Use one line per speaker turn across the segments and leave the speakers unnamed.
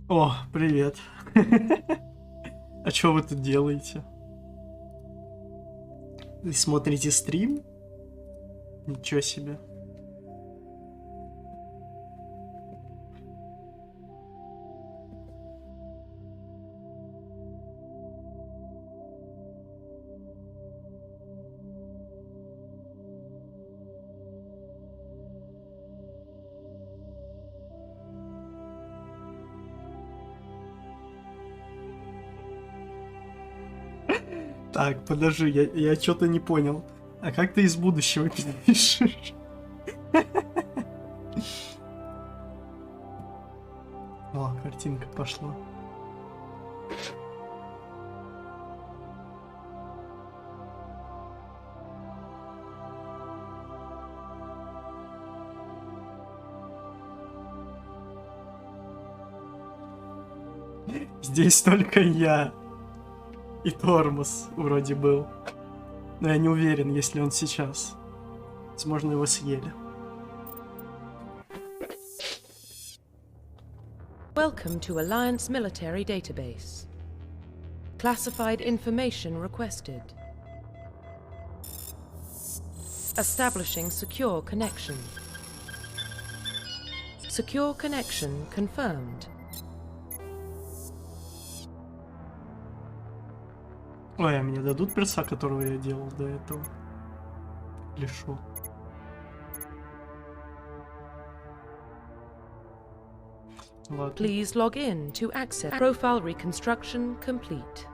О, привет. А что вы тут делаете? Вы смотрите стрим? Ничего себе. Так, подожди, я что-то не понял. А как ты из будущего пишешь? О, картинка пошла. Здесь только я. И тормоз вроде был. Но я не уверен, если он сейчас. Возможно, его съели.
Welcome to Alliance Military Database. Classified information requested. Establishing secure connection. Secure connection confirmed.
Ой, а мне дадут перса, которого я делал до этого? Или шо? Ладно.
Please log in to access. Profile reconstruction complete.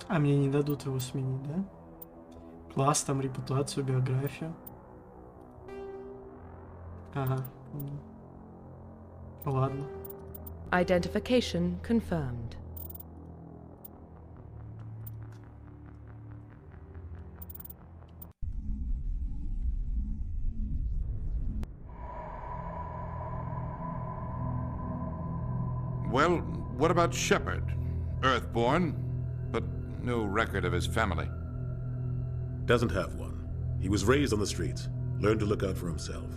А мне не дадут его сменить, да? Класс, там репутацию, биографию. Ага. Ладно.
Identification confirmed.
Well, what about Shepard? Earthborn, but no record of his family.
Doesn't have one. He was raised on the streets, learned to look out for himself.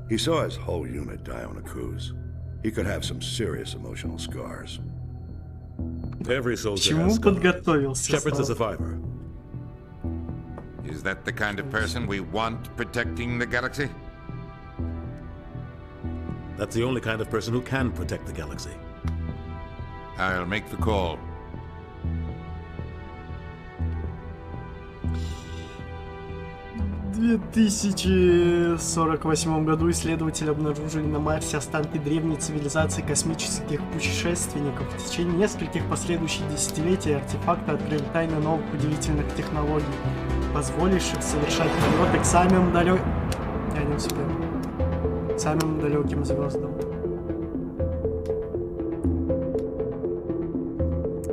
He saw his whole unit die on a cruise. He could have some serious emotional scars.
Every soldier
Чему
has scars.
подготовился?
Shepard's a
Слава?
survivor.
Is that the kind of person we want protecting the galaxy?
That's the only kind of person who can protect the galaxy.
I'll make the call.
В 2048 году исследователи обнаружили на Марсе останки древней цивилизации космических путешественников. В течение нескольких последующих десятилетий артефакты открыли тайны новых удивительных технологий, позволивших совершать полеты к самым далеким... Я не успел. К самым далеким звездам.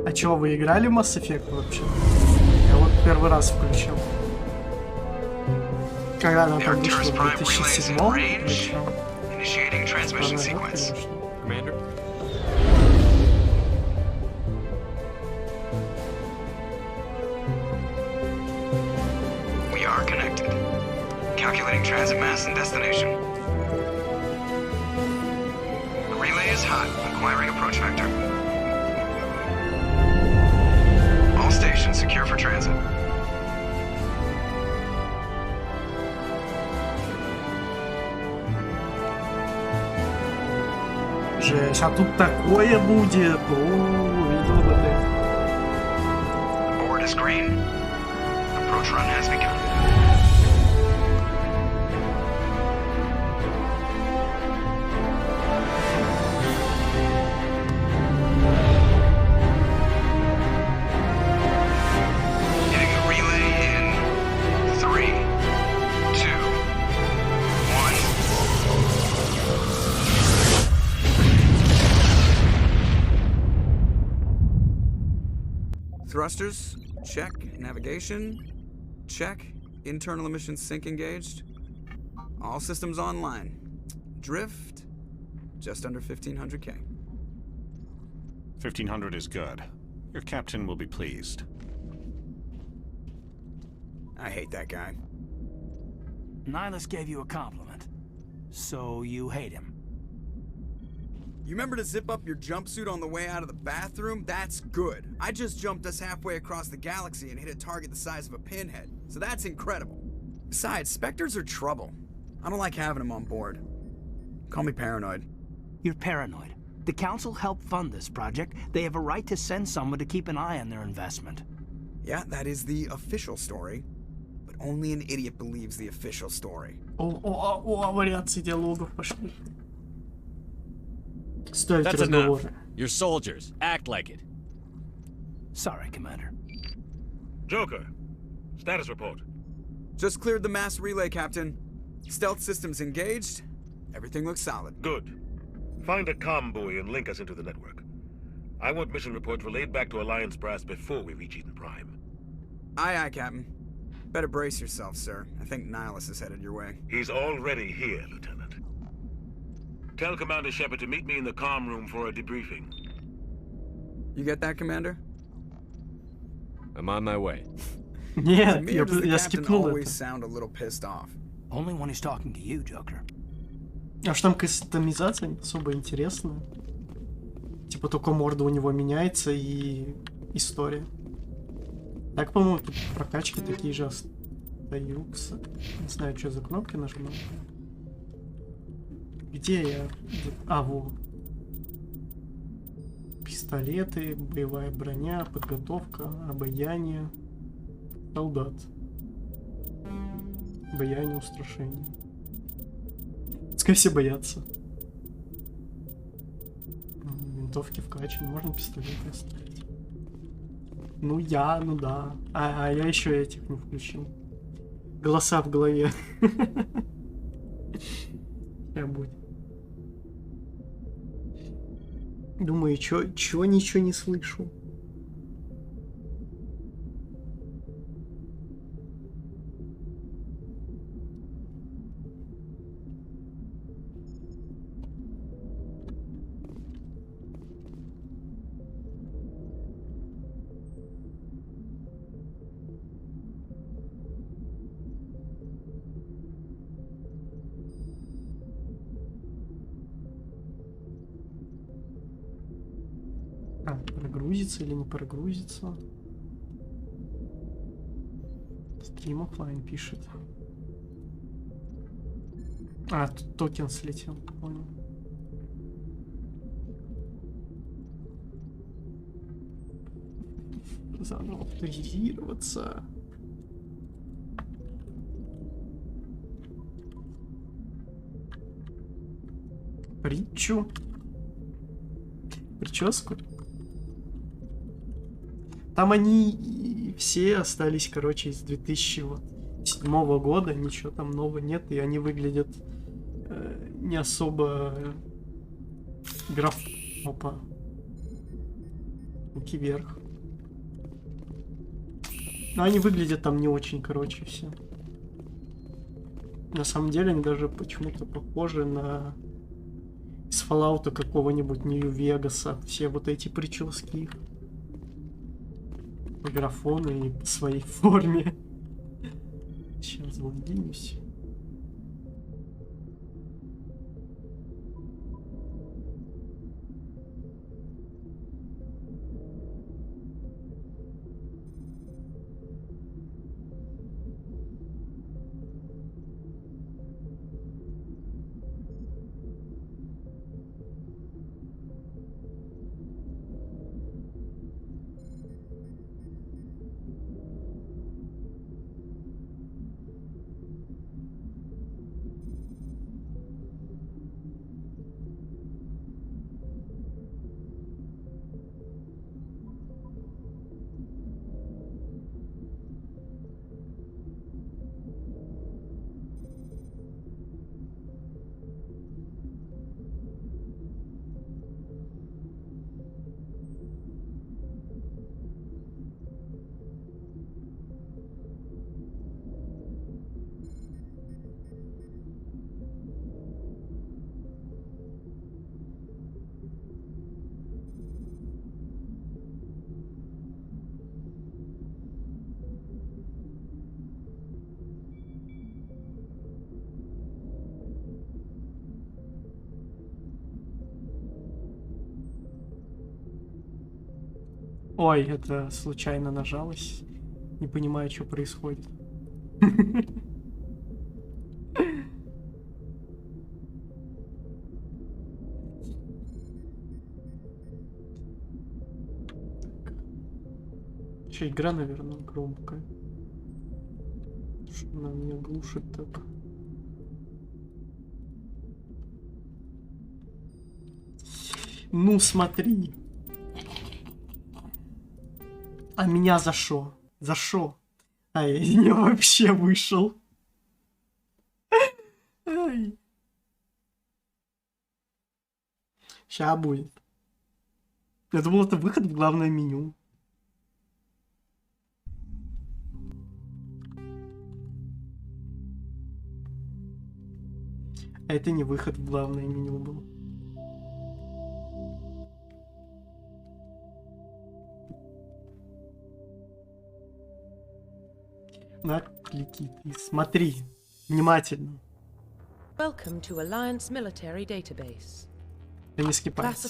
А чё, вы играли в Mass Effect вообще? Я вот первый раз включил. Когда она там вышла, в 2007
Initiating transmission sequence.
Commander?
We are connected. Calculating transit mass and destination. The relay is hot, acquiring approach vector. All stations secure for transit.
Жесть, а тут такое будет. О, видел бы ты.
Board is green. Approach run has begun. Hitting the relay in 3, 2, 1.
Thrusters, check. Navigation, check. Internal emissions sync engaged. All systems online. Drift, just under 1500K.
1500 is good. Your captain will be pleased.
I hate that guy.
Nihilus gave you a compliment. So you hate him?
You remember to zip up your jumpsuit on the way out of the bathroom? That's good. I just jumped us halfway across the galaxy and hit a target the size of a pinhead, so that's incredible. Besides, Spectres are trouble. I don't like having them on board. Call me paranoid.
You're paranoid. The Council helped fund this project. They have a right to send someone to keep an eye on their investment.
Yeah, that is the official story. But only an idiot believes the official story.
О, вариации диалогов пошли. Ставить
That's
разговоры.
enough. You're soldiers. Act like it.
Sorry, Commander.
Joker, status report.
Just cleared the mass relay, Captain. Stealth systems engaged. Everything looks solid.
Good. Find a comm buoy and link us into the network. I want mission reports relayed back to Alliance Brass before we reach Eden Prime.
Aye, aye, Captain. Better brace yourself, sir. I think Nihilus is headed your way.
He's already here, Lieutenant. Tell Commander Shepard to meet me in the comm room for a debriefing.
You get that, Commander?
I'm on my way.
Нет,
To me, or does the
я
captain
скипнул
always
это.
sound a little pissed off?
Only when he's talking to you, Joker.
А что там кастомизация не особо интересная. Типа только морда у него меняется и история. Так, по-моему, тут прокачки такие же остаются. Не знаю, что за кнопки нажимаю. Где я? А, во. Пистолеты, боевая броня, подготовка, обаяние, солдат. Обаяние, устрашение. Пускай все боятся. Винтовки вкачаны, можно пистолеты оставить. Ну да. А я еще этих не включил. Голоса в голове. Сейчас будет. Думаю, чё ничего не слышу. Прогрузится или не прогрузится? Стрим оффлайн пишет. А, тут токен слетел, понял. Заново авторизироваться. Притчу. Прическу. Там они все остались, короче, из 2007 года, ничего там нового нет, и они выглядят не особо Опа. Руки вверх. Но они выглядят там не очень, короче, все. На самом деле они даже почему-то похожи на из Fallout какого-нибудь Нью-Вегаса. Все вот эти прически их. Графоны и по своей форме. Сейчас залогинюсь. Ой, это случайно нажалось. Не понимаю, что происходит. Че, игра, наверное, громкая. Что она меня глушит так. Ну, смотри. А меня за шо? За шо? А я из нее вообще вышел. Ай. Ща будет. Я думал, это выход в главное меню. А это не выход в главное меню был. На, клики ты, смотри, внимательно.
Welcome to Alliance Military Database.
Да не скипайся.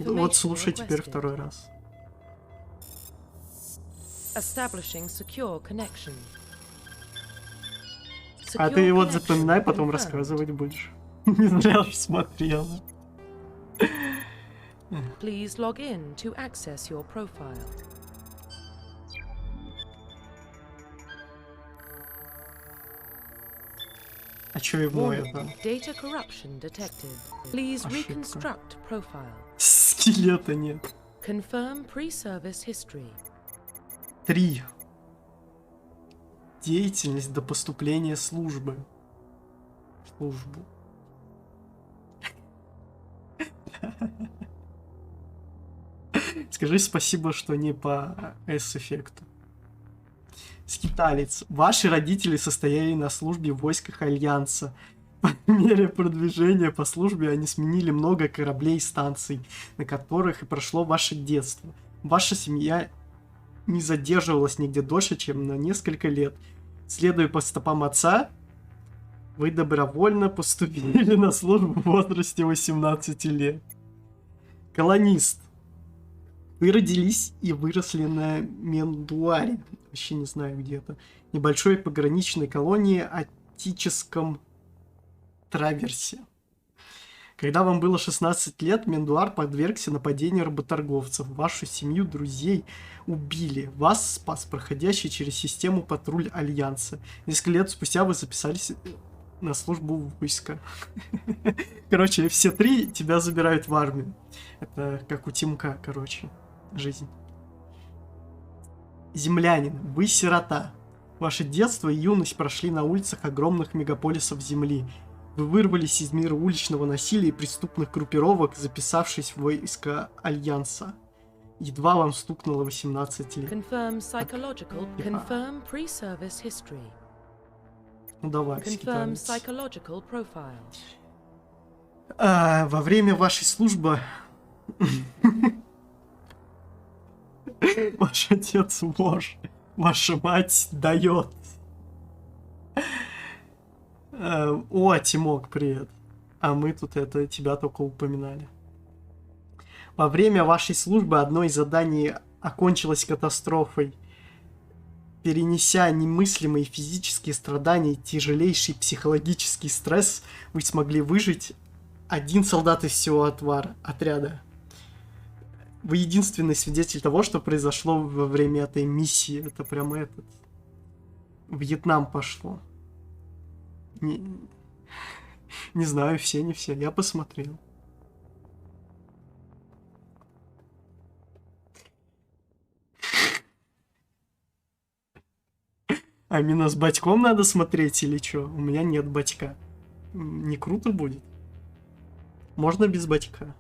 Вот слушай теперь второй раз.
Establishing secure connection.
А ты вот запоминай, потом рассказывать будешь. Не зря же смотрела.
Please log in to access your profile.
А чё ему
Warning,
это?
data corruption detected. Please
Ошибка.
reconstruct profile.
Скелета нет.
Confirm pre-service history.
3. Деятельность до поступления службы. Службу. Скажи спасибо, что не по S-эффекту. Скиталец. Ваши родители состояли на службе в войсках Альянса. По мере продвижения по службе они сменили много кораблей и станций, на которых и прошло ваше детство. Ваша семья не задерживалась нигде дольше, чем на несколько лет. Следуя по стопам отца, вы добровольно поступили на службу в возрасте 18 лет. Колонист. Вы родились и выросли на Мендуаре. Вообще не знаю, где это. Небольшой пограничной колонии Аттическом Траверсе. Когда вам было 16 лет, Мендуар подвергся нападению работорговцев. Вашу семью, друзей убили. Вас спас проходящий через систему патруль Альянса. Несколько лет спустя вы записались на службу в войска. Короче, все 3 тебя забирают в армию. Это как у Тимка, короче, жизнь. Землянин, вы сирота. Ваше детство и юность прошли на улицах огромных мегаполисов Земли. Вы вырвались из мира уличного насилия и преступных группировок, записавшись в войска Альянса. Едва вам стукнуло 18 лет.
Confirm psychological. Confirm pre-service history.
Ну давай,
Confirm
скиталец.
psychological profile.
Во время вашей службы ваш отец вож, ваша мать дает. О, Тимок, привет. А мы тут это тебя только упоминали. Во время вашей службы одно из заданий окончилось катастрофой. Перенеся немыслимые физические страдания и тяжелейший психологический стресс, вы смогли выжить. 1 солдат из всего отряда. Вы единственный свидетель того, что произошло во время этой миссии. Это прямо этот... Вьетнам пошло. Не знаю, все, не все. Я посмотрел. А именно с батьком надо смотреть или что? У меня нет батька. Не круто будет? Можно без батька?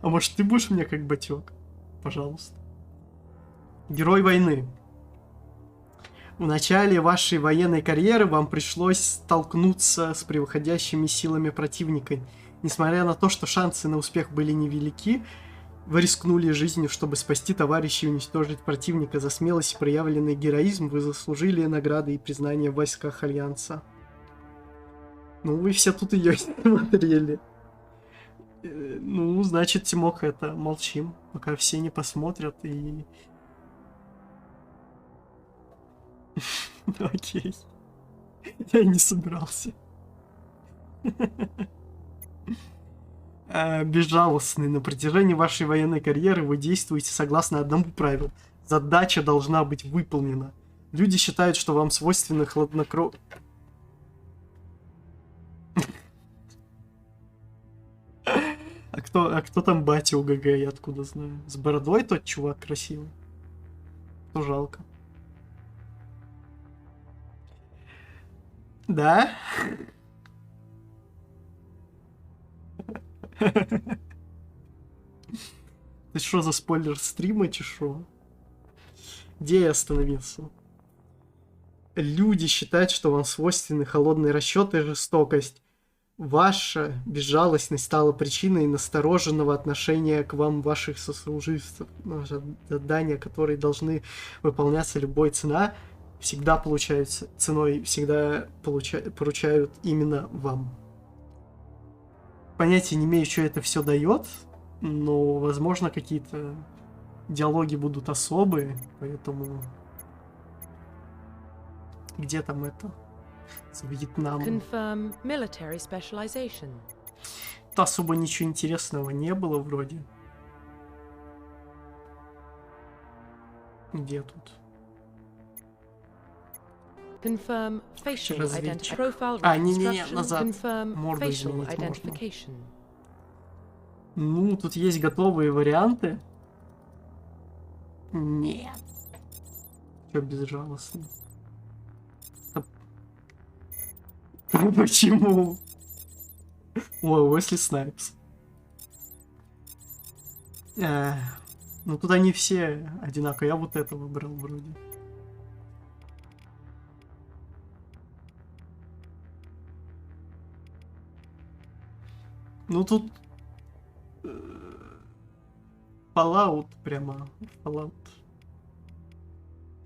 А может ты будешь мне как батек? Пожалуйста. Герой войны. В начале вашей военной карьеры вам пришлось столкнуться с превосходящими силами противника. Несмотря на то, что шансы на успех были невелики, вы рискнули жизнью, чтобы спасти товарищей и уничтожить противника. За смелость и проявленный героизм вы заслужили награды и признание в войсках Альянса. Ну, вы все тут ее смотрели. Ну, значит, Тимок, это молчим, пока все не посмотрят и... Окей. Я и не собирался. Безжалостный. На протяжении вашей военной карьеры вы действуете согласно одному правилу. Задача должна быть выполнена. Люди считают, что вам свойственно хладнокровие. А кто там батя у ГГ, я откуда знаю? С бородой тот чувак красивый? Ну, жалко. Да? Ты что за спойлер стрима, чешо? Где я остановился? Люди считают, что вам свойственны холодный расчет и жестокость. Ваша безжалостность стала причиной настороженного отношения к вам ваших сослуживцев. Задания, которые должны выполняться любой цена, всегда получаются ценой, всегда поручают именно вам. Понятия не имею, что это все дает, но, возможно, какие-то диалоги будут особые, поэтому... Где там это? С Вьетнамом.
Confirm military specialization.
Тут особо ничего интересного не было вроде. Где тут?
Confirm facial
Разведчик.
profile
Не-не-не,
reconstruction.
назад.
Confirm
Морду
facial
изменить можно.
identification.
Ну, тут есть готовые варианты. Нет. Чё безжалостно? Почему? Ой, Уэсли Снайпс. Ну, тут они все одинаковые. Я вот этого брал вроде. Ну, тут... Fallout прямо. Fallout.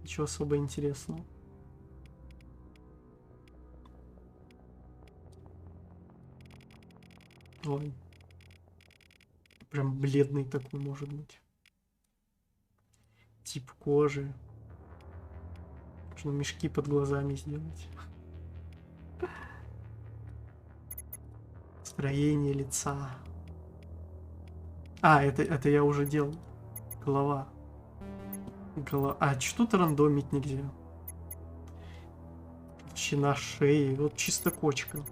Ничего особо интересного. Ой. Прям бледный такой может быть. Тип кожи. Нужно мешки под глазами сделать. Строение лица. Это я уже делал. Голова. А что-то рандомить нельзя. Толщина шеи. Вот чисто кочка.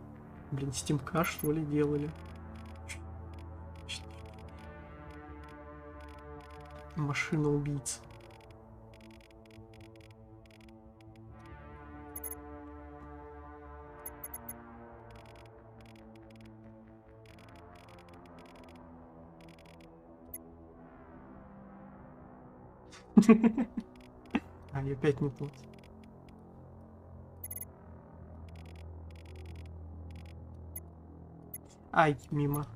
Блин, стимка что ли делали? Машина-убийца. Я опять не тот. Ай, мимо.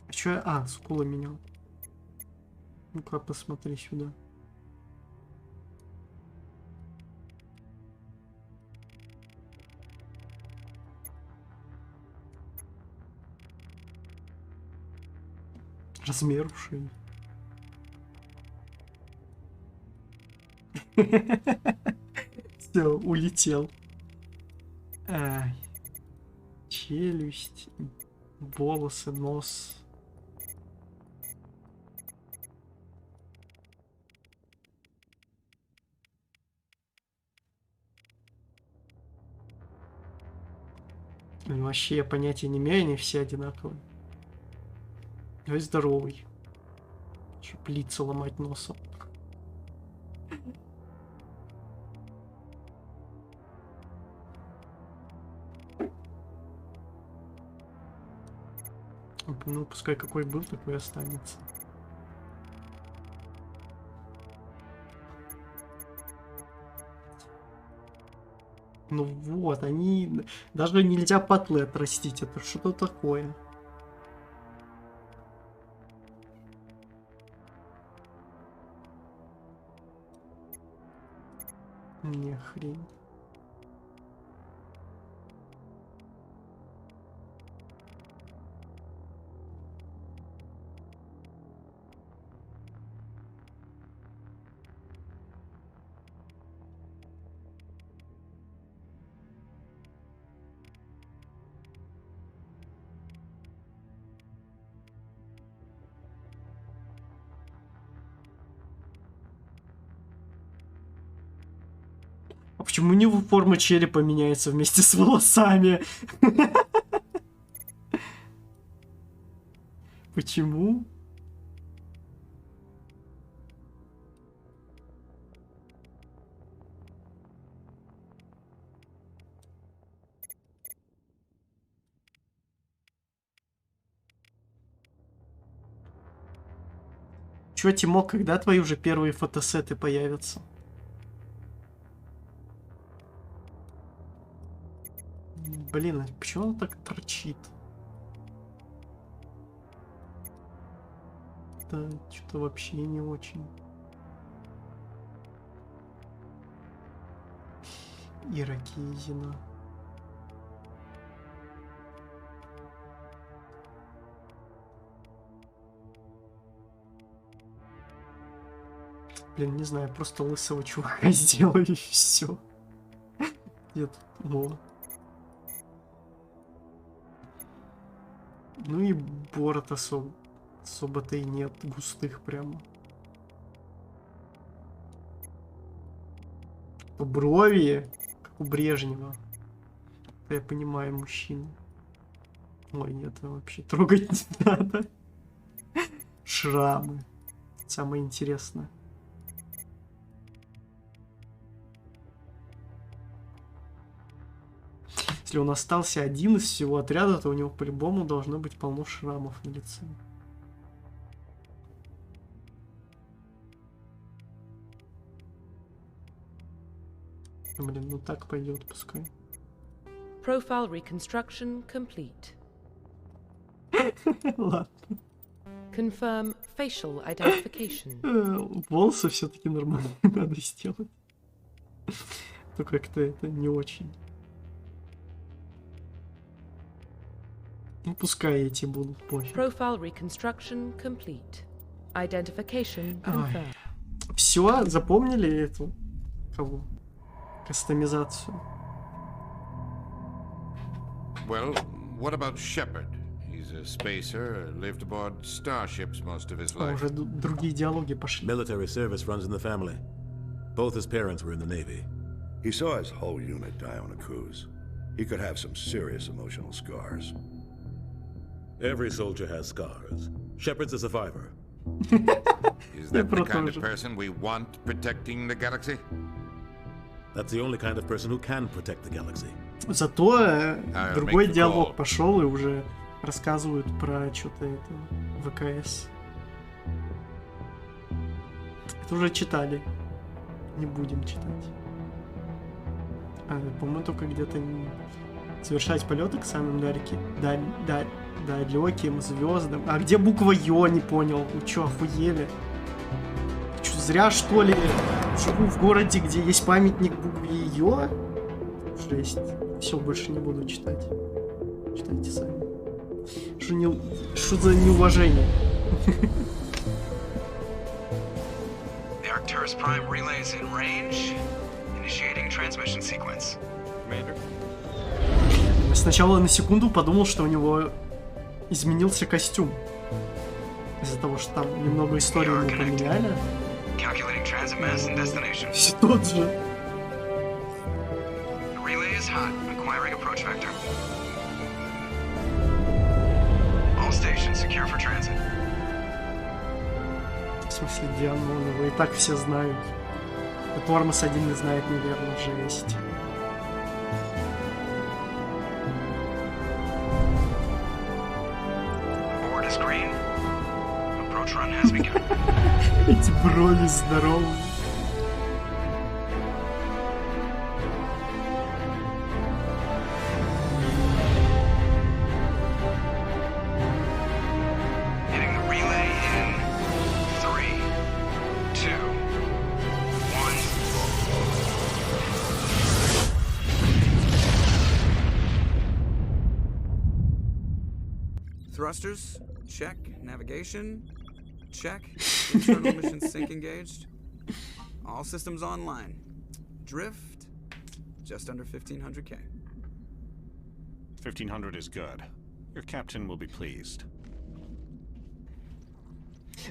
А чё я... скула менял. Ну-ка, посмотри сюда. Размер ушей. Все, улетел. Челюсть, волосы, нос. Вообще я понятия не имею, они все одинаковые. Давай здоровый. Чтоб лица ломать носом. Ну, пускай какой был, такой останется. Ну вот, они... Даже нельзя патлы отрастить, это что-то такое. Не хрень. Почему у него форма черепа меняется вместе с волосами? Почему? Чё, Тимок, когда твои уже первые фотосеты появятся? Блин, а почему он так торчит? Да, что-то вообще не очень. Иракезина. Блин, не знаю, просто лысого чувака сделаю и все. Нет, во. Ну и бород особо-то и нет, густых прямо. Брови, как у Брежнева. Это я понимаю, мужчина. Ой, нет, вообще трогать не надо. Шрамы. Самое интересное. Если он остался один из всего отряда, то у него по-любому должно быть полно шрамов на лице. Блин, ну так пойдет, пускай.
Profile reconstruction complete.
Ладно.
Confirm facial identification.
Волосы все-таки нормально надо сделать. Но как-то это не очень. Ну, пускай эти будут позже.
Profile reconstruction complete. Identification confirmed.
Все, запомнили эту кого? Кастомизацию.
Well, what about Shepard? He's a spacer, lived aboard starships most of his life.
Уже другие диалоги пошли.
Military service runs in the family. Both his parents were in the Navy.
He saw his whole unit die on a cruise. He could have some serious emotional scars.
Every soldier has scars. Shepard's a survivor.
Is that the kind of person we want protecting the galaxy?
That's the only kind of person who can protect the galaxy.
Зато другой диалог пошел и уже рассказывают про что-то это ВКС. Это уже читали. Не будем читать. По-моему, только где-то совершать полеты к самым далеким звездам. А где буква Ё, не понял? Вы чё, охуели? Чё, зря, что ли, живу в городе, где есть памятник букве Ё? Жесть. Все, больше не буду читать. Читайте сами. Что за неуважение?
The Arcturus Prime relay is in range. Initiating transmission sequence.
Commander.
Сначала на секунду подумал, что у него изменился костюм. Из-за того, что там немного истории ему поменяли.
Calculating transit mass and destination.
Все тот же.
The relay is hot. Acquiring approach vector. All stations secure for transit.
В смысле, Дианон, его и так все знают. Тормоз один не знает, наверное, жесть.
Board is green. Approach run has begun.
Эти брови здоровые.
Hitting the relay in 3, 2, 1.
Thrusters, check. Navigation, check. Internal mission sync engaged. All systems online. Drift, just under 1500K.
1500 is good. Your captain will be pleased.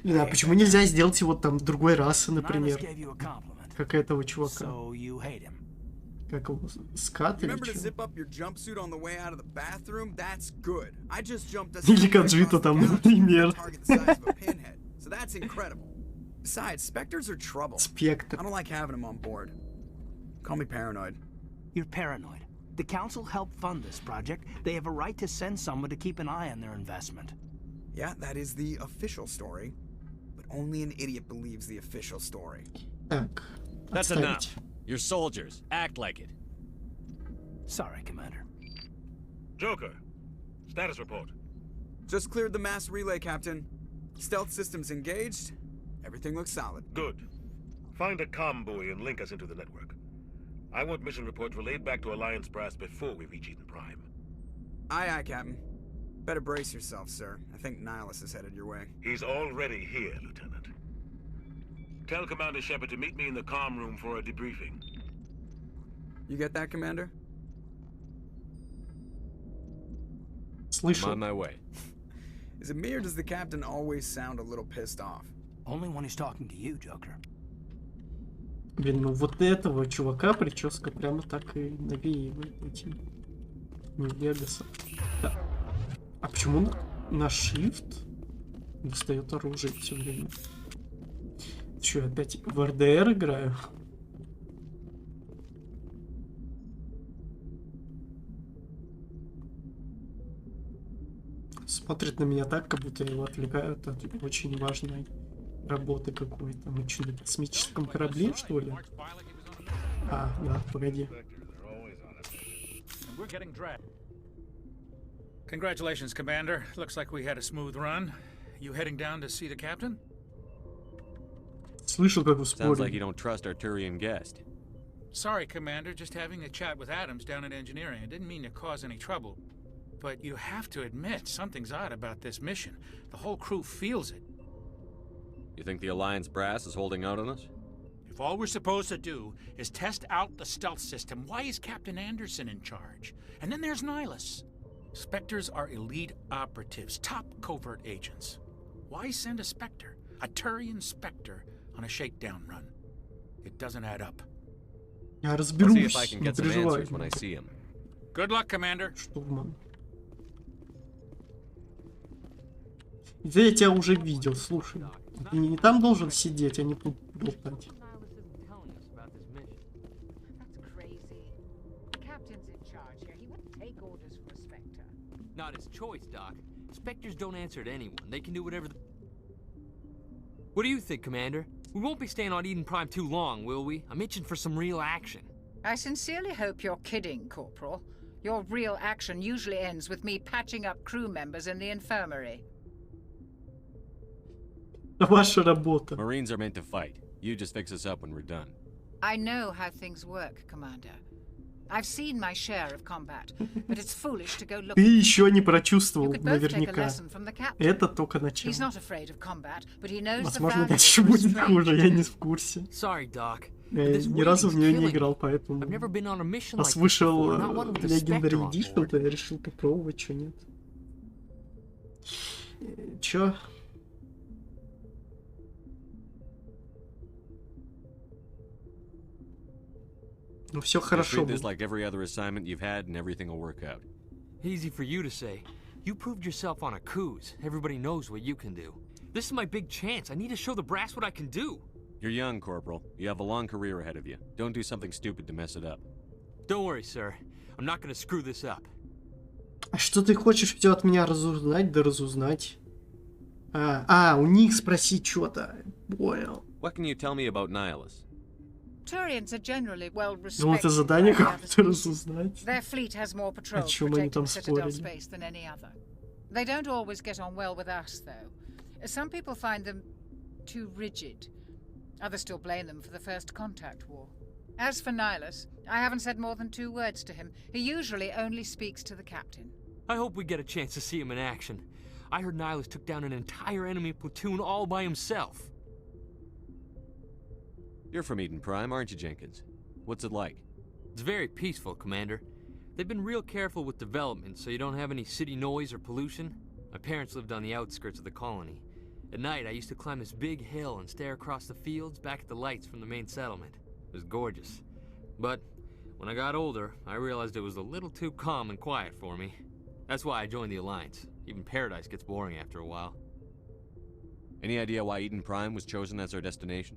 Да, почему нельзя сделать его там другой расы, например? Как этого чувака. Как его, скат или
Remember to
что?
zip up your jumpsuit on the way out of the bathroom? That's good. I just jumped us
Или
halfway
Каджита
across the
там,
galaxy and hit
например.
a target the size of a pinhead. So that's incredible. Besides, Spectres are trouble.
Спектр.
I don't like having them on board. Call me paranoid.
You're paranoid. The Council helped fund this project. They have a right to send someone to keep an eye on their investment.
Yeah, that is the official story. But only an idiot believes the official story.
Так,
That's
отставить.
enough. You're soldiers. Act like it.
Sorry, Commander.
Joker, status report.
Just cleared the mass relay, Captain. Stealth systems engaged. Everything looks solid.
Good. Find a comm buoy and link us into the network. I want mission reports relayed back to Alliance Brass before we reach Eden Prime.
Aye, aye, Captain. Better brace yourself, sir. I think Nihilus is headed your way.
He's already here, Lieutenant. Tell Commander Shepard to meet me in the comm room for a debriefing.
You get that, Commander?
I'm
Слышал.
on my way.
Is it me or does the Captain always sound a little pissed off?
Only when he's talking to you, Joker.
Блин, ну вот этого чувака прическа прямо так и навеивает эти Нью-Вегаса. Да. А почему на Shift достает оружие все время? Че, опять в РДР играю? Смотрит на меня так, как будто его отвлекают от очень важной работы какой-то. Мы что, на космическом корабле, что ли? А, да, погоди.
We're getting dragged. Congratulations, Commander. Looks like we had a smooth run. You heading down to see the captain?
Слышал, как вы
Sounds like
спорили.
you don't trust our Turian guest.
Sorry, Commander. Just having a chat with Adams down at engineering. I didn't mean to cause any trouble. But you have to admit, something's odd about this mission. The whole crew feels it.
You think the Alliance brass is holding out on us?
If all we're supposed to do is test out the stealth system, why is Captain Anderson in charge? And then there's Nihilus. Spectres are elite operatives, top covert agents. Why send a Spectre, a Turian Spectre, on a shakedown run? It doesn't add up.
Я
I'll see if I
разберусь,
can
не
get some
переживай.
answers when I see him.
Good luck, Commander.
Штурман. Да я тебя уже видел, слушай. Ты не там должен сидеть, а не тут болтать.
Not his choice, Doc. Spectres don't answer to anyone. They can do whatever the... What do you think, Commander? We won't be staying on Eden Prime too long, will we? I'm itching for some real action.
I sincerely hope you're kidding, Corporal. Your real action usually ends with me patching up crew members in the infirmary.
Ваша работа.
Marines are meant to fight. You just fix us up when we're done.
I know how things work, Commander. I've seen my share of combat, but it's foolish to go
Ты
looking.
еще не
You
прочувствовал
could both take a
наверняка.
lesson from the captain.
Это только начало.
He's not afraid of combat, but he knows the
Возможно,
value
дальше
of
будет
restraint.
хуже, я не в курсе.
Sorry, Doc.
Я
but this
ни разу в
waiting's
нее не
killing
играл,
me.
поэтому...
I've never been on a mission
Раз
like this
вышел
before, not one with a Spectre
Legendary
on
Edition,
board.
то я решил попробовать, что нет. Чё? Ну все
Just
хорошо
treat this
было.
like every other assignment you've had and everything will work out.
Easy for you to say. You proved yourself on a cruise. Everybody knows what you can do. This is my big chance. I need to show the brass what I can do.
You're young, Corporal. You have a long career ahead of you. Don't do something stupid to mess it up.
Don't worry, sir. I'm not gonna screw this up.
А что ты хочешь все от меня разузнать, да разузнать? У них спросить что-то. Понял.
What can you tell me about Nihilus?
Turians are generally well
Думал, это
respected.
задание
by the other
какое-то
species.
разузнать.
Their fleet has more patrols
чём они
protecting
там
Citadel
спорили?
space than any other. They don't always get on well with us, though. Some people find them too rigid. Others still blame them for the First Contact War. As for Nihilus, I haven't said more than 2 words to him. He usually only speaks to the captain.
I hope we get a chance to see him in action. I heard Nihilus took down an entire enemy platoon all by himself.
You're from Eden Prime, aren't you, Jenkins? What's it like?
It's very peaceful, Commander. They've been real careful with development, so you don't have any city noise or pollution. My parents lived on the outskirts of the colony. At night, I used to climb this big hill and stare across the fields back at the lights from the main settlement. It was gorgeous. But When I got older, I realized it was a little too calm and quiet for me. That's why I joined the Alliance. Even Paradise gets boring after a while.
Any idea why Eden Prime was chosen as our destination?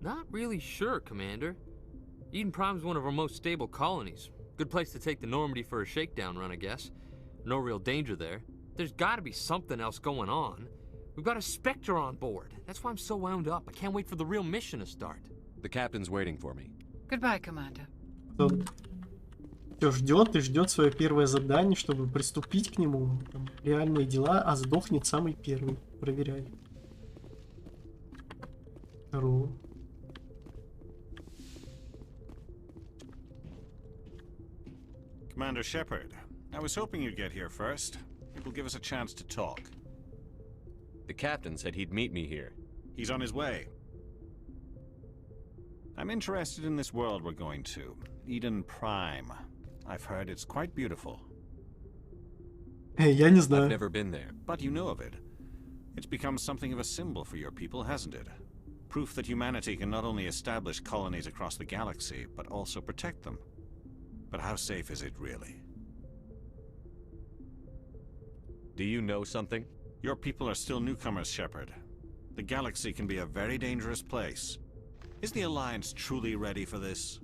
Not really sure, Commander. Eden Prime's one of our most stable colonies. Good place to take the Normandy for a shakedown run, I guess. No real danger there. There's gotta be something else going on. We've got a Spectre on board. That's why I'm so wound up. I can't wait for the real mission to start.
The captain's waiting for me.
Goodbye, Commander.
Все ждет и ждет свое первое задание, чтобы приступить к нему. Там, реальные дела, а сдохнет самый первый. Проверяй. Здорово.
Commander Shepard, I was hoping you'd get here first. It will give us a chance to talk.
The captain said he'd meet me here.
He's on his way. I'm interested in this world we're going to, Eden Prime. I've heard it's quite beautiful.
Я не знаю.
I've never been there.
But you know of it. It's become something of a symbol for your people, hasn't it? Proof that humanity can not only establish colonies across the galaxy, but also protect them. But how safe is it really?
Do you know something?
Your people are still newcomers, Shepard. The galaxy can be a very dangerous place. Is the Alliance truly ready for this?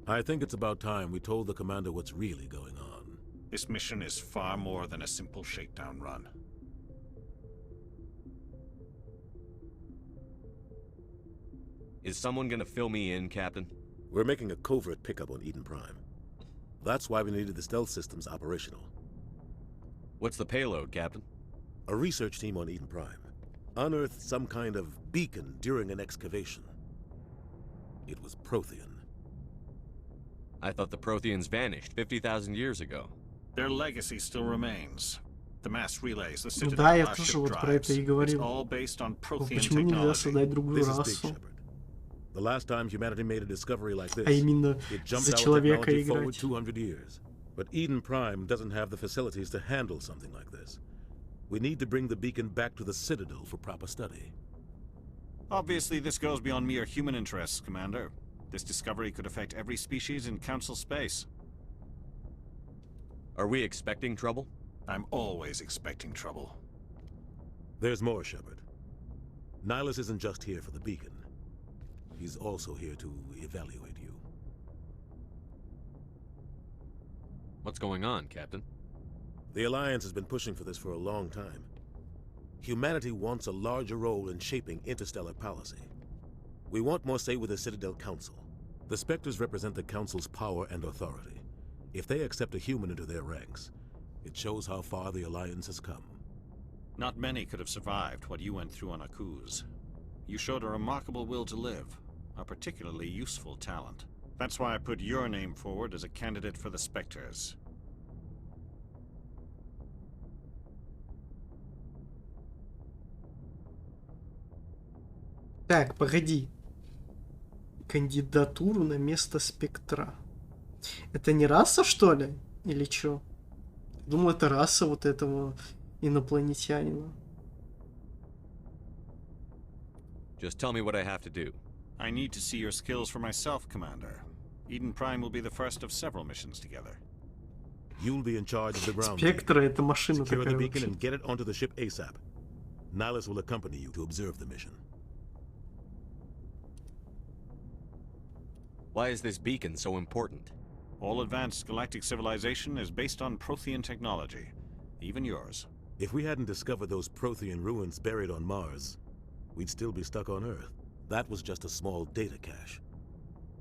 I think it's about time we told the commander what's really going on.
This mission is far more than a simple shakedown run.
Is someone gonna fill me in, Captain?
We're making a covert pickup on Eden Prime. That's why we needed the stealth systems operational.
What's the payload, Captain?
A research team on Eden Prime unearthed some kind of beacon during an excavation. It was Prothean.
I thought the Protheans vanished 50,000 years ago.
Their legacy still remains. The mass relays, the
Ну да, я
Citadel
тоже
ship
вот про это и
drives. It's
говорил.
all based on
Ну,
Prothean
почему нельзя
technology.
создать другую
This is Big
расу?
Shepard. The last time humanity made a discovery like this,
А именно
it jumped
за
our
человека
technology forward
играть.
200 years. But Eden Prime doesn't have the facilities to handle something like this. We need to bring the beacon back to the Citadel for proper study.
Obviously, this goes beyond mere human interests, Commander. This discovery could affect every species in Council space.
Are we expecting trouble?
I'm always expecting trouble.
There's more, Shepard. Nihilus isn't just here for the beacon. He's also here to evaluate you.
What's going on, Captain?
The Alliance has been pushing for this for a long time. Humanity wants a larger role in shaping interstellar policy. We want more say with the Citadel Council. The Spectres represent the Council's power and authority. If they accept a human into their ranks, it shows how far the Alliance has come.
Not many could have survived what you went through on Akuz. You showed a remarkable will to live, a particularly useful talent. That's why I put your name forward as a candidate for the Spectres.
Так, погоди. Кандидатуру на место Спектра. Это не раса, что ли? Или чё? Думал, это раса вот этого инопланетянина.
Just tell me what I have to do.
I need to see your skills for myself, Commander. Eden Prime will be the first of several missions together.
You'll be in charge of the ground.
Спектра — это машина
Secure the
такая
beacon
вообще.
and get it onto the ship ASAP. Nihilus will accompany you to observe the mission.
Why is this beacon so important?
All advanced galactic civilization is based on Prothean technology. Even yours.
If we hadn't discovered those Prothean ruins buried on Mars, we'd still be stuck on Earth. That was just a small data cache.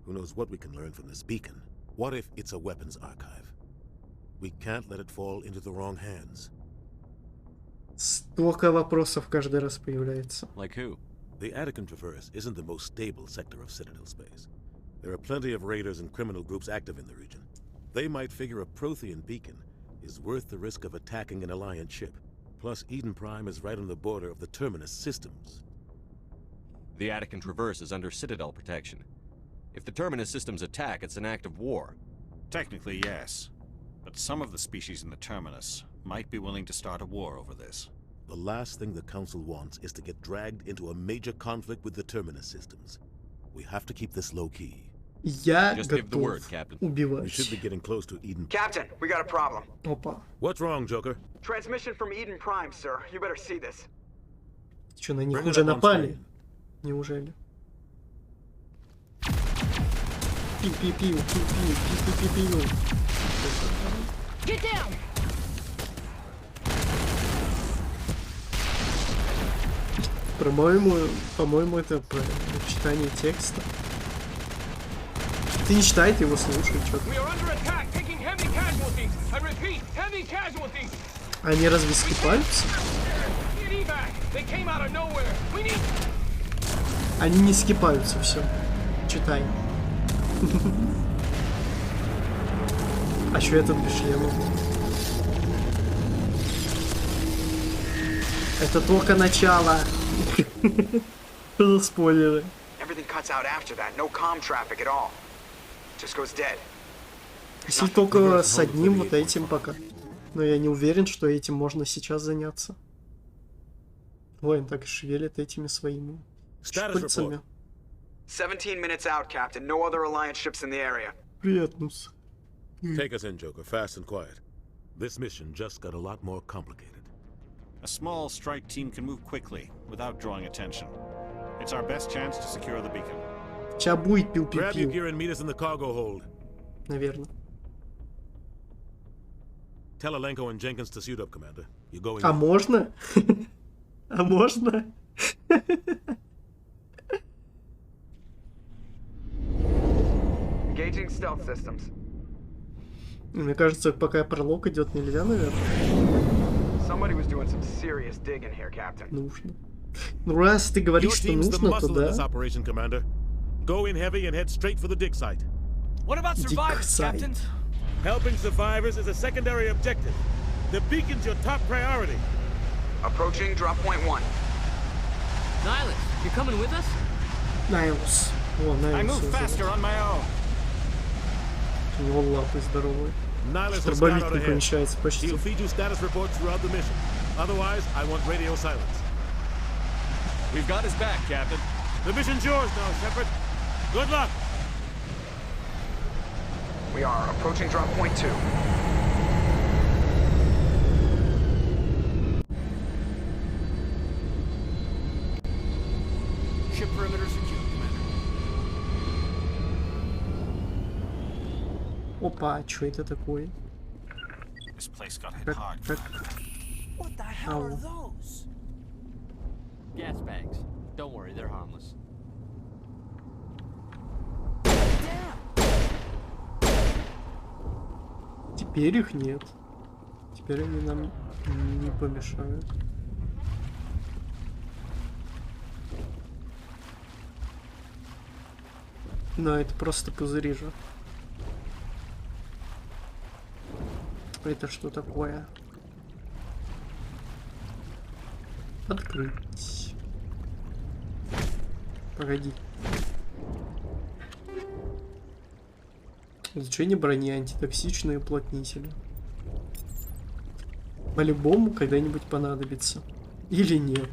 Who knows what we can learn from this beacon? What if it's a weapons archive? We can't let it fall into the wrong hands.
Столько вопросов каждый раз появляется.
Like who?
The Attican Traverse isn't the most stable sector of Citadel space. There are plenty of raiders and criminal groups active in the region. They might figure a Prothean beacon is worth the risk of attacking an Alliance ship. Plus, Eden Prime is right on the border of the Terminus systems.
The Attican Traverse is under Citadel protection. If the Terminus systems attack, it's an act of war.
Technically, yes. But some of the species in the Terminus might be willing to start a war over this.
The last thing the Council wants is to get dragged into a major conflict with the Terminus systems. We have to keep this low-key.
Я
Just give the
готов
word, Captain.
We
убивать.
should be getting close to Eden.
Captain, we got a problem.
Опа.
What's wrong, Joker?
Transmission from Eden Prime, sir. You better see this.
Что, на них
Bring it
уже
up on
напали?
screen.
Неужели? Пиу-пиу-пиу, пиу-пиу, пиу-пиу-пиу.
Get down!
По-моему, это про читание текста. Ты не читай, ты его слушай, чё ты.
We are under attack, taking heavy casualties. I repeat, heavy casualties.
Они разве скипаются?
Need evac. They came out of nowhere. We need.
Они не скипаются, все. Читай. А чё этот без шлема? Это только начало. Что за спойлеры?
Everything cuts out after that. No comm traffic at all. Just goes dead.
Если только с одним вот этим пока. Но я не уверен, что этим можно сейчас заняться. Ой, он так и шевелит этими своими шпильцами.
17 minutes out, Captain. No other Alliance ships in the area.
Привет, Нус.
Take us in, Joker, fast and quiet. This mission just got a lot more complicated.
A small strike team can move quickly, without drawing attention. It's our best chance to secure the beacon.
Сейчас будет
Grab your
пиу-пиу-пиу.
gear and meet us in the cargo hold.
Наверное.
Tell Alenko and Jenkins to suit up, Commander. You're going
А
in.
можно? А можно?
Engaging stealth systems.
Мне кажется, пока пролог идет, нельзя, наверное.
Somebody was doing some serious digging here, Captain.
Нужно. Ну, раз ты говоришь,
Your
что
team's the
нужно, то
muscle in this
да.
operation, Commander. Go in heavy and head straight for the dig site.
What about survivors,
site.
Captain?
Helping survivors is a secondary objective. The beacon's your top priority.
Approaching drop point 1.
Nihilus, you're coming with us?
Найлус. О,
I
Найлус.
move faster on my own.
У него лапы здоровые.
Nihilus will scout
Дробовик
out
не
ahead.
помещается почти.
He'll feed you status reports throughout the mission. Otherwise, I want radio silence.
We've got his back, Captain.
The mission's yours now, Shepard. Good luck.
We are approaching drop point 2.
Ship perimeter secure, Commander.
Опа, а что это такое?
This place got hit
Как,
hard.
как...
What the hell
are
those? Gas bags. Don't worry, they're harmless.
Теперь их нет. Теперь они нам не помешают. Но это просто пузыри же. Это что такое? Открыть. Погоди. Изучение брони, антитоксичные уплотнители. По-любому когда-нибудь понадобится. Или нет.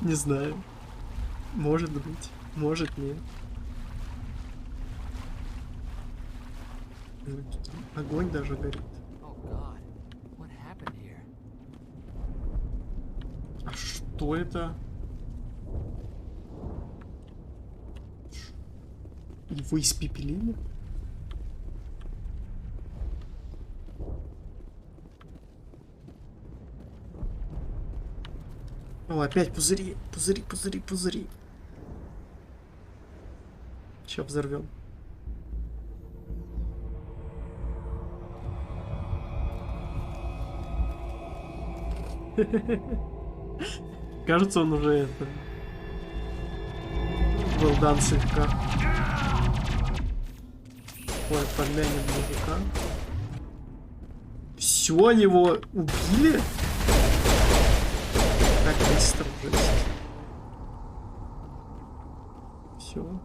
Не знаю. Может быть. Может нет. Огонь даже горит.
Oh God, what happened here?
А что это? Его испепелили? О, опять пузыри, пузыри, пузыри, пузыри. Сейчас взорвем. Кажется, он уже это... Был дан слегка. Ой, подмянем мужика. Все, они его убили? Так быстро, жесть. Все.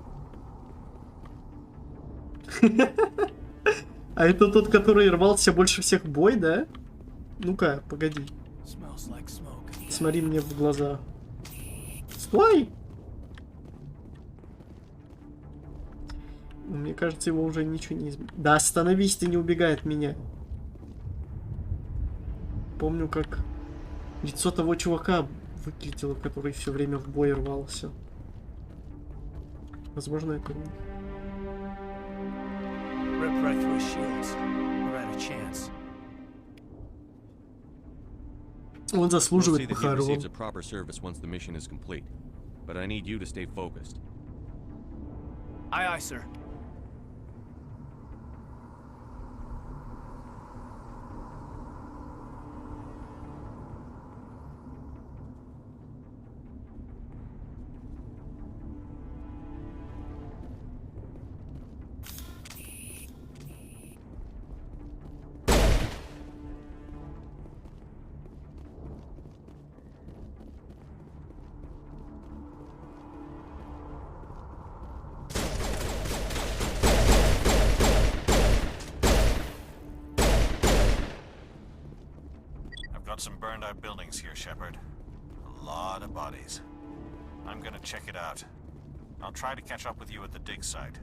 А это тот, который рвался больше всех в бой, да? Ну-ка, погоди. Смотри мне в глаза. Стой! Мне кажется, его уже ничего не изменит. Да остановись, ты не убегай от меня. Помню, как лицо того чувака выглядело, который все время в бой рвался. Возможно, это он.
Rip right through his shields. We're out of chance.
Он заслуживает
We'll see that he
похорон.
receives a proper service once the mission is complete. But I need you to stay focused.
Aye, aye, sir.
I've got some burned out buildings here, Shepard. A lot of bodies. I'm gonna check it out. I'll try to catch up with you at the dig site.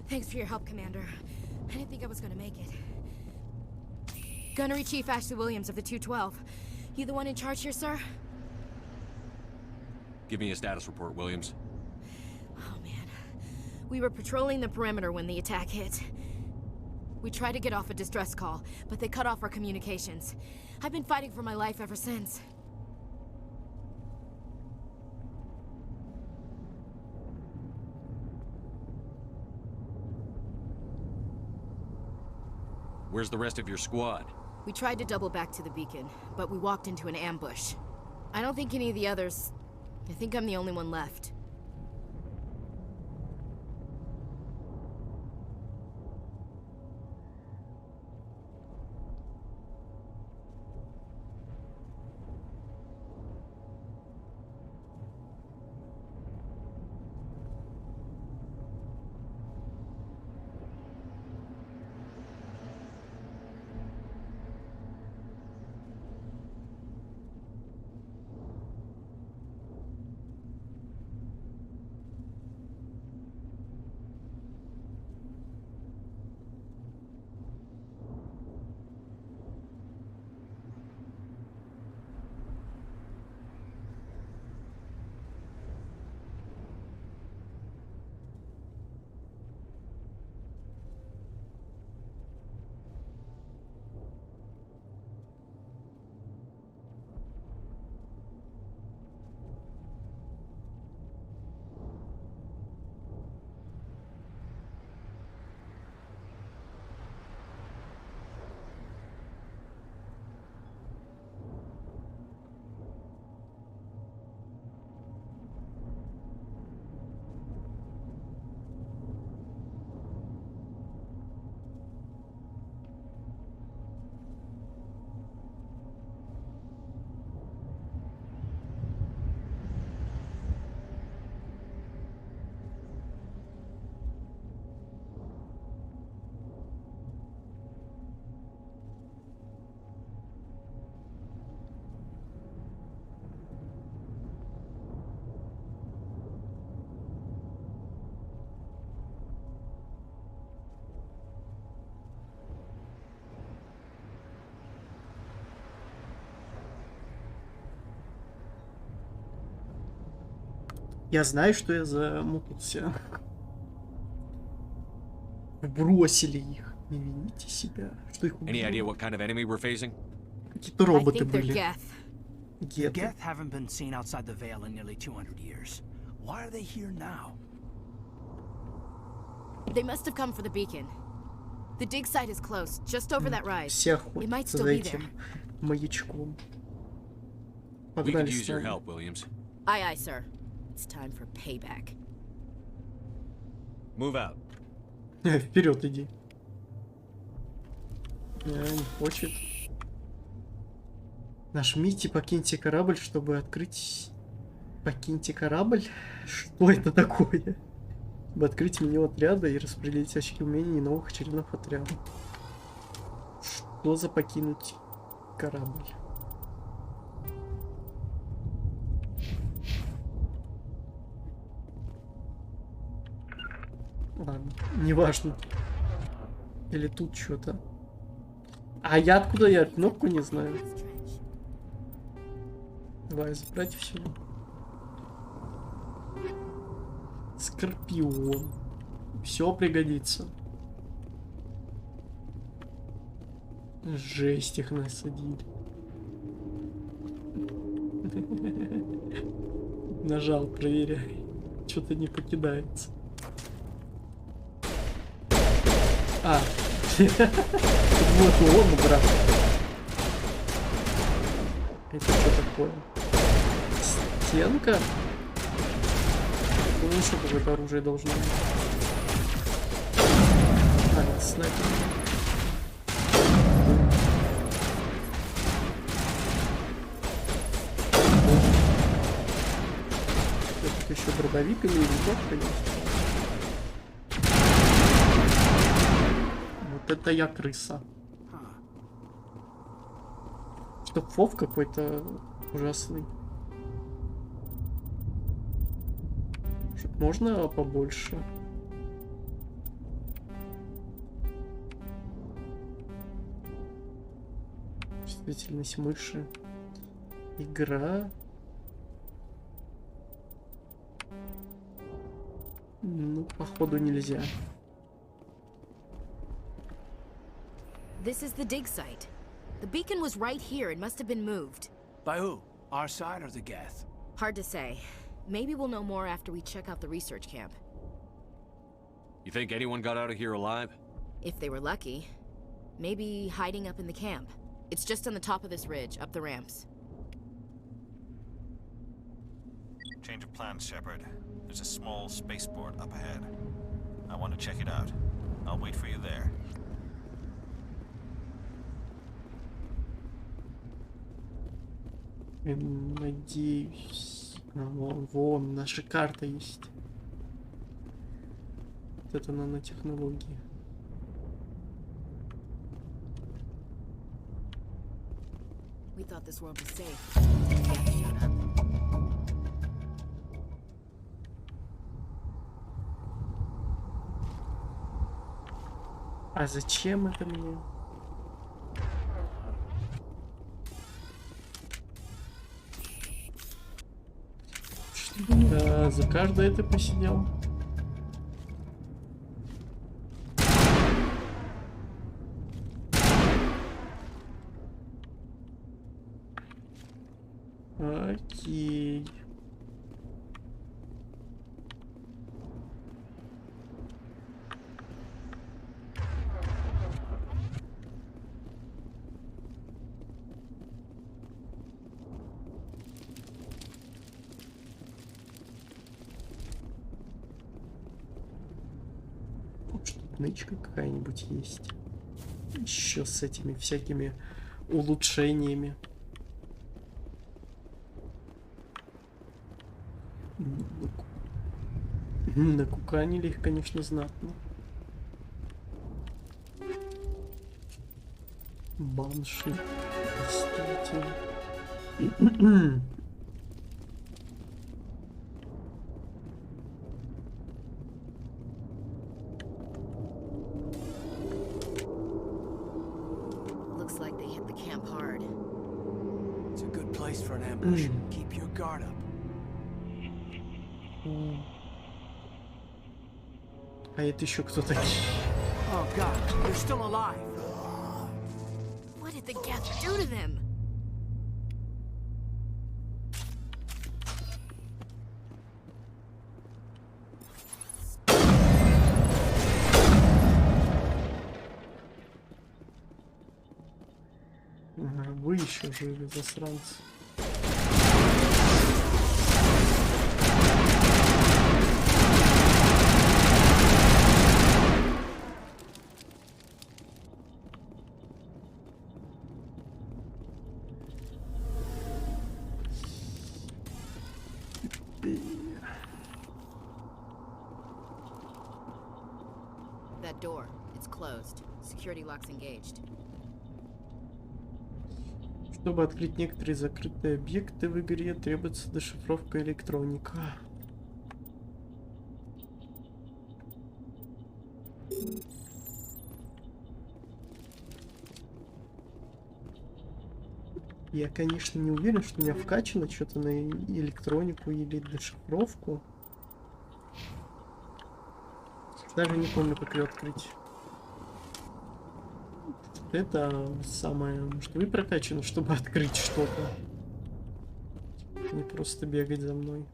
Thanks for your help, Commander. I didn't think I was gonna make it. Gunnery Chief Ashley Williams of the 212. You the one in charge here, sir?
Give me a status report, Williams.
Oh, man. We were patrolling the perimeter when the attack hit. We tried to get off a distress call, but they cut off our communications. I've been fighting for my life ever since.
Where's the rest of your squad?
We tried to double back to the beacon, but we walked into an ambush. I don't think any of the others... I think I'm the only one left.
Я знаю, что я замутался. Бросили их. Не вините себя. Что их
Any idea what kind of enemy we're facing?
Какие-то роботы были.
The Geth haven't been seen outside the Veil in nearly 200 years. Why are they here now?
They must have come for the beacon. The dig site is close, just over that rise.
Все
It might
охотятся
still
за
be there.
этим маячком.
We could
Погнали
use
с
your
нами.
help, Williams.
Aye, aye, sir. It's time for payback.
Move out.
Вперед иди. Не хочет. Нажмите покиньте корабль, чтобы открыть... Покиньте корабль? Что это такое? Чтобы открыть меню отряда и распределить очки умений и новых членов отряда. Что за покинуть корабль? Ладно, неважно. Или тут что-то. А я откуда я кнопку не знаю. Давай забрать все. Скорпион. Все пригодится. Жесть, их насадили. Нажал, проверяй. Что-то не покидается. А. Вот он, брат. Это что такое? Стенка? Ну еще какое-то оружие должно быть. А, это снайпер. Тут еще дробовик или винтовка есть. Вот это я крыса. Что фов какой-то ужасный. Можно побольше? Чувствительность мыши. Игра. Ну, походу нельзя.
This is the dig site. The beacon was right here. It must have been moved.
By who? Our side or the Geth?
Hard to say. Maybe we'll know more after we check out the research camp.
You think anyone got out of here alive?
If they were lucky. Maybe hiding up in the camp. It's just on the top of this ridge, up the ramps.
Change of plans, Shepard. There's a small spaceport up ahead. I want to check it out. I'll wait for you there.
Надеюсь. Вон, наша карта есть. Вот это нанотехнологии.
We thought this world was safe. Geth showed up.
А зачем это мне? Да, за каждое это посидел. Окей. Нычка какая-нибудь есть. Еще с этими всякими улучшениями. Накуканили их, конечно, знатно. Банши. Действительно.
Looks like they hit the camp hard.
It's a good place for an ambush. Keep your guard up.
А это еще кто такие?
Oh God, they're still alive.
What did the Geth do to them?
Ага, вы еще живы, засранцы.
That door, it's closed. Security lock's engaged.
Чтобы открыть некоторые закрытые объекты в игре, требуется дешифровка электроника. Я, конечно, не уверен, что у меня вкачано что-то на электронику или дешифровку. Даже не помню, как ее открыть. Это самое, может, вы прокачаны, чтобы открыть что-то. Не просто бегать за мной.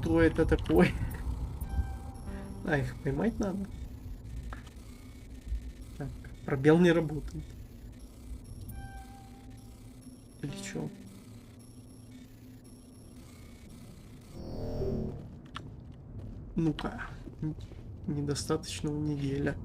Что это такое? А, их поймать надо. Так, пробел не работает. Или что? Ну-ка. Недостаточно неделя.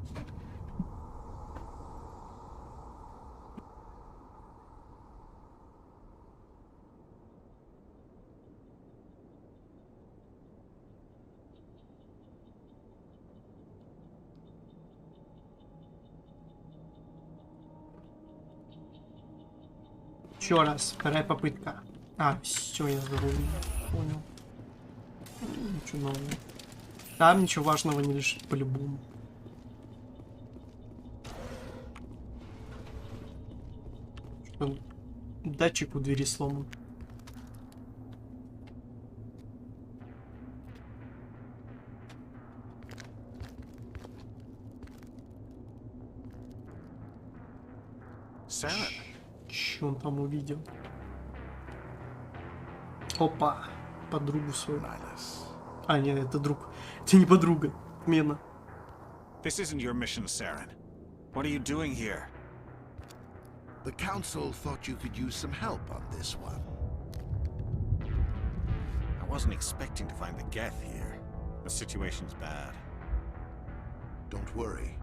Еще раз, вторая попытка. А, все, я забыл. Понял. Ничего нового. Там ничего важного не лежит по-любому. Что? Датчик у двери сломан.
Sarah.
Что он там увидел? Опа, подругу свою. А, нет, это друг. Это не подруга. Мена.
This isn't your mission, Saren. What are you doing here?
The Council thought you could use some help on this one.
I wasn't expecting to find the Geth here. The situation's bad.
Don't worry.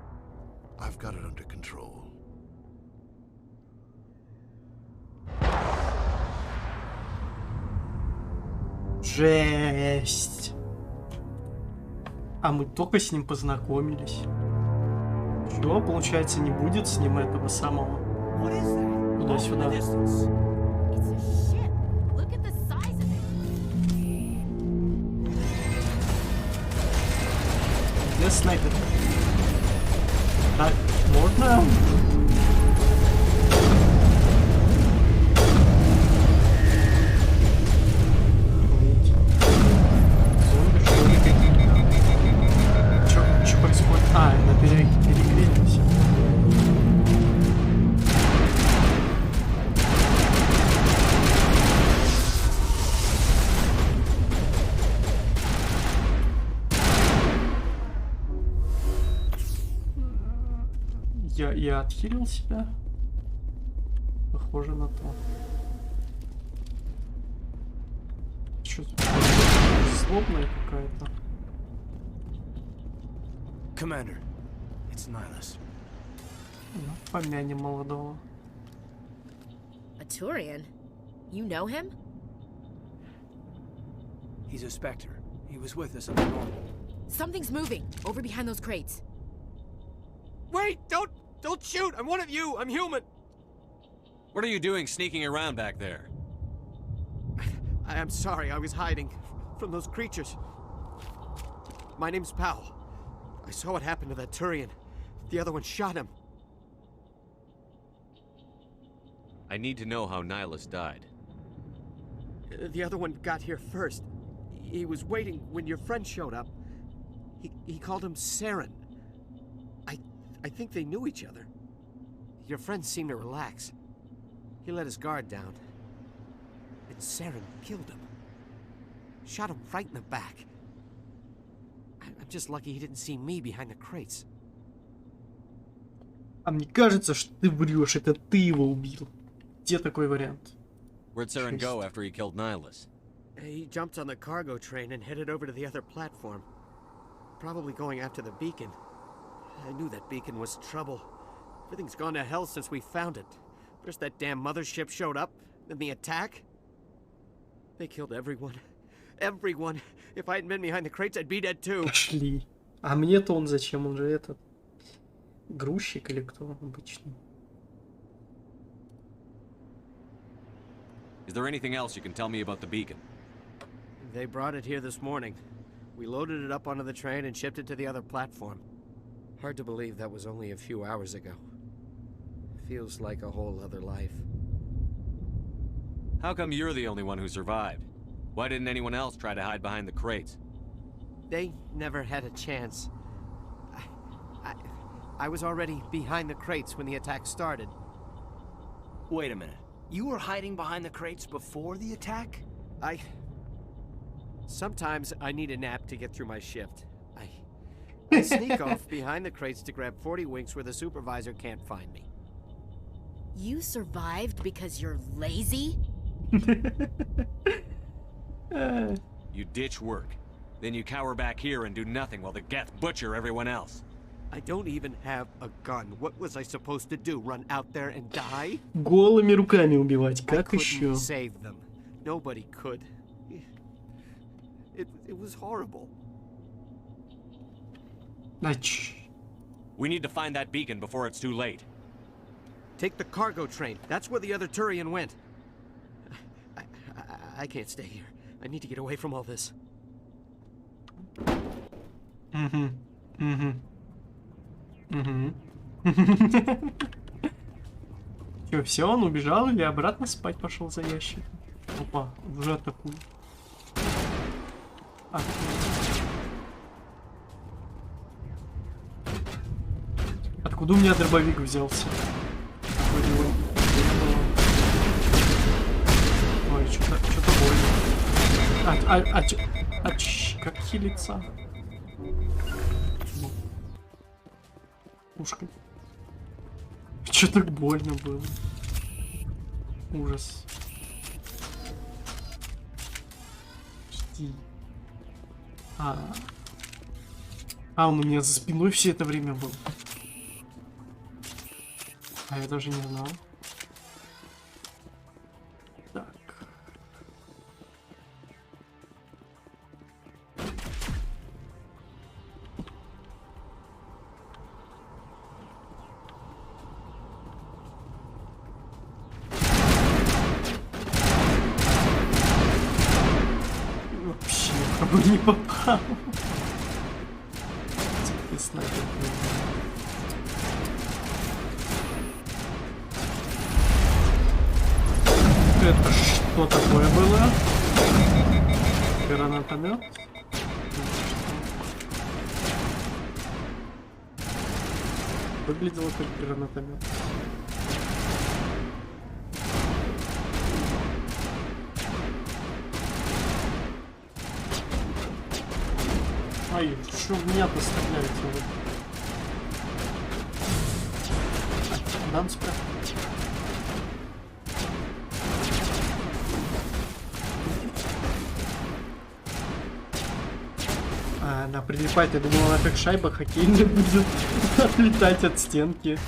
I've got it under control.
Жесть. А мы только с ним познакомились. Чего, получается, не будет с ним этого самого? Туда-сюда. Где снайпер? Так, можно? Что происходит? А, на перегрелись. Я отхилил себя. Похоже на то. Что тут? Злобная какая-то.
Commander, it's Nihilus.
Ну, помянем молодого.
A Turian? You know him?
He's a Spectre. He was with us on the normal.
Something's moving over behind those crates.
Wait! Don't shoot! I'm one of you! I'm human! What are you doing sneaking around back there?
I'm sorry, I was hiding from those creatures. My name's Powell. I saw what happened to that Turian. The other one shot him.
I need to know how Nihilus died.
The other one got here first. He was waiting when your friend showed up. He called him Saren. I think they knew each other. Your friend seemed to relax. He let his guard down. And Saren killed him. Shot him right in the back. I'm just lucky he didn't see me behind the crates.
А мне кажется, что ты врешь, это ты его убил. Где такой вариант?
Where'd Saren go after he killed Nihilus?
He jumped on the cargo train and headed over to the other platform. Probably going after the beacon. I knew that beacon was trouble. Everything's gone to hell since we found it. First that damn mothership showed up, then the attack. They killed everyone. Everyone. If I hadn't been behind the crates, I'd be dead too.
Пошли. А мне-то он зачем? Он же этот... грузчик или кто обычный?
Is there anything else you can tell me about the beacon?
They brought it here this morning. We loaded it up onto the train and shipped it to the other platform. Hard to believe that was only a few hours ago. Feels like a whole other life.
How come you're the only one who survived? Why didn't anyone else try to hide behind the crates?
They never had a chance. I was already behind the crates when the attack started.
Wait a minute. You were hiding behind the crates before the attack?
Sometimes I need a nap to get through my shift. I sneak off behind the crates to grab 40 winks where the supervisor can't find me.
You survived because you're lazy?
You ditch work. Then you cower back here and do nothing while the Geth butcher everyone else.
I don't even have a gun. What was I supposed to do? Run out there and die?
Голыми руками убивать, как еще?
Save them. Nobody could. It was horrible.
We need to find that beacon before it's too late.
Take the cargo train. That's where the other Turian went. I can't stay here. I need to get away from all this.
Че, все, он убежал или обратно спать пошел за ящик? Опа, уже атакует. Откуда у меня дробовик взялся? Ой, что-то больно. Как хилиться? Пушкой. Что так больно было? Ужас. Жди. Он у меня за спиной все это время был. А я даже не знал. Так. Вообще, как бы не попал. Теперь снайпер. Это что такое было? Гранатомет? Выглядело как гранатомет. Ай, что в меня-то стреляете вы? Дам спрятать. Она прилипает, я думал, она как шайба хоккейная будет отлетать от стенки.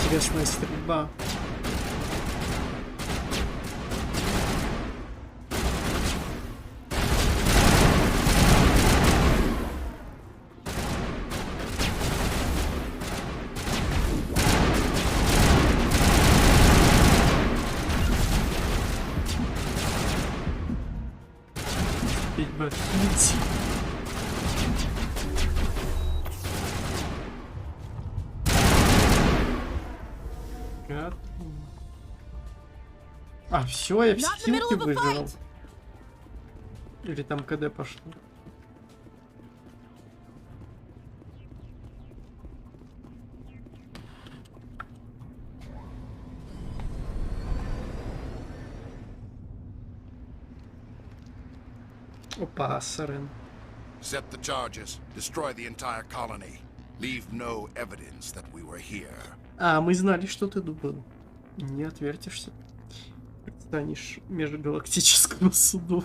Интересная стрельба. А, все, я в стилке выиграл. Или там КД пошло. Опа, Сарен.
Set the charges. Destroy the entire colony. Leave no evidence that we were here.
А, мы знали, что ты думал. Не отвертишься. Станешь межгалактическому суду.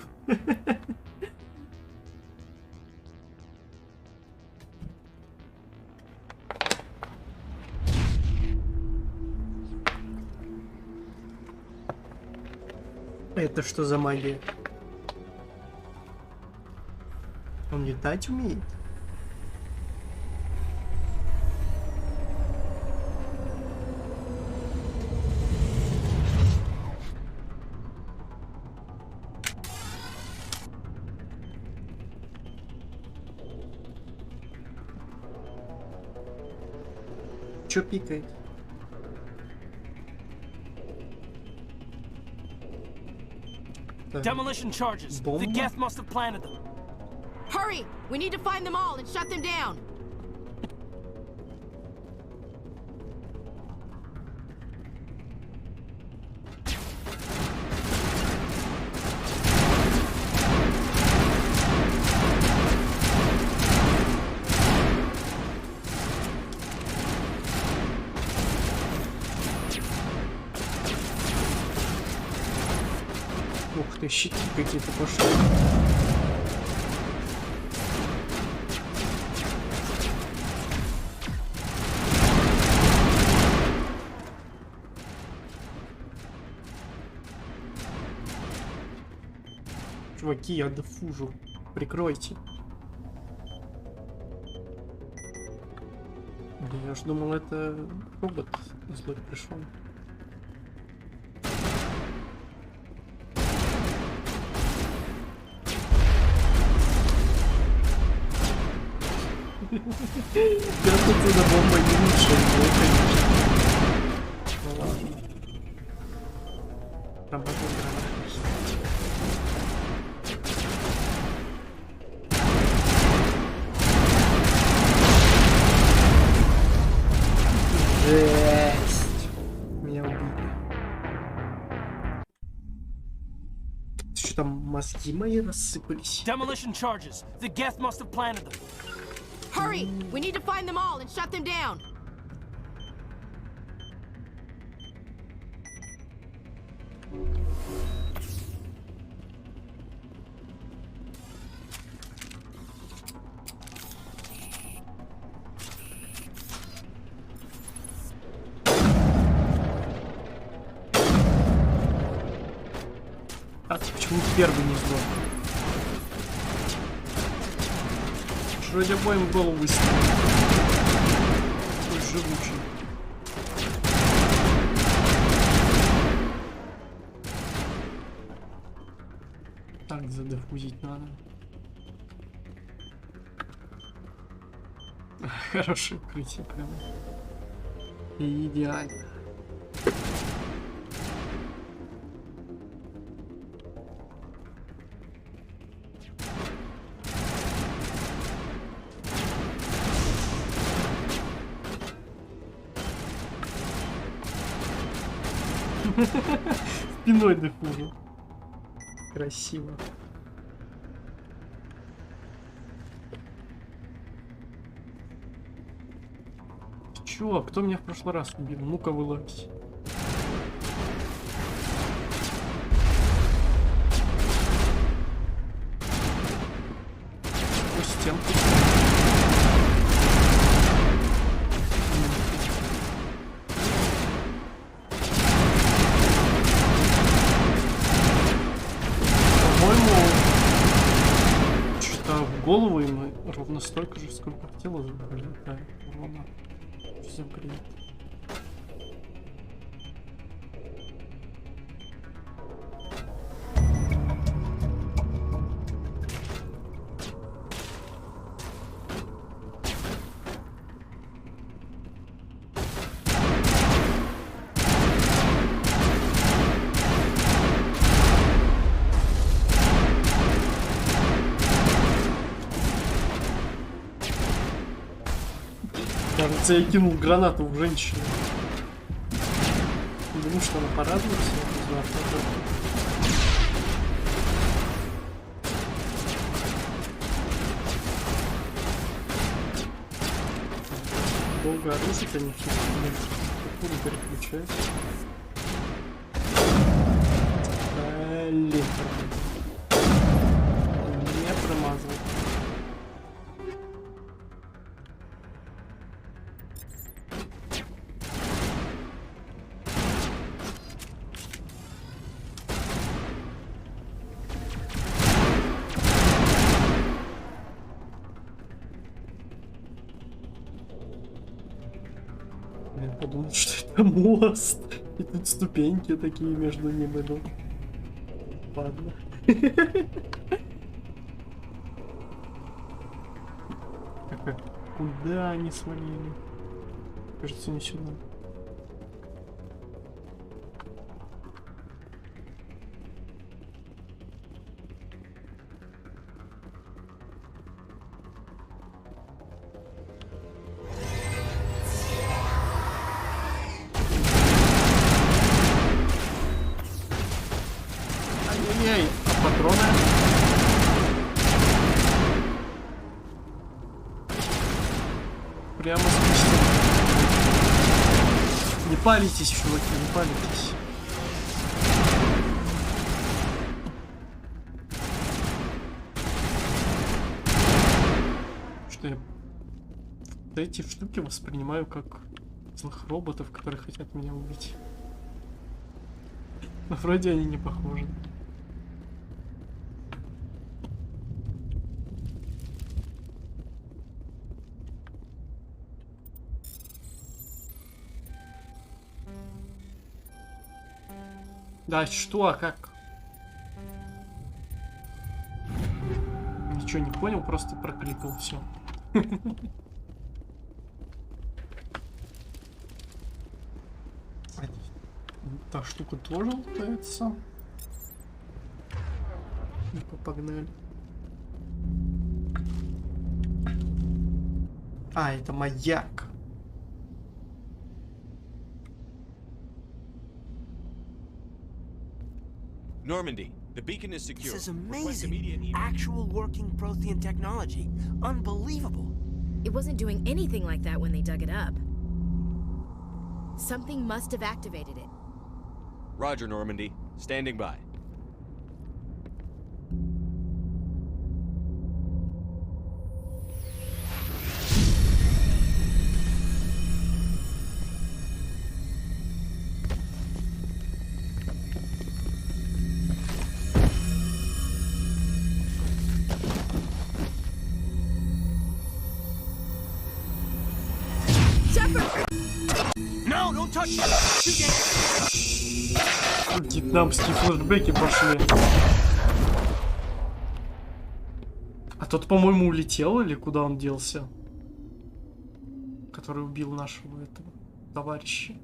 Это что за магия? Он летать умеет? Чё пикает?
Demolition charges. The Geth must have planted them.
Hurry! We need to find them all and shut them down.
Ух ты, щиты какие-то пошли. Чуваки, я дефужу. Прикройте. Я ж думал, это робот злой пришел. Кажется, на бомба не лучше, конечно. Ну ладно. Там потом гранат. Жесть. Меня убили. Что там, мозги мои рассыпались?
Demolition charges. The Geth must have planted them.
Hurry! We need to find them all and shut them down.
А ты почему первый не сдох? Вроде обоим в голову выстрелил. Такой живучий. Так, задефузить надо. Хорошее укрытие прям. И идеально. Спиной дефужу. Красиво. Чё? Кто меня в прошлый раз убил? Ну-ка, вылазь. По стенку. В голову ему ровно столько же, сколько в тело забрали. Да, урона. Что за бред? Кажется, я кинул гранату в женщину. Думаю, что она порадуется. Долго оружие, конечно, буду переключать. Блин. Не промазал. Я подумал, что это мост. И тут ступеньки такие между ним идут. Ладно. Куда они свалили? Кажется, не сюда. Ай-яй-яй, патроны. Прямо спустя. Не палитесь, чуваки, не палитесь. Что я эти штуки воспринимаю как злых роботов, которые хотят меня убить. Но вроде они не похожи. Да, что, а как? Ничего не понял, просто прокликал все. Та штука тоже лутается. Ну-ка, погнали. А, это маяк.
Normandy, the beacon is secure.
This is amazing. Actual working Prothean technology. Unbelievable.
It wasn't doing anything like that when they dug it up. Something must have activated it.
Roger, Normandy. Standing by.
No, don't touch me.
Вьетнамские флешбеки пошли. А тот, по-моему, улетел или куда он делся? Который убил нашего этого товарища.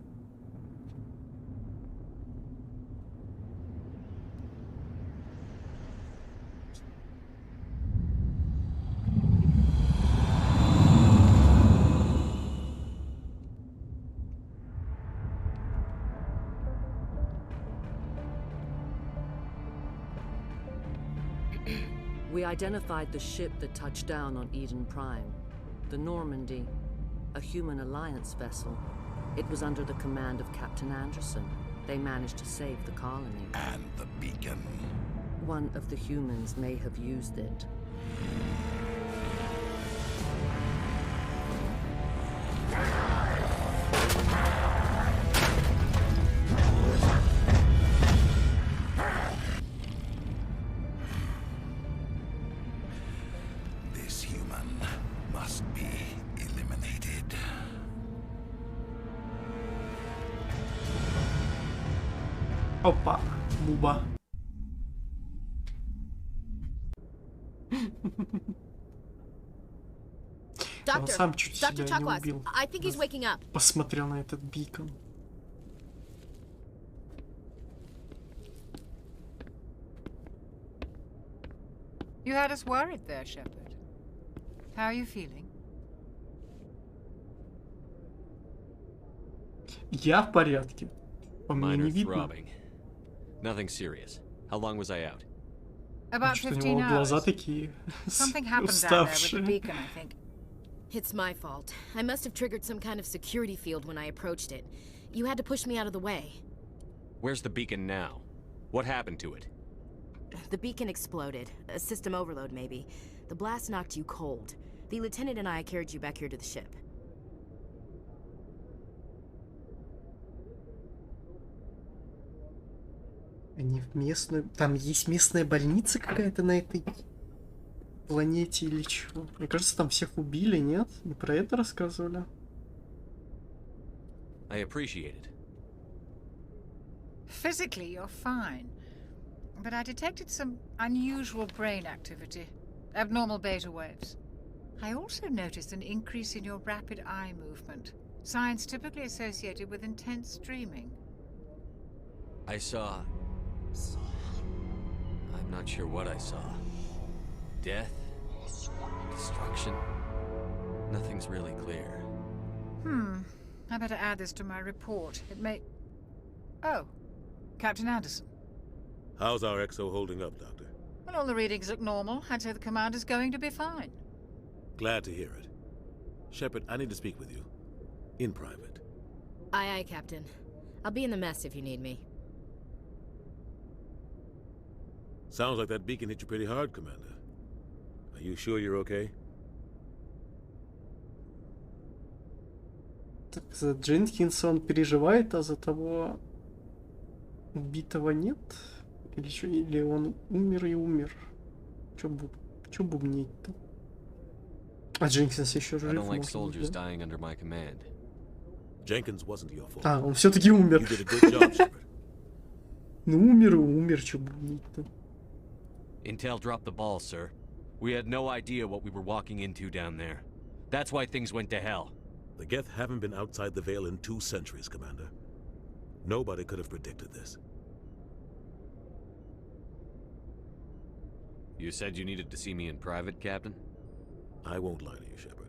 We identified the ship that touched down on Eden Prime, the Normandy, a human alliance vessel. It was under the command of Captain Anderson. They managed to save the colony.
And the beacon.
One of the humans may have used it.
Опа, буба. Он сам чуть себя не убил. Посмотрел на этот бикон.
You had us worried there, Shepard. How are you feeling?
Я в порядке. По мне не
Minor
видно.
throbbing. Nothing serious. How long was I out?
About
Что у
15
него глаза
hours.
такие
Something happened down there with the
уставшие.
beacon, I think.
It's my fault. I must have triggered some kind of security field when I approached it. You had to push me out of the way.
Where's the beacon now? What happened to it?
The beacon exploded. A system overload, maybe. The blast knocked you cold. The lieutenant and I carried you back here to the ship.
Они в местную... Там есть местная больница какая-то на этой планете или что? Мне кажется, там всех убили, нет? Не про это рассказывали?
I appreciate it.
Physically, you're fine. But I detected some unusual brain activity. Abnormal beta waves. I also noticed an increase in your rapid eye movement. Signs typically associated with intense dreaming.
I saw... I'm not sure what I saw. Death? Destruction? Nothing's really clear.
I better add this to my report. It may... Oh, Captain Anderson.
How's our XO holding up, Doctor?
Well, all the readings look normal. I'd say the commander's going to be fine.
Glad to hear it. Shepard, I need to speak with you. In private.
Aye, aye, Captain. I'll be in the mess if you need me.
Sounds like that beacon hit you pretty hard, Commander. Are you sure you're okay?
Так, за Дженкинса он переживает, а за того убитого нет? Или что? Или он умер и умер? Чё бубнить-то? А Дженкинс еще
I
жив,
don't like
может быть,
soldiers
да?
dying under my command.
Jenkins wasn't your fault.
А, он все-таки умер.
You did a good job, Shepard.
Ну умер и умер, чё бубнить-то?
Intel dropped the ball, sir. We had no idea what we were walking into down there. That's why things went to hell.
The Geth haven't been outside the Veil in 2 centuries, Commander. Nobody could have predicted this.
You said you needed to see me in private, Captain?
I won't lie to you, Shepard.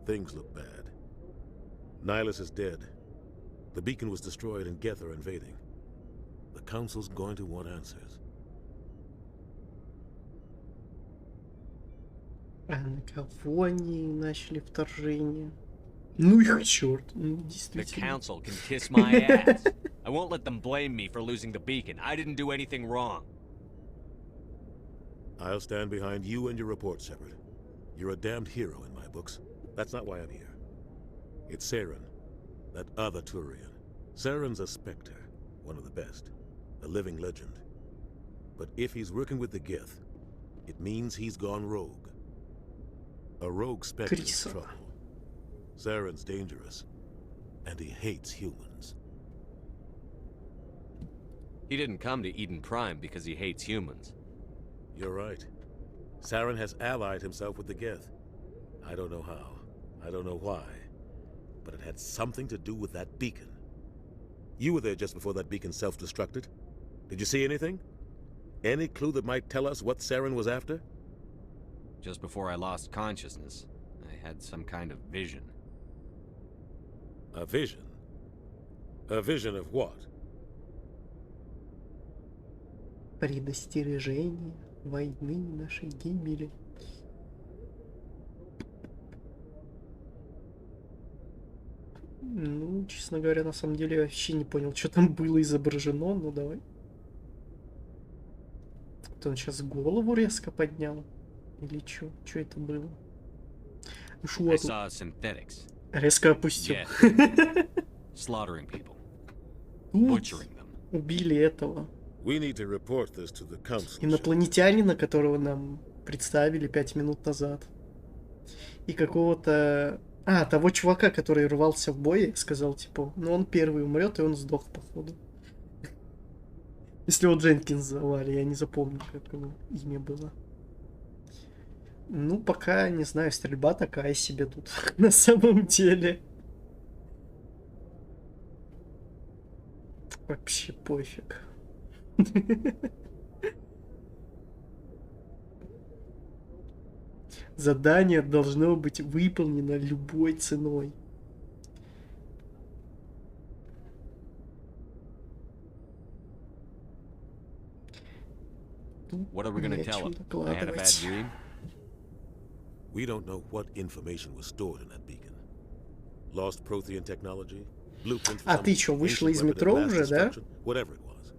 Things look bad. Nihilus is dead. The beacon was destroyed and Geth are invading. The Council's going to want answers.
А на кого они начали вторжение? Ну их черт, ну
The
действительно.
Council can kiss my ass. I won't let them blame me for losing the beacon. I didn't do anything wrong.
I'll stand behind you and your report, Shepard. You're a damned hero in my books. That's not why I'm here. It's Saren, that other Turian. Saren's a Spectre, one of the best, a living legend. But if he's working with the Geth, it means he's gone rogue. A rogue Spectre is
Криса.
trouble. Saren's dangerous, and he hates humans.
He didn't come to Eden Prime because he hates humans.
You're right. Saren has allied himself with the Geth. I don't know how. I don't know why. But it had something to do with that beacon. You were there just before that beacon self-destructed. Did you see anything? Any clue that might tell us what Saren was after?
Just before I lost consciousness, I had some kind of vision.
A vision? A vision of what?
Предостережение войны нашей гибели. Ну, честно говоря, на самом деле я вообще не понял, что там было изображено, ну давай. Это он сейчас голову резко поднял? Или что? Что это было? Ну, шо
I
тут?
saw synthetics.
Резко опустил.
Yeah. Slaughtering people. Butchering them.
Убили этого
We need to report this to the Council.
инопланетянина, которого нам представили 5 минут назад. И какого-то... А, того чувака, который рвался в бой, сказал, типа, ну он первый умрет, и он сдох, походу. Если его Дженкинс звали, я не запомню, как его имя было. Ну, пока, не знаю, стрельба такая себе тут, на самом деле. Вообще пофиг. Задание должно быть выполнено любой ценой. тут
What are we
не
gonna
о
tell
чем
him? I had a bad
докладывать.
dream?
We don't know what information was stored in that beacon. Lost Prothean technology, blueprint for
А
some
ты чё, вышла
ancient
из
weapon of
метро
mass
уже, да?
destruction, whatever it was.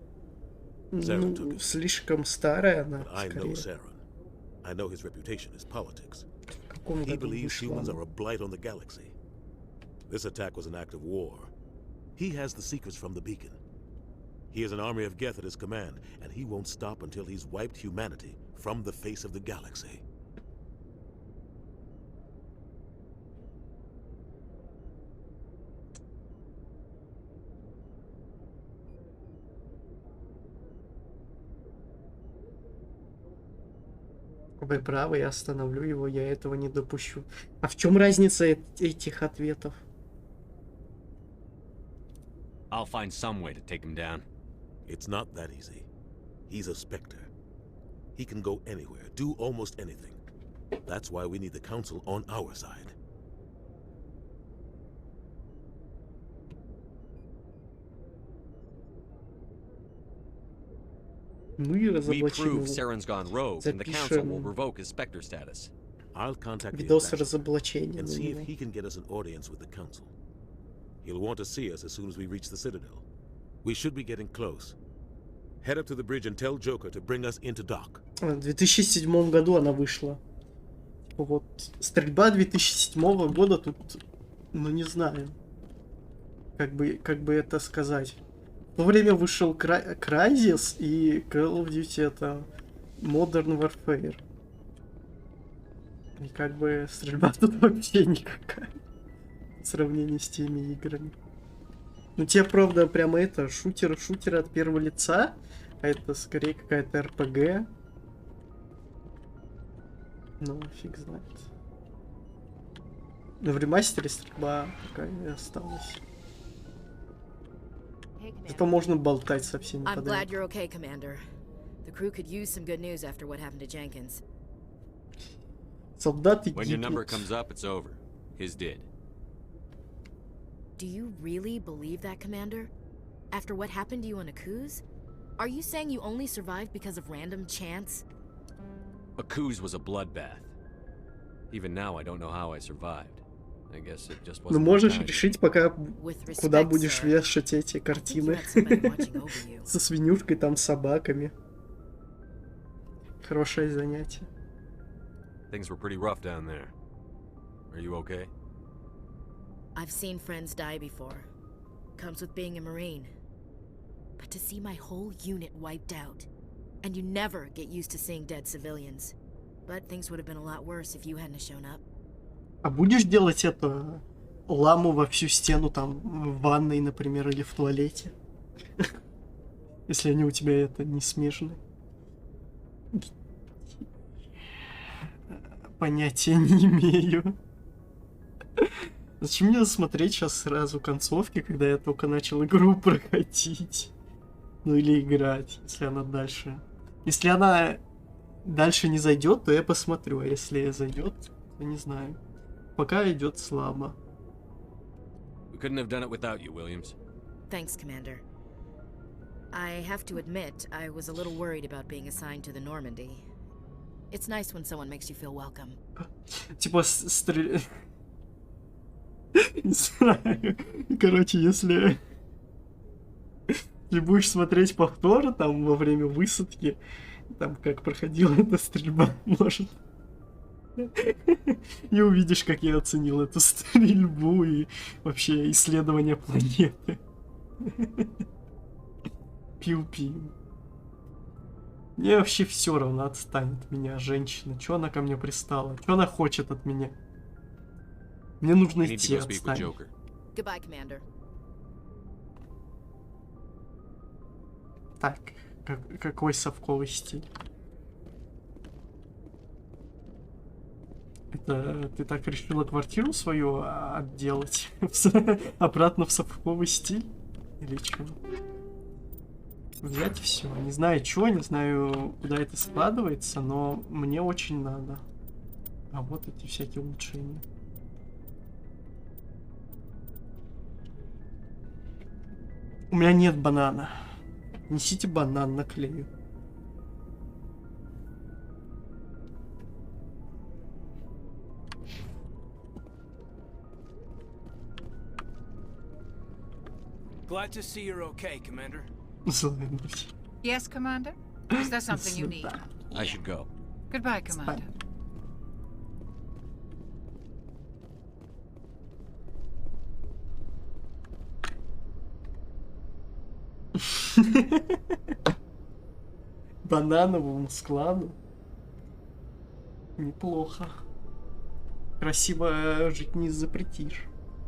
Saren took
Ну,
it.
слишком старая она,
But I know
скорее.
Saren. I know his reputation is politics.
В каком
He
году
believes
вышла
humans
она?
are a blight on the galaxy. This attack was an act of war. He has the secrets from the beacon. He has an army of Geth at his command, and he won't stop until he's wiped humanity from the face of the galaxy.
Вы правы, я остановлю его, я этого не допущу. А в чем разница этих ответов?
I'll find some way to take him down.
It's not that easy. He's a Spectre. He can go anywhere, do almost anything. That's why we need the Council on our side.
Ну и
We
разоблачим
prove
его.
Saren's gone rogue, and the Council will
Запишем
revoke his Spectre status.
I'll contact the
видос
ambassador
разоблачения
and
на
see if
него.
he can get us an audience with the Council. He'll want to see us as soon as we reach the Citadel. We should be getting close. Head up to the bridge and tell Joker to bring us into dock.
В 2007 году она вышла. Вот стрельба 2007 года тут, ну не знаю, как бы это сказать. В то время вышел Crysis и Call of Duty это Modern Warfare. И как бы стрельба тут вообще никакая в сравнении с теми играми. Ну те, правда, прямо это, шутер от первого лица, а это скорее какая-то РПГ. Ну, фиг знает. Но в ремастере стрельба такая и осталась. Зато можно болтать со всеми
I'm
подряд.
glad you're okay, Commander. The crew could use some good news after what happened to Jenkins.
Солдаты
When your number
гибнут.
comes up, it's over. His did.
Do you really believe that, Commander? After what happened to you on Akuz? Are you saying you only survived because of random chance?
Akuz was a bloodbath. Even now, I don't know how I survived. I guess it just
Ну
wasn't.
можешь
my kind.
решить, пока
respect,
куда будешь
sir.
вешать эти картины. Со свинюшкой, там, с собаками. Хорошее занятие.
Things were pretty rough down there. Are you okay?
I've seen friends die before. Comes with being a Marine. But to see my whole unit wiped out. And you never get used to seeing dead civilians. But things would have been a lot worse if you hadn't shown up.
А будешь делать это ламу во всю стену там в ванной, например, или в туалете? Если они у тебя это не смежны. Понятия не имею. Зачем мне смотреть сейчас сразу концовки, когда я только начал игру проходить? Ну или играть, если она дальше. Если она дальше не зайдет, то я посмотрю. А если зайдет, то не знаю. Пока идет слабо.
We couldn't have done it without you, Williams.
Thanks, Commander. I have to admit, I was a little worried about being assigned to the Normandy. It's nice when someone makes you feel welcome.
Типа Не знаю. Короче, если будешь смотреть повтор там во время высадки, там как проходила эта стрельба, может. И увидишь, как я оценил эту стрельбу и вообще исследование планеты. Пиу-пиу. Мне вообще все равно, отстанет от меня женщина. Чё она ко мне пристала? Чё она хочет от меня? Мне нужно
We need to
идти,
go speak with
отстань.
Joker.
Goodbye, Commander.
Так, какой совковый стиль? Это ты так решила квартиру свою отделать? Обратно в совковый стиль? Или что? Взять все. Не знаю чё, не знаю, куда это складывается, но мне очень надо. А вот эти всякие улучшения. У меня нет банана. Несите банан, наклею.
Glad to see you're okay, Commander.
Yes, Commander? Is there something you need?
I should go.
Goodbye, Commander.
Банановому складу. Неплохо. Красиво жить не запретишь.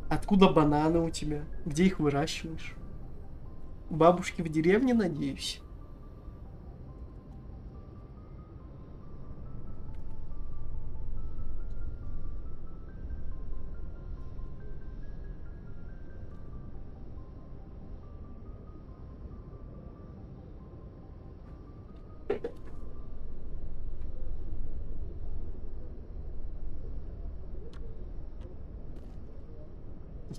Откуда бананы у тебя? Где их выращиваешь? У бабушки в деревне, надеюсь?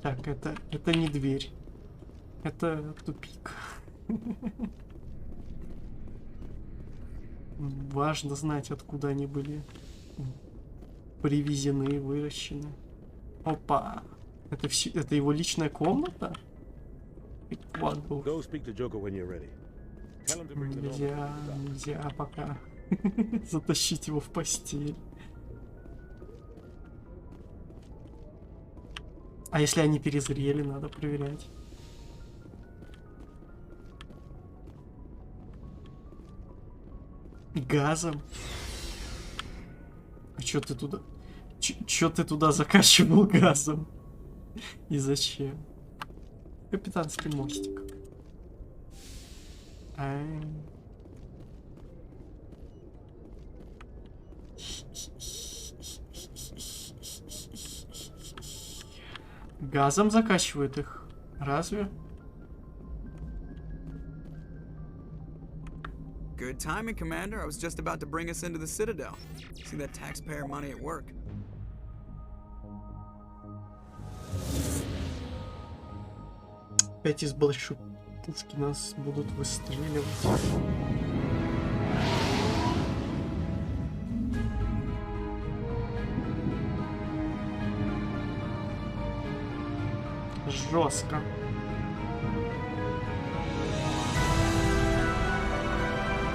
Так, это не дверь. Это тупик. Важно знать, откуда они были привезены, выращены. Опа. Это все, это его личная комната? Нельзя пока затащить его в постель. А если они перезрели, надо проверять. Газом? А чё ты туда... Чё ты туда закачивал газом? И зачем? Капитанский мостик. Газом закачивают их? Разве?
Good timing, Commander. I was just about to bring us into the Citadel. See that taxpayer money at work.
Опять из большой пушки нас будут выстреливать. Жестко.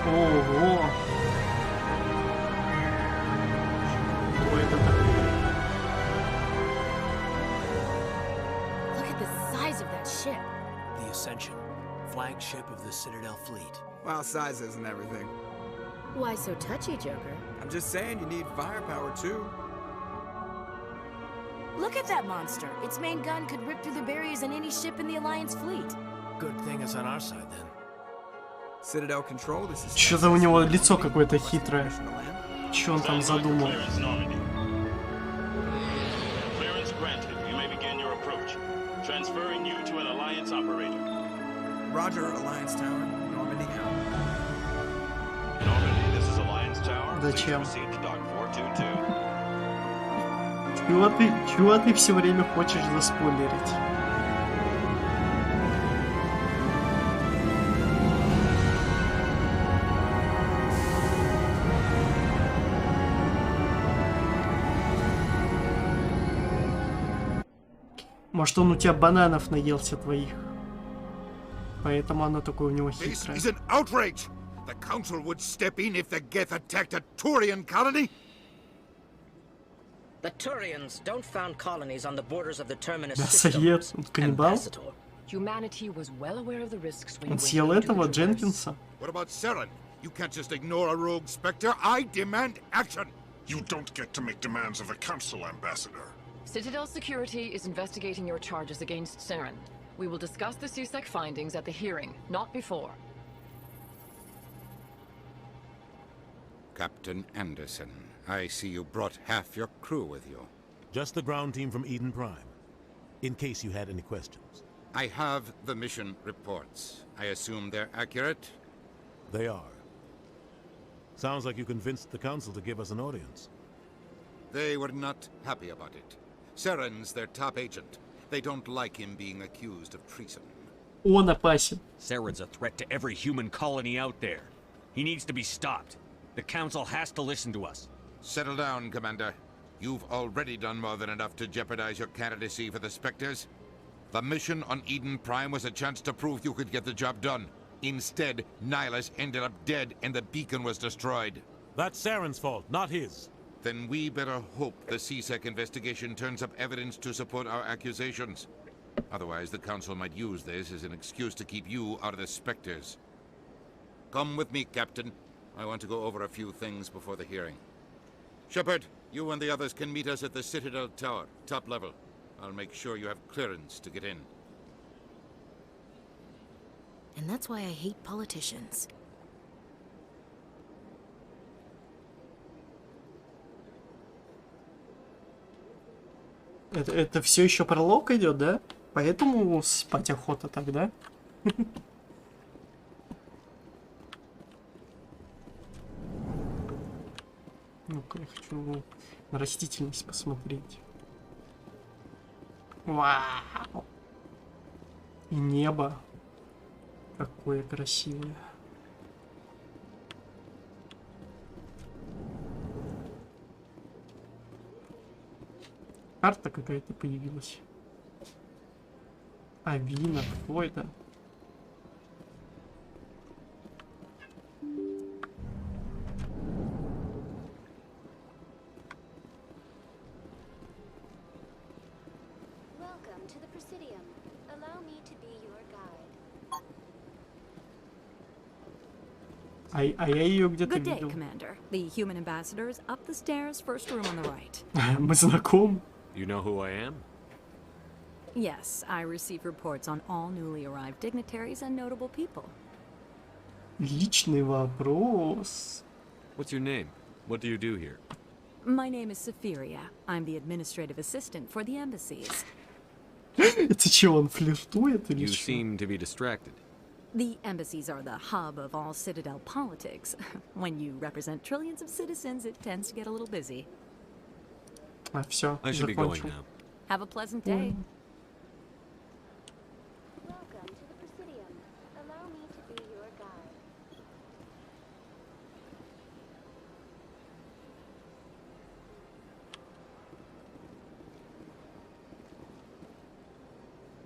Ого! Что это такое?
Look at the size of that ship.
The Ascension, flagship of the Citadel fleet.
Well, size isn't everything.
Why so touchy, Joker?
I'm just saying you need firepower too.
Look at that monster. Its main gun could rip through the barriers in any ship in the Alliance fleet.
Good thing it's on our side then.
Citadel control, this is...
Что-то у него лицо какое-то хитрое. Что он там задумал?
Clearance granted. You may begin your approach. Transferring you to an Alliance operator.
Roger, Alliance Tower. Normandy out.
Normandy, this is Alliance Tower.
Зачем?
Proceed to dock 422.
Чего ты все время хочешь заспойлерить? Может, он у тебя бананов наелся твоих. Поэтому оно такое у него хитрое.
This is an outrage! The Council would step in if the Geth attacked a Turian colony?
The Turians don't found colonies on the borders of the Terminus
Мясоед,
system.
он каннибал?
Humanity was well aware of the risks when
Он съел этого Дженкинса?
What about Saren? You can't just ignore a rogue Spectre. I demand action!
You don't get to make demands of the Council, Ambassador.
Citadel Security is investigating your charges against Saren. We will discuss the CSEC findings at the hearing, not before.
Captain Anderson, I see you brought half your crew with you.
Just the ground team from Eden Prime, in case you had any questions.
I have the mission reports. I assume they're accurate?
They are. Sounds like you convinced the Council to give us an audience.
They were not happy about it. Saren's their top agent. They don't like him being accused of treason.
Он опасен.
Saren's a threat to every human colony out there. He needs to be stopped. The Council has to listen to us.
Settle down, Commander. You've already done more than enough to jeopardize your candidacy for the Spectres. The mission on Eden Prime was a chance to prove you could get the job done. Instead, Nihilus ended up dead and the beacon was destroyed.
That's Saren's fault, not his.
Then we better hope the CSEC investigation turns up evidence to support our accusations. Otherwise, the Council might use this as an excuse to keep you out of the Spectres. Come with me, Captain. I want to go over a few things before the hearing. Shepard, you and the others can meet us at the Citadel Tower, top level. I'll make sure you have clearance to get in.
And that's why I hate politicians.
Это все еще пролог идет, да? Поэтому спать охота тогда. Ну-ка, я хочу на растительность посмотреть. Вау! И небо. Какое красивое. Карта какая-то появилась. Авина, кто это? А я ее где-то видел.
Commander. The human ambassador is up the stairs, first room on the right.
Мы знакомы.
You know who I am?
Yes, I receive reports on all newly arrived dignitaries and notable people.
Личный вопрос.
What's your name? What do you do here?
My name is Safiria. I'm the administrative assistant for the embassies.
Это что, он флиртует или
You
что?
seem to be distracted.
The embassies are the hub of all Citadel politics. When you represent trillions of citizens, it tends to get a little busy.
А, все,
I should be going
закончил.
now.
Have a pleasant day.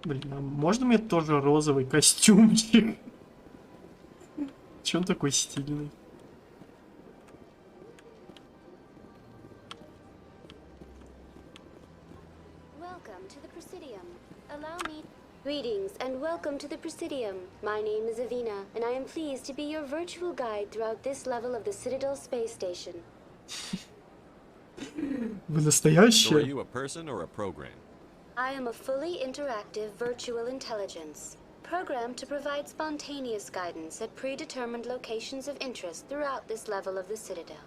Блин, а можно мне тоже розовый костюмчик? Че он такой стильный?
Welcome to the Presidium. Allow me... Greetings and welcome to the Presidium. My name is Avina, and I am pleased to be your virtual guide throughout this level of the Citadel Space Station.
Вы
So are
настоящие?
you a person or a program?
I am a fully interactive virtual intelligence, programmed to provide spontaneous guidance at predetermined locations of interest throughout this level of the Citadel.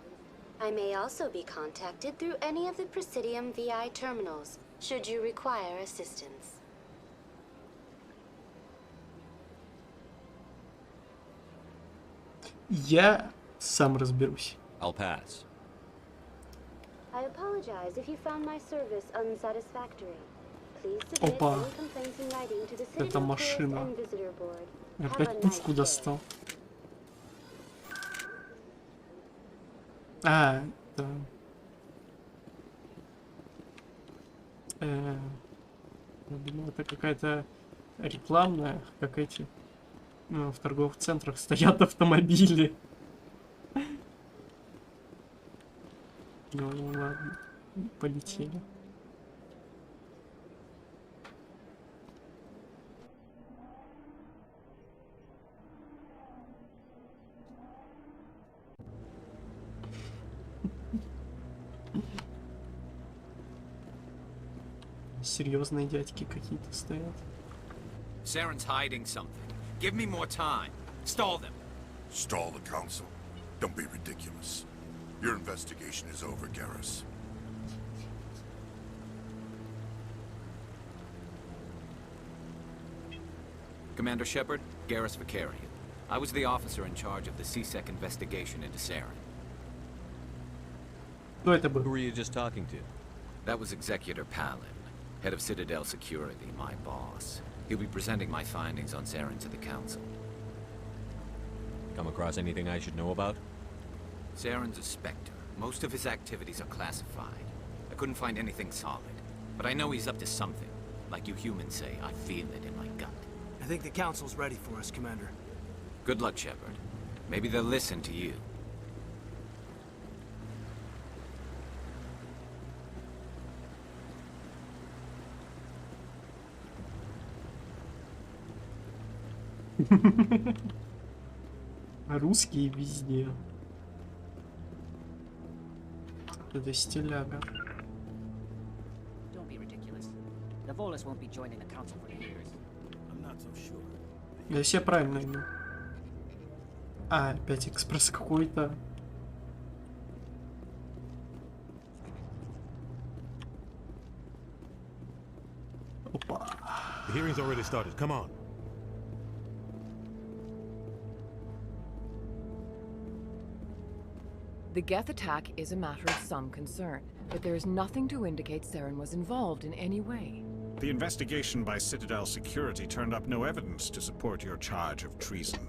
I may also be contacted through any of the Presidium VI terminals, should you require assistance.
Я сам разберусь.
I'll pass.
I apologize if you found my service unsatisfactory. Please submit
Опа.
any complaints in writing to the
Это
Citadel Tourist
машина.
and Visitor Board. Have a
Опять
nice
пушку
day.
достал. А, это... Я думал, это какая-то рекламная, как эти. Ну, в торговых центрах стоят автомобили. Ну ладно, полетели. Серьезные дядьки какие-то стоят.
Saren's hiding something. Give me more time. Stall them.
Stall the Council? Don't be ridiculous. Your investigation is over, Garrus.
Commander Shepard, Garrus Vakarian. I was the officer in charge of the CSEC investigation into Saren.
Кто это был?
Who were you just talking to?
That was Executor Palin, head of Citadel Security, my boss. He'll be presenting my findings on Saren to the Council.
Come across anything I should know about?
Saren's a Spectre. Most of his activities are classified. I couldn't find anything solid, but I know he's up to something. Like you humans say, I feel it in my gut.
I think the Council's ready for us, Commander.
Good luck, Shepard. Maybe they'll listen to you.
Русские везде. Это стиляга.
Don't be ridiculous. The Volus won't be joining the Council for years.
I'm not so sure.
Я себе правильно иду. А, опять экспресс какой-то. Опа.
The hearing's already started. Come on.
The Geth attack is a matter of some concern, but there is nothing to indicate Saren was involved in any way.
The investigation by Citadel Security turned up no evidence to support your charge of treason.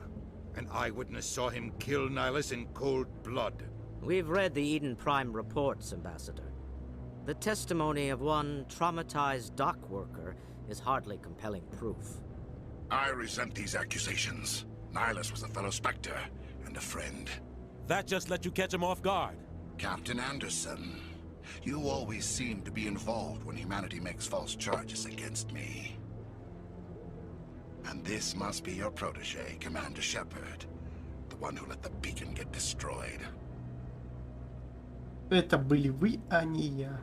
An eyewitness saw him kill Nihilus in cold blood.
We've read the Eden Prime reports, Ambassador. The testimony of one traumatized dock worker is hardly compelling proof.
I resent these accusations. Nihilus was a fellow Spectre and a friend.
That just let you catch him off guard.
Captain Anderson, you always seem to be involved when humanity makes false charges against me. And this must be your protege, Commander Shepard. The one who let the beacon get destroyed.
Это были вы, а не я.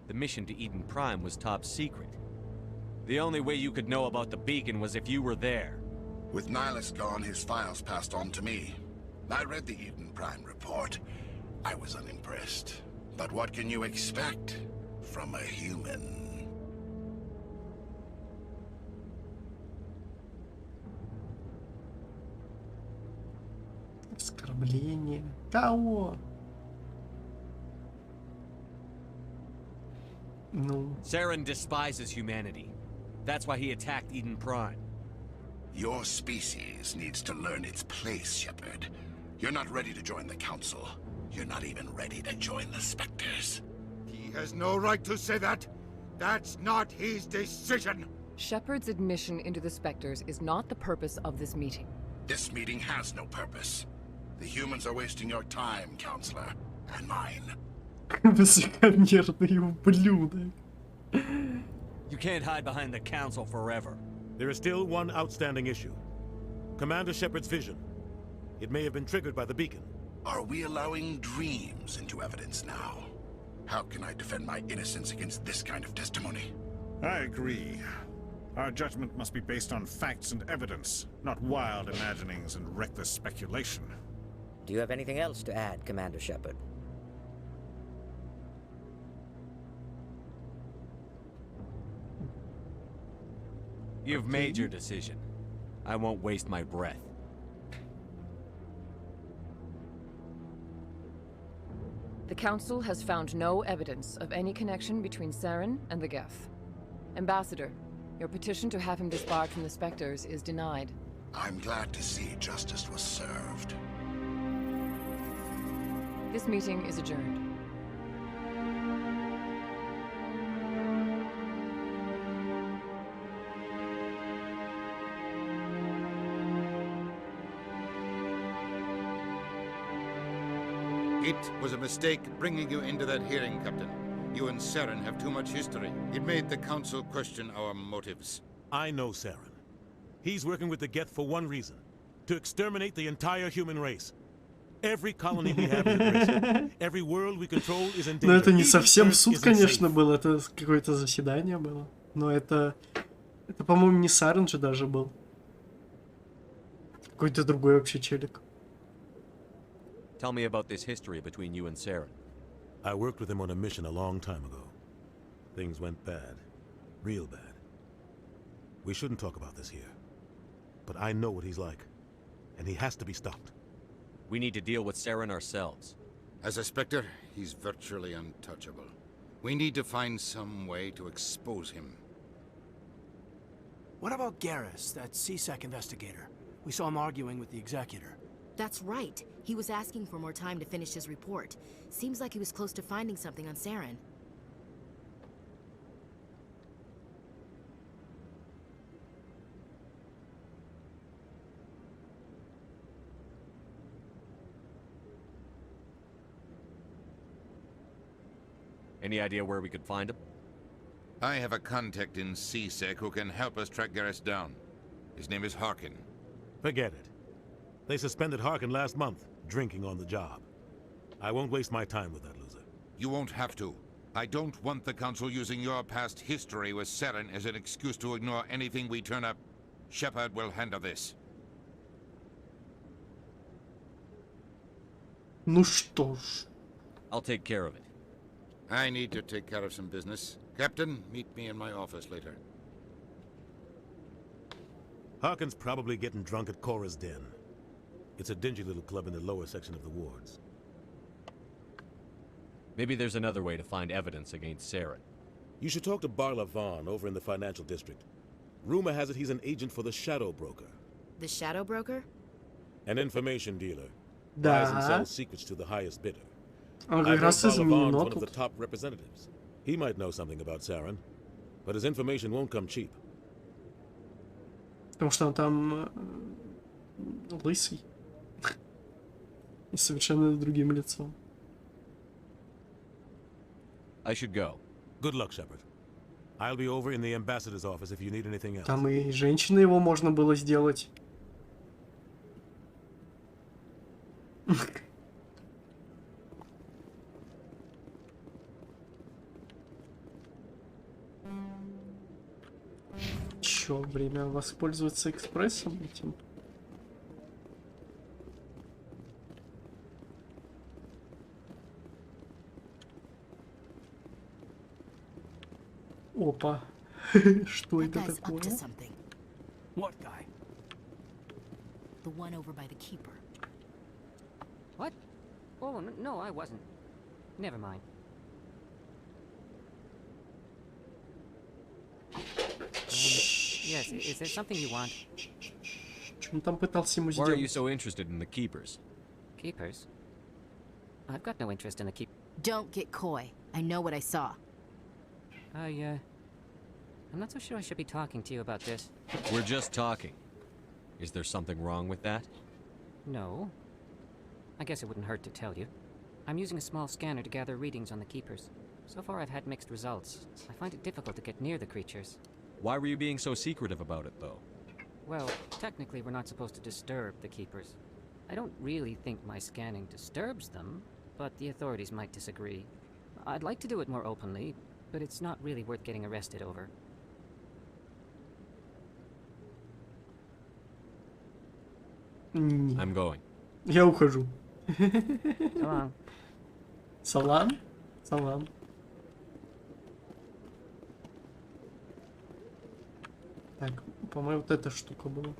The mission to Eden Prime was top secret. The only way you could know about the beacon was if you were there.
With Nihilus gone, his files passed on to me. I read the Eden Prime report. I was unimpressed. But what can you expect from a human?
Оскорбление. Кого? Ну.
Saren despises humanity. That's why he attacked Eden Prime.
Your species needs to learn its place, Shepard. You're not ready to join the Council. You're not even ready to join the Spectres.
He has no right to say that. That's not his decision.
Shepard's admission into the Spectres is not the purpose of this meeting.
This meeting has no purpose. The humans are wasting your time, Counselor, and mine.
Высокомерный ублюдок.
You can't hide behind the Council forever.
There is still one outstanding issue. Commander Shepard's vision. It may have been triggered by the beacon.
Are we allowing dreams into evidence now? How can I defend my innocence against this kind of testimony?
I agree. Our judgment must be based on facts and evidence, not wild imaginings and reckless speculation.
Do you have anything else to add, Commander Shepard?
You've made your decision. I won't waste my breath.
The Council has found no evidence of any connection between Saren and the Geth. Ambassador, your petition to have him disbarred from the Spectres is denied.
I'm glad to see justice was served.
This meeting is adjourned.
It was a mistake bringing you into that hearing, Captain. You and Saren have too much history. It made the Council question our motives.
I know Saren. He's working with the Geth for one reason. To exterminate the entire human race. Every colony we have is at risk. Every world we control is in danger.
Но это не совсем суд, конечно, был. Это какое-то заседание было. Но это, по-моему, не Сарен же даже был. Какой-то другой вообще челик.
Tell me about this history between you and Saren.
I worked with him on a mission a long time ago. Things went bad. Real bad. We shouldn't talk about this here. But I know what he's like. And he has to be stopped.
We need to deal with Saren ourselves.
As a Spectre, he's virtually untouchable. We need to find some way to expose him.
What about Garrus, that CSEC investigator? We saw him arguing with the Executor.
That's right. He was asking for more time to finish his report. Seems like he was close to finding something on Saren.
Any idea where we could find him?
I have a contact in CSEC who can help us track Garrus down. His name is Harkin.
Forget it. They suspended Harkin last month, drinking on the job. I won't waste my time with that loser.
You won't have to. I don't want the Council using your past history with Saren as an excuse to ignore anything we turn up. Shepard will handle this.
Ну что ж.
I'll take care of it.
I need to take care of some business. Captain, meet me in my office later.
Harkin's probably getting drunk at Cora's Den. It's a dingy little club in the lower section of the wards.
Maybe there's another way to find evidence against Saren.
You should talk to Barla Vaughn over in the financial district. Rumor has it he's an agent for the Shadow Broker.
The Shadow Broker?
An information dealer.
Да.
Buys and sells secrets to the highest bidder.
Он
I
как
heard
раз
Barla
изменено
Vaughn's one of
тут.
the top representatives. He might know something about Saren, but his information won't come cheap.
Потому что он там лысый. И совершенно другим лицом.
I should go.
Good luck, Shepard. I'll be over in the ambassador's office if you need anything else.
Там и женщины его можно было сделать. Чё, время воспользоваться экспрессом этим? Опа. Что
That
это
guy's up
такое?
to something.
What guy?
The one over by the keeper.
What? Oh, no, I wasn't. Never mind. Yes, is there something you want?
Чё он там пытался ему
Why are you
сделать?
so interested in the Keepers?
Keepers? I've got no interest in the keep.
Don't get coy. I know what I saw.
I'm not so sure I should be talking to you about this.
We're just talking. Is there something wrong with that?
No. I guess it wouldn't hurt to tell you. I'm using a small scanner to gather readings on the Keepers. So far I've had mixed results. I find it difficult to get near the creatures.
Why were you being so secretive about it, though?
Well, technically we're not supposed to disturb the Keepers. I don't really think my scanning disturbs them, but the authorities might disagree. I'd like to do it more openly, but it's not really worth getting arrested over.
I'm going.
Я ухожу.
Салам.
Салам? Салам. Так, по-моему, вот эта штука была.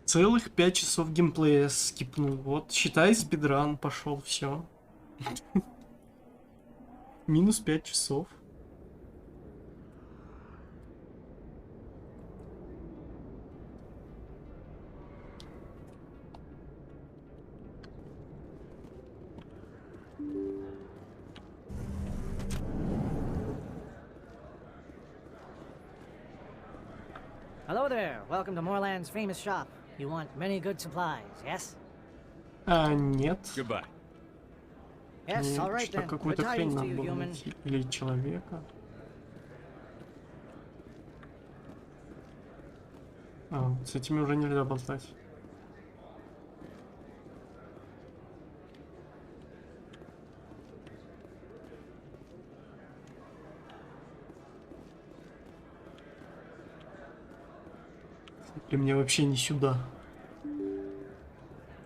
Целых 5 часов геймплея скипнул. Вот, считай, спидран пошел, все. Минус 5 часов.
Hello there. Welcome to Moorland's famous shop. You want many good supplies, yes?
Нет.
Goodbye.
Yes, all right
Что
then.
какую-то
Good
хрень
tidings to
надо
you,
было
human.
найти. Или человека. С этими уже нельзя болтать. Или мне вообще не сюда.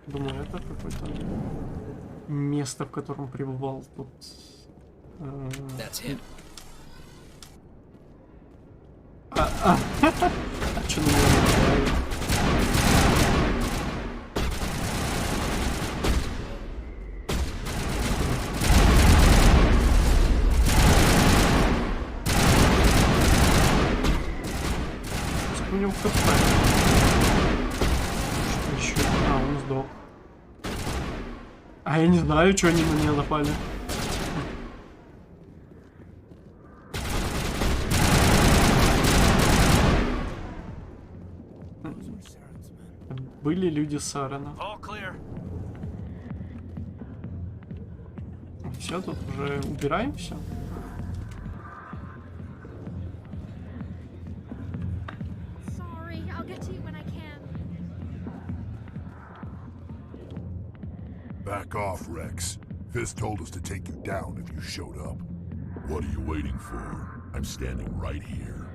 Думаю, это какое-то место, в котором пребывал тут.
That's him.
А что на меня нападает? У него ХП. Что еще? Он сдох. А я не знаю, что они на меня напали. Были люди Сарена. Все, тут уже убираем все.
Sorry, I'll get to you when I can.
Back off, Rex. Fist told us to take you down if you showed up. What are you waiting for? I'm standing right here.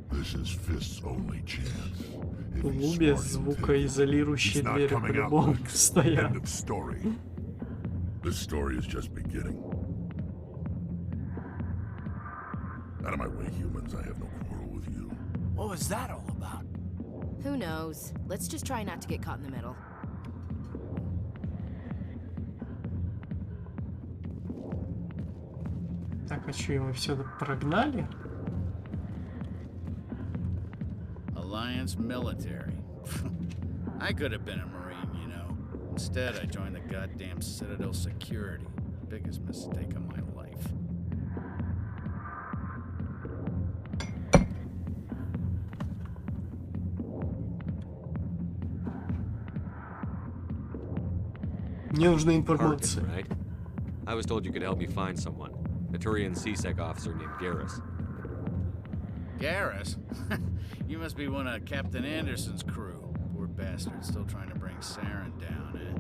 This is Fist's only chance.
В клубе звукоизолирующие двери по-любому стоят.
End of story. This story is just beginning. Out of my way, humans. I have no quarrel with you.
What was that all about?
Who knows? Let's just try not to get caught in the middle.
Так, а что, его все прогнали?
Alliance military. I could have been a Marine, you know. Instead, I joined the goddamn Citadel security. Biggest mistake of my life.
Мне нужна информация.
Harkin, right? I was told you could help me find someone. A Turian CSEC officer named Garrus.
Garrus? You must be one of Captain Anderson's crew. Poor bastard, still trying to bring Saren down, eh?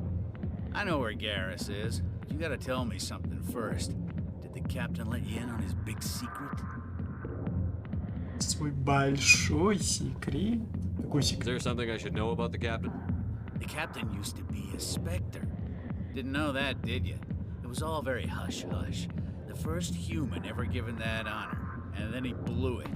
I know where Garrus is. You gotta tell me something first. Did the captain let you in on his big secret?
Свой большой секрет. Какой
Is
секрет?
there something I should know about the captain?
The captain used to be a Spectre. Didn't know that, did you? It was all very hush-hush. The first human ever given that honor, and then he blew it.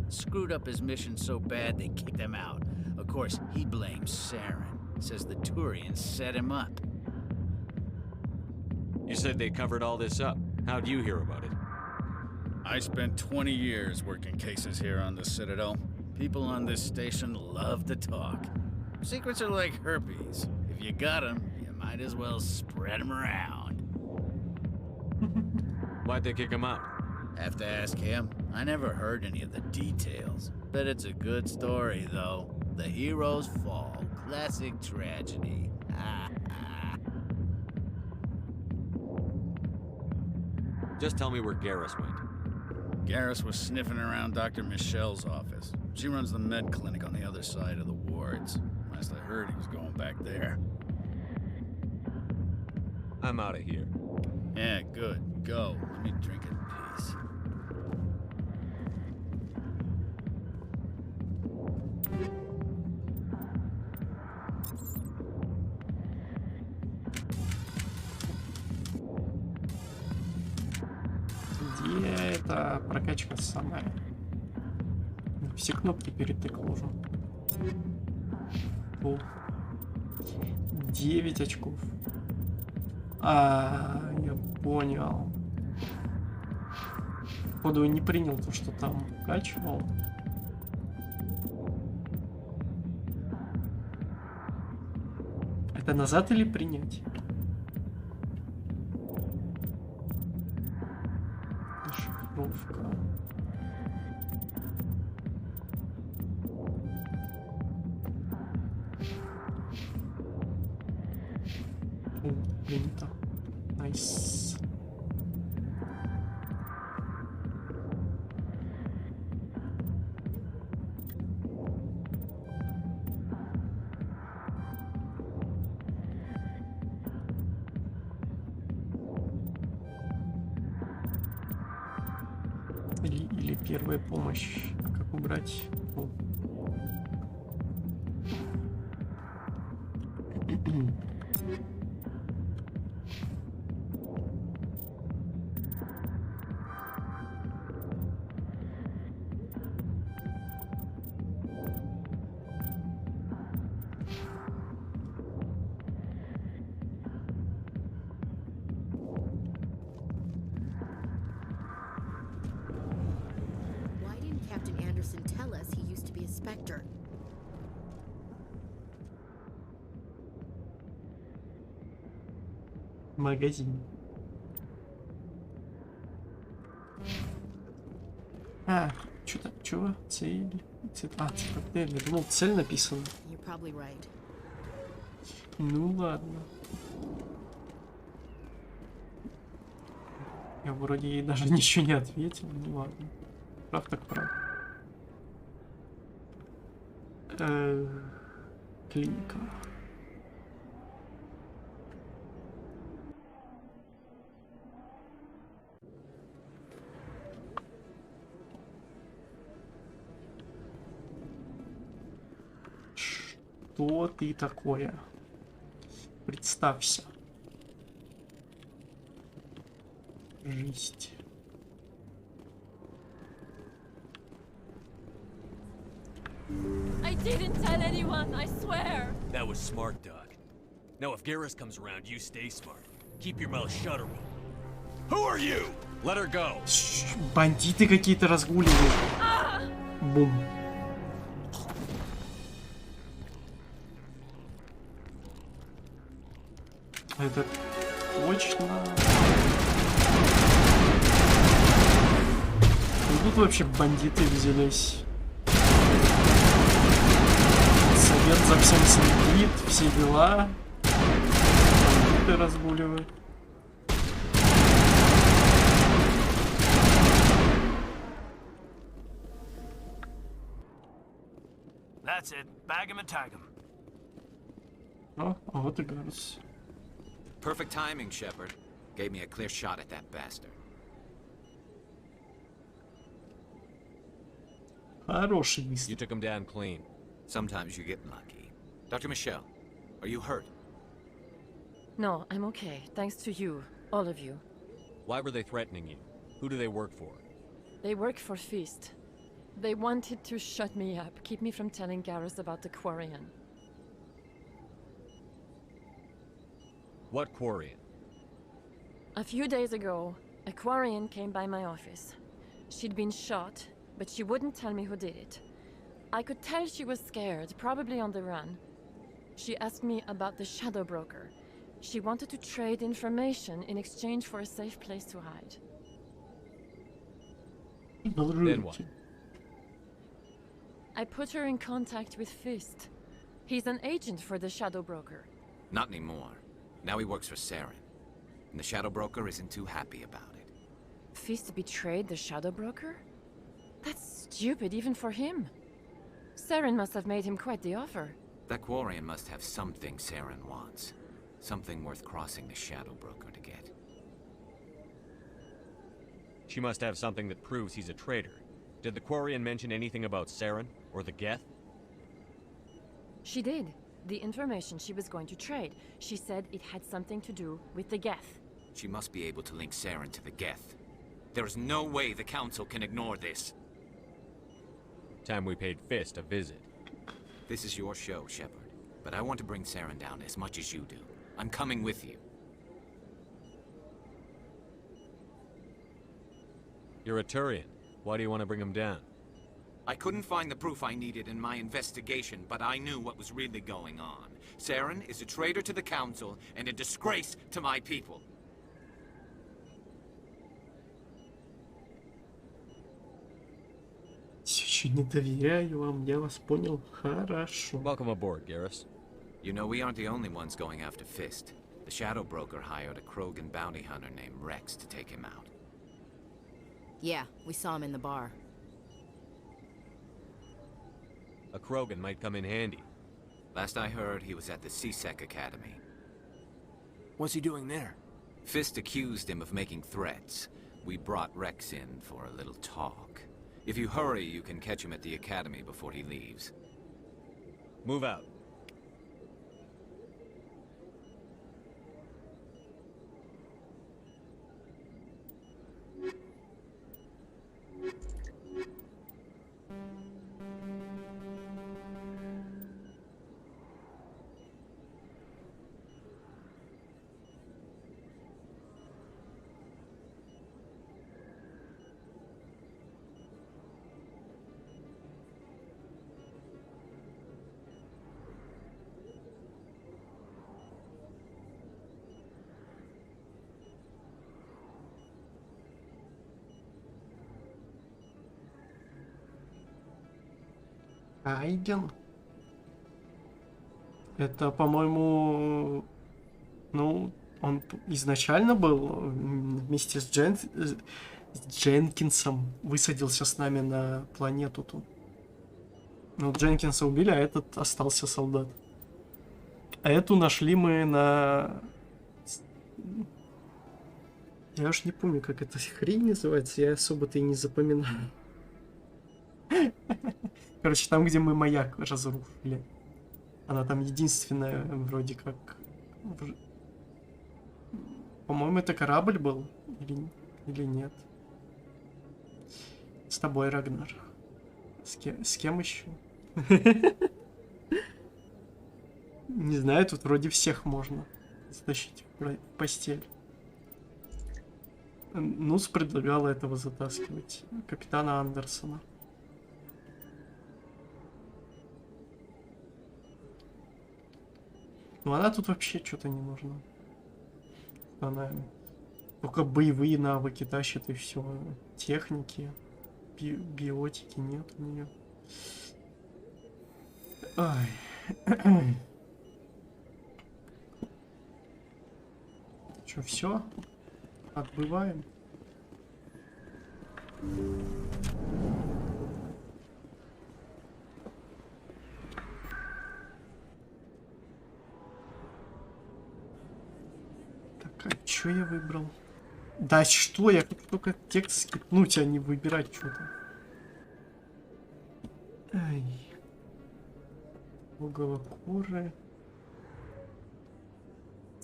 Screwed up his mission so bad they kicked him out. Of course, he blames Saren. Says the Turians set him up.
You said they covered all this up. How'd you hear about it?
I spent 20 years working cases here on the Citadel. People on this station love to talk. Secrets are like herpes. If you got them, you might as well spread them around.
Why'd they kick him out?
Have to ask him. I never heard any of the details. Bet it's a good story, though. The heroes fall. Classic tragedy.
Just tell me where Garrus went.
Garrus was sniffing around Dr. Michelle's office. She runs the med clinic on the other side of the wards. Last I heard, he was going back there.
I'm out of here.
Yeah, good. Go. Let me drink in peace.
Где эта прокачка самая? Все кнопки перетыкал уже. Ого. 9 очков. Я понял. Походу, не принял то, что там качивал. Это назад или принять? Дешифровка. Принято. Найс. Или первая помощь. Как убрать? О.
Why didn't Captain Anderson tell us he used to be a Spectre?
Магазин. Что-то, чего? Цель. Цитадель. Ну, цель написана.
You're probably right.
Ну ладно. Я вроде ей даже ничего не ответил. Ну ладно. Прав так прав. Клиника. Что ты такое? Представься. Жизнь.
I didn't tell anyone, I swear.
That was smart, Doc. Now if Garrus comes around, you stay smart. Keep your mouth shut, or who are you? Let her go.
Бандиты какие-то разгуливают. Бум. Это точно. Ну, тут вообще бандиты взялись. Совет за всем следит, все дела. Бандиты разгуливают.
That's it. Bag him and tag him.
А вот и Гаррус.
Perfect timing, Shepard. Gave me a clear shot at that bastard.
Хороший выстрел.
You took him down clean.
Sometimes you get lucky. Dr. Michelle, are you hurt?
No, I'm okay, thanks to you, all of you.
Why were they threatening you? Who do they work for?
They work for Feast. They wanted to shut me up, keep me from telling Garrus about the Quarian.
What Quarian?
A few days ago, a Quarian came by my office. She'd been shot, but she wouldn't tell me who did it. I could tell she was scared, probably on the run. She asked me about the Shadow Broker. She wanted to trade information in exchange for a safe place to hide.
Then what?
I put her in contact with Fist. He's an agent for the Shadow Broker.
Not anymore. Now he works for Saren. And the Shadow Broker isn't too happy about it.
Fist betrayed the Shadow Broker? That's stupid even for him. Saren must have made him quite the offer.
That Quarian must have something Saren wants. Something worth crossing the Shadow Broker to get.
She must have something that proves he's a traitor. Did the Quarian mention anything about Saren or the Geth?
She did. The information she was going to trade. She said it had something to do with the Geth.
She must be able to link Saren to the Geth. There is no way the Council can ignore this.
Time we paid Fist a visit.
This is your show, Shepard. but I want to bring Saren down as much as you do. I'm coming with you.
You're a Turian. Why do you want to bring him down?
I couldn't find the proof I needed in my investigation, but I knew what was really going on. Saren is a traitor to the Council and a disgrace to my people.
Еще не доверяю вам, я вас понял. Хорошо.
Welcome aboard, Garrus.
You know, we aren't the only ones going after Fist. The Shadow Broker hired a Krogan bounty hunter named Rex to take him out.
Yeah, we saw him in the bar.
A Krogan might come in handy.
Last I heard, he was at the CSEC Academy.
What's he doing there?
Fist accused him of making threats. We brought Rex in for a little talk. If you hurry, you can catch him at the Academy before he leaves.
Move out.
Айген. Это, по-моему, ну, он изначально был вместе с Дженкинсом, высадился с нами на планету тут. Ну, Дженкинса убили, а этот остался солдат. А эту нашли мы на... Я уж не помню, как эта хрень называется, я особо-то и не запоминаю. Короче, там, где мы маяк разрушили. Она там единственная, вроде как... По-моему, это корабль был? Или нет? С тобой, Рагнар. С кем еще? Не знаю, тут вроде всех можно затащить в постель. Нус предлагал этого затаскивать. Капитана Андерсона. Ну она тут вообще что-то не нужна. Она только боевые навыки тащит и все. Техники, биотики нет у нее. Ай. Что, все? Отбываем. Так, а что я выбрал? Да что, я тут только текст скипнуть, а не выбирать что-то. Ай. Уголок кожи.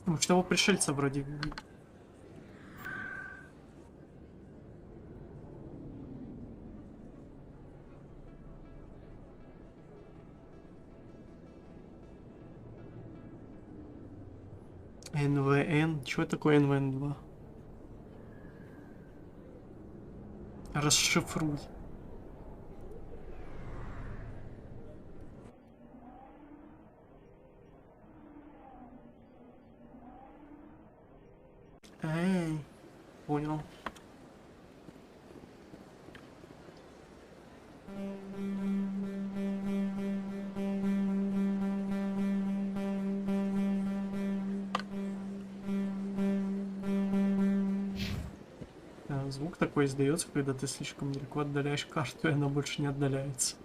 Может, того пришельца вроде... НВН? Что такое НВН-2? Расшифруй. Эй, понял. Звук такой издается, когда ты слишком далеко отдаляешь карту, и она больше не отдаляется.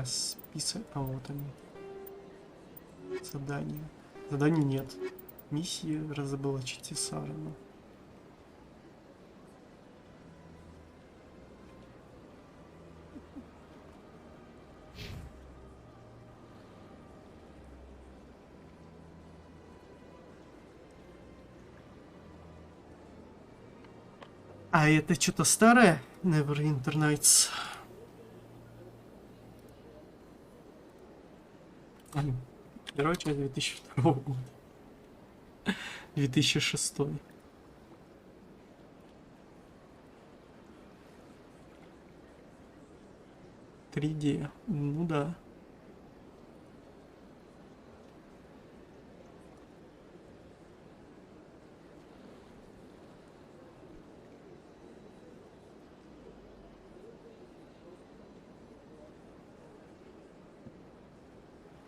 Список, а вот они. Задания. Заданий нет. Миссия разоблачить Сарана. А это что-то старое? Neverwinter Nights. Первая часть 2002 года. 2006. 3D. Ну да.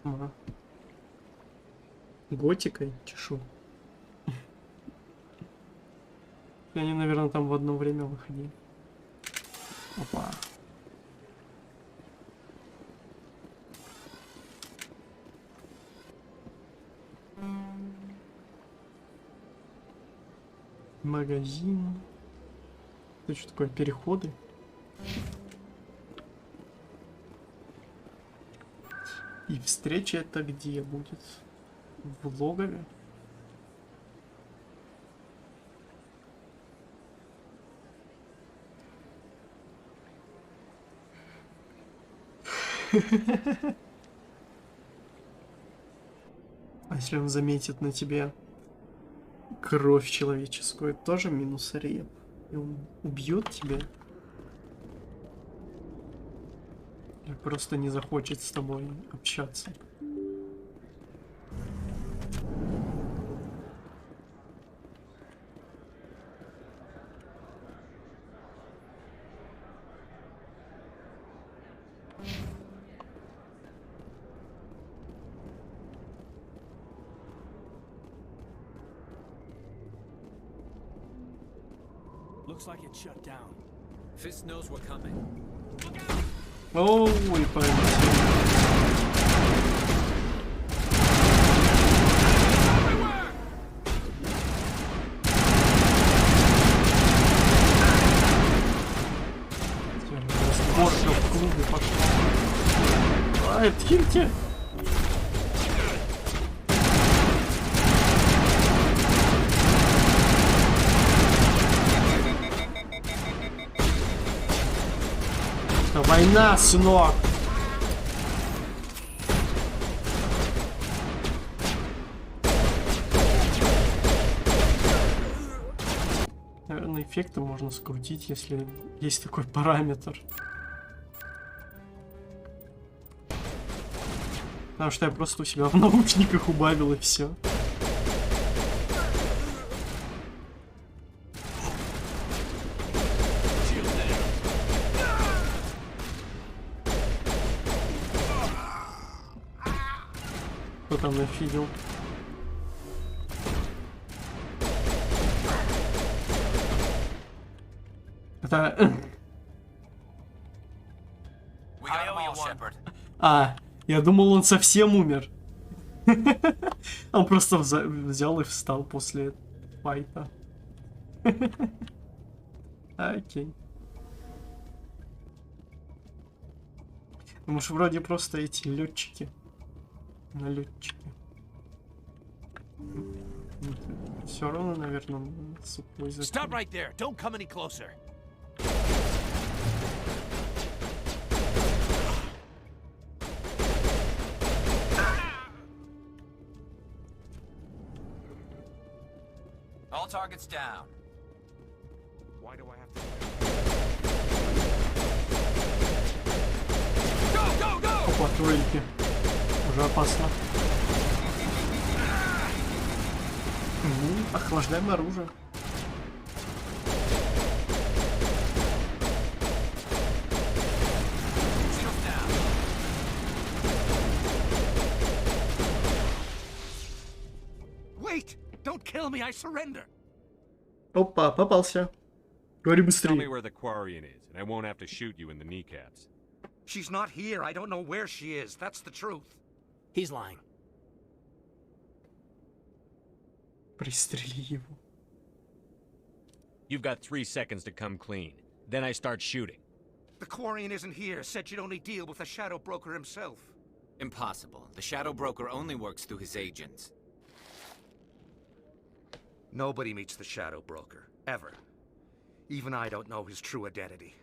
Ага. Готикой чешу. Они, наверное, там в одно время выходили. Опа. Магазин. Это что такое? Переходы? И встреча это где будет? В логове? А если он заметит на тебе кровь человеческую, это тоже минус реп. И он убьет тебя? Или просто не захочет с тобой общаться?
Looks like it's shut down.
Fist knows we're coming.
Ой, Разборка в клубе пошла. Ай, отхильте! Это война, сынок! Наверное, эффекты можно скрутить, если есть такой параметр. Потому что я просто у себя в наушниках убавил и все. Кто там нафидел? Это... А, я думал, он совсем умер. Он просто взял и встал после файта. Окей. Потому что вроде просто эти летчики. Налетчики. Все равно, наверное, сухой закон.
Stop right there. Don't come any closer.
All targets down. Why do I have to... Go, go, go!
Опа, турельки. Уже опасно. Охлаждаем оружие.
Wait! Don't kill me, I surrender!
Опа, попался. Говори
Tell me
быстрее.
where the Quarian is, and I won't have to shoot you in the kneecaps.
She's not here. I don't know where she is. That's the truth.
He's lying.
Пристрели его.
You've got 3 seconds to come clean. Then I start shooting.
The Quarian isn't here. Said you'd only deal with the Shadow Broker himself.
Impossible. The Shadow Broker only works through his agents.
Nobody meets the Shadow Broker. Ever. Even I don't know his true identity.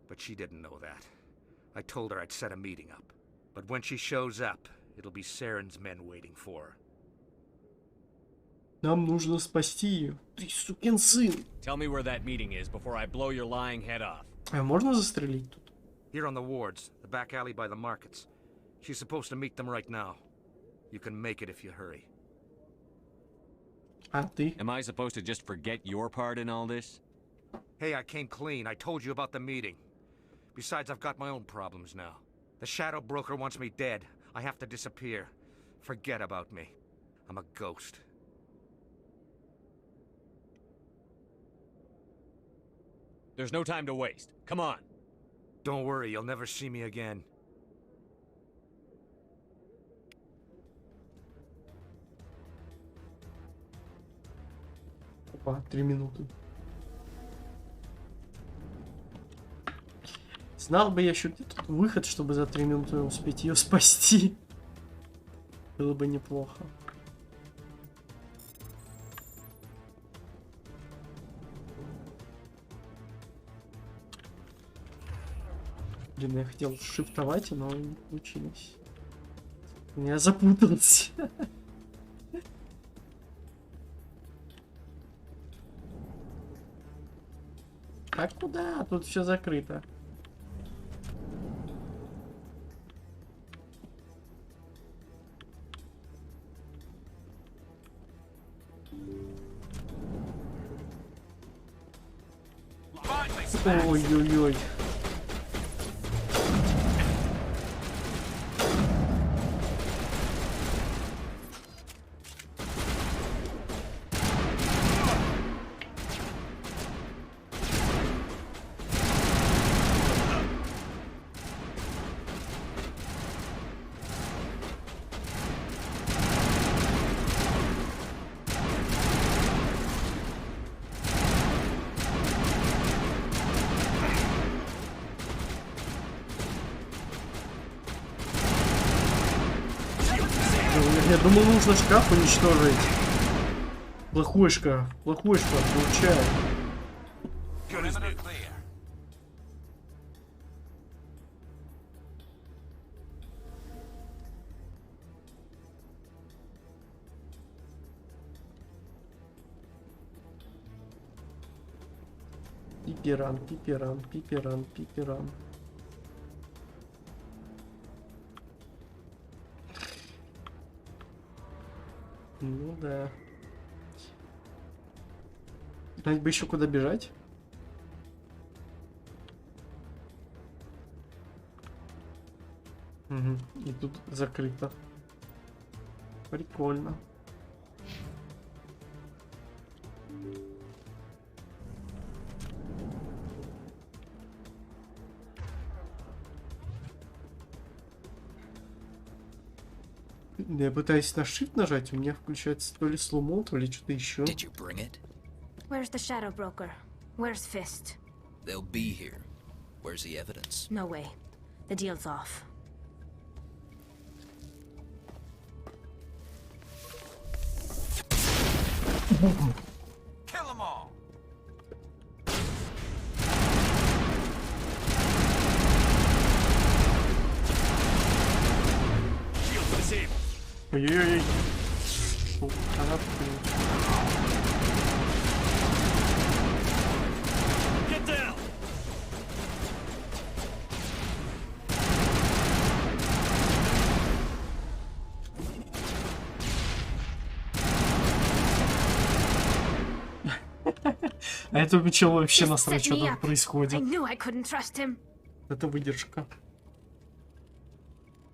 But she didn't know that. I told her I'd set a meeting up. But when she shows up, it'll be Saren's men waiting for her.
Нам нужно спасти ее. Ты сукин сын.
Tell me where that meeting is before I blow your lying head off.
А можно застрелить тут?
Here on the wards, the back alley by the markets. She's supposed to meet them right now. You can make it if you hurry.
А ты?
Am I supposed to just forget your part in all this?
Hey, I came clean. I told you about the meeting. Besides, I've got my own problems now. The Shadow Broker wants me dead. I have to disappear. Forget about me. I'm a ghost.
There's no time to waste. Come on.
Don't worry, you'll never see me again.
Опа, 3 минуты. Знал бы я еще где-то выход, чтобы за 3 минуты успеть ее спасти. Было бы неплохо. Блин, я хотел шифтовать, но не получилось. Я запутался. А куда? Тут все закрыто. Ой-ой-ой. Я думал, нужно шкаф уничтожить. Плохой шкаф, получай. Пиперан, пиперан, пиперан, пиперан. Ну да. Знать бы еще куда бежать. Угу. И тут закрыто. Прикольно. Я пытаюсь на shift нажать, у меня включается то ли слоумо, то ли что-то еще.
Did you bring it?
Where's the Shadow Broker? Where's Fist?
They'll be here. Where's the evidence?
No way. The deal's off.
Kill them all! Shield disabled.
Ой-ой-ой.
Get down!
А этому челу вообще
Just
насрать,
set
что
me
там
up. I
происходит.
knew I couldn't trust him.
Это выдержка.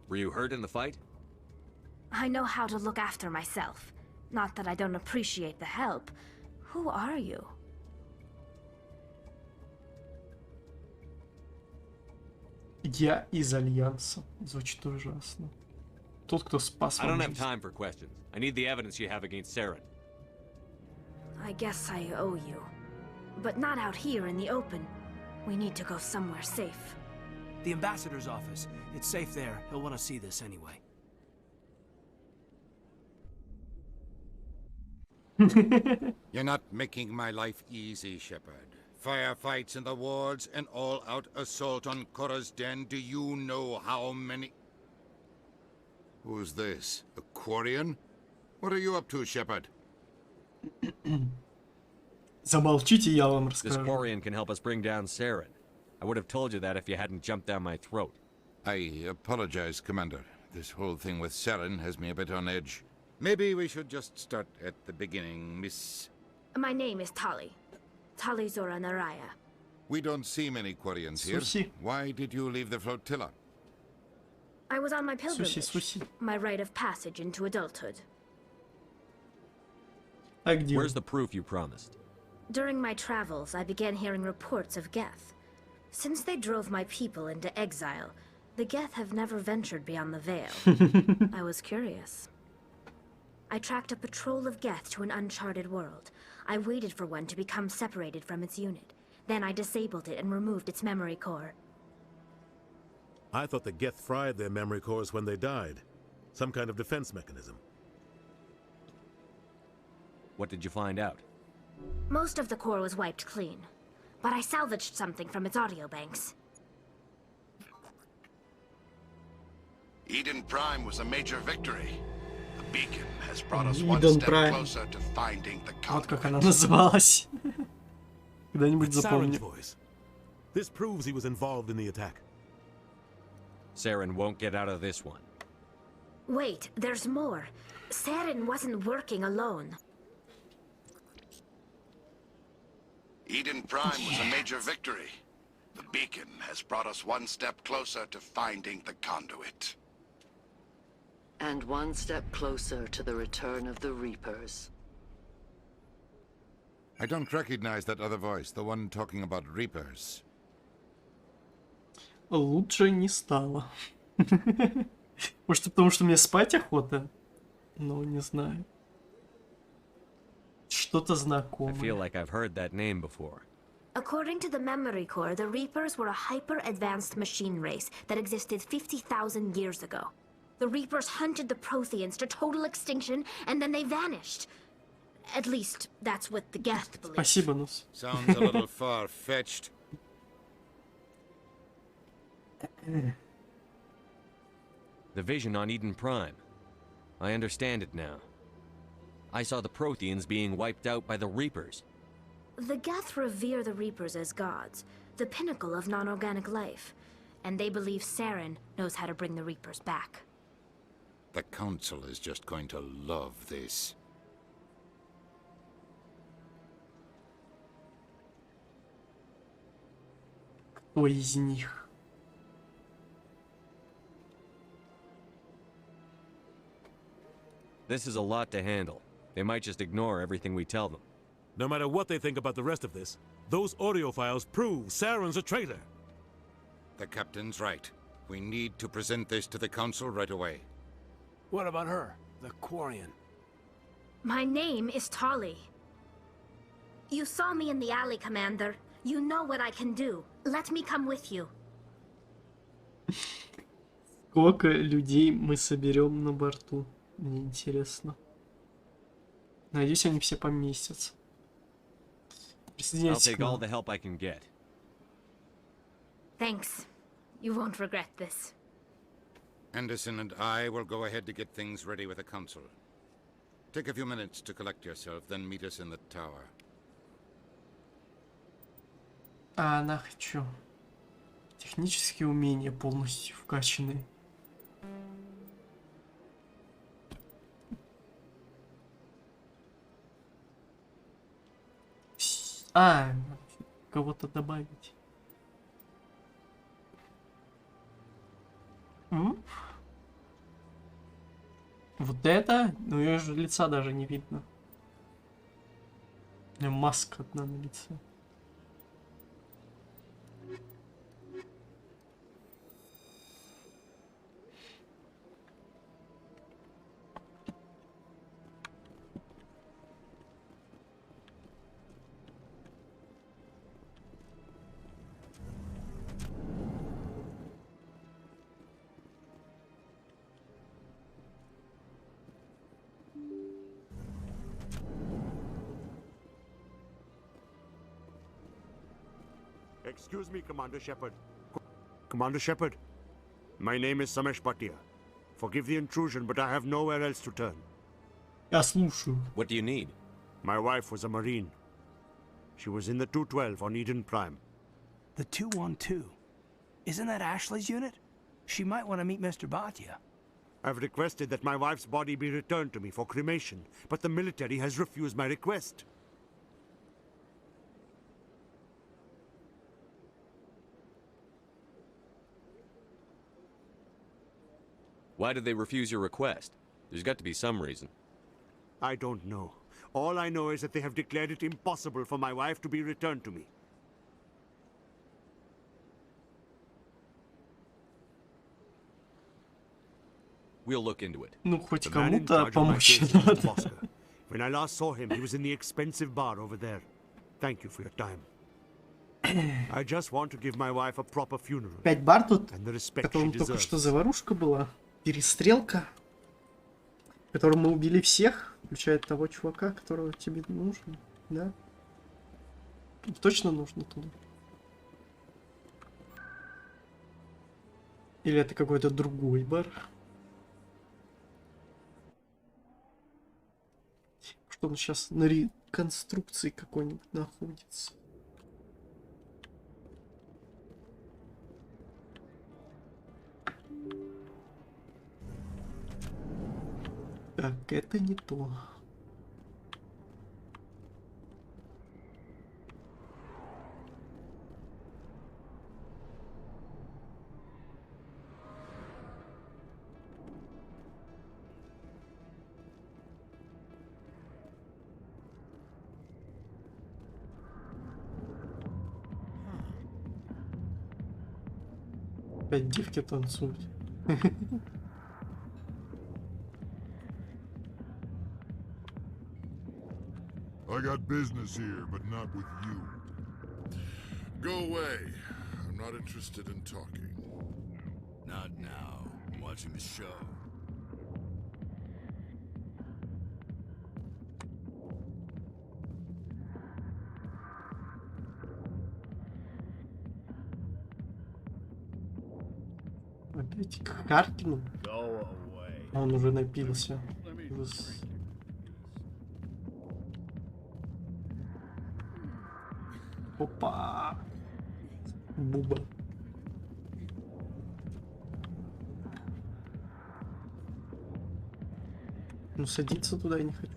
Were you hurt in the fight?
I know how to look after myself. Not that I don't appreciate the help. Who are you?
Я из Альянса. Звучит ужасно. Тот, кто спас
I don't
вам
have
жизнь.
time for questions. I need the evidence you have against Saren.
I guess I owe you. But not out here in the open. We need to go somewhere safe.
The ambassador's office. It's safe there. He'll want to see this anyway.
You're not making my life easy, Shepard. Firefights in the wards, an all-out assault on Korra's den. Do you know how many... Who's this? A Quarian? What are you up to, Shepard?
Замолчите, я вам
This
расскажу.
Quarian can help us bring down Saren. I would have told you that if you hadn't jumped down my throat.
I apologize, Commander. This whole thing with Saren has me a bit on edge. Maybe we should just start at the beginning, Miss...
My name is Tali. Tali Zora Naraya.
We don't see many Quarians here.
Sushi.
Why did you leave the flotilla?
I was on my pilgrimage.
Sushi.
My rite of passage into adulthood.
А где
Where's
он?
the proof you promised?
During my travels, I began hearing reports of Geth. Since they drove my people into exile, the Geth have never ventured beyond the Veil. I was curious. I tracked a patrol of Geth to an uncharted world. I waited for one to become separated from its unit. Then I disabled it and removed its memory core.
I thought the Geth fried their memory cores when they died. Some kind of defense mechanism.
What did you find out?
Most of the core was wiped clean, but I salvaged something from its audio banks.
Eden Prime was a major victory. The beacon has brought us one
Eden
step
Prime.
closer to finding the
Вот как
conduit.
она называлась. Когда-нибудь
It's Saren's
запомню.
voice. This proves he was involved in the attack.
Saren won't get out of this one.
Wait, there's more. Saren wasn't working alone.
Eden Prime was a major victory. The beacon has brought us one step closer to finding the conduit.
And one step closer to the return of the Reapers.
I don't recognize that other voice, the one talking about Reapers.
Лучше не стало. Может, потому что мне спать охота? Ну, не знаю. Что-то
I
знакомое.
feel like I've heard that name before.
According to the memory core, the Reapers were a hyper-advanced machine race that existed 50,000 years ago. The Reapers hunted the Protheans to total extinction, and then they vanished. At least, that's what the Geth believe.
Спасибо, Нус.
Sounds a little far-fetched.
The vision on Eden Prime. I understand it now. I saw the Protheans being wiped out by the Reapers.
The Geth revere the Reapers as gods, the pinnacle of non-organic life. And they believe Saren knows how to bring the Reapers back.
The Council is just going to love this.
Кто из них?
This is a lot to handle. They might just ignore everything we tell them.
No matter what they think about the rest of this, those audio files prove Saren's a traitor.
The Captain's right. We need to present this to the Council right away.
What about her? The Quarian.
My name is Tali. You saw me in the alley, Commander. You know what I can do. Let me come with you.
Сколько людей мы соберем на борту? Мне интересно. Надеюсь, они все поместятся.
I'll
Присоединяйтесь
take
к
all
нам.
the help I can get.
Thanks. You won't regret this.
Anderson and I will go ahead to get things ready with the Council. Take a few minutes to collect yourself, then meet us in the tower.
А она хочу. Технические умения полностью вкачаны. А, кого-то добавить. Вот это? Ну ее же лица даже не видно. У нее маска одна на лице.
Excuse me, Commander Shepard. Commander Shepard, my name is Samesh Bhatia. Forgive the intrusion, but I have nowhere else to turn.
Я слушаю.
What do you need?
My wife was a Marine. She was in the 212 on Eden Prime.
The 212? Isn't that Ashley's unit? She might want to meet Mr. Bhatia.
I've requested that my wife's body be returned to me for cremation, but the military has refused my request.
Why did they refuse your request? There's got to be some reason.
I don't know. All I know is that they have declared it impossible for my wife to be returned to me.
We'll look into it.
Ну, хоть
The man in
кому-то
charge of my
помочь
case is
надо.
Bosco. When I last saw him, he was in the expensive bar over there. Thank you for your time. I just want to give my wife a proper funeral.
Опять бар тут,
And the
в
respect she
котором только
deserves.
что заварушка была. Перестрелка. В котором мы убили всех, включая того чувака, которого тебе нужен. Да? Точно нужно туда? Или это какой-то другой бар? Что он сейчас на реконструкции какой-нибудь находится? Так, это не то. Опять девки танцуют.
I got business here, but not with you. Go away. I'm not interested in talking.
Not now. I'm watching the show.
Опять к Харкину. Он уже напился. Опа! Буба. Ну, садиться туда я не хочу.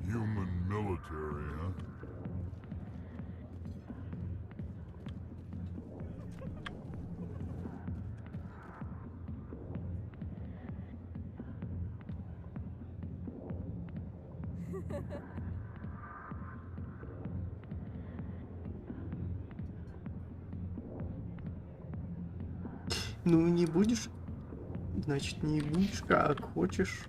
Human military, huh?
Ну, не будешь, значит, не будешь, как хочешь.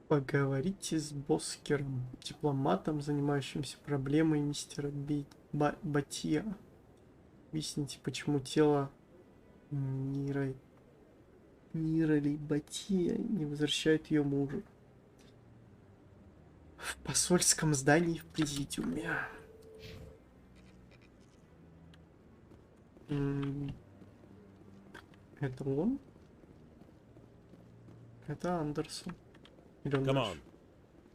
Поговорите с Боскером, дипломатом, занимающимся проблемой мистера Бхатия. Объясните, почему тело Нирали Бхатия не возвращает ее мужу. В посольском здании в Президиуме. Это он? Это Андерсон.
Come on.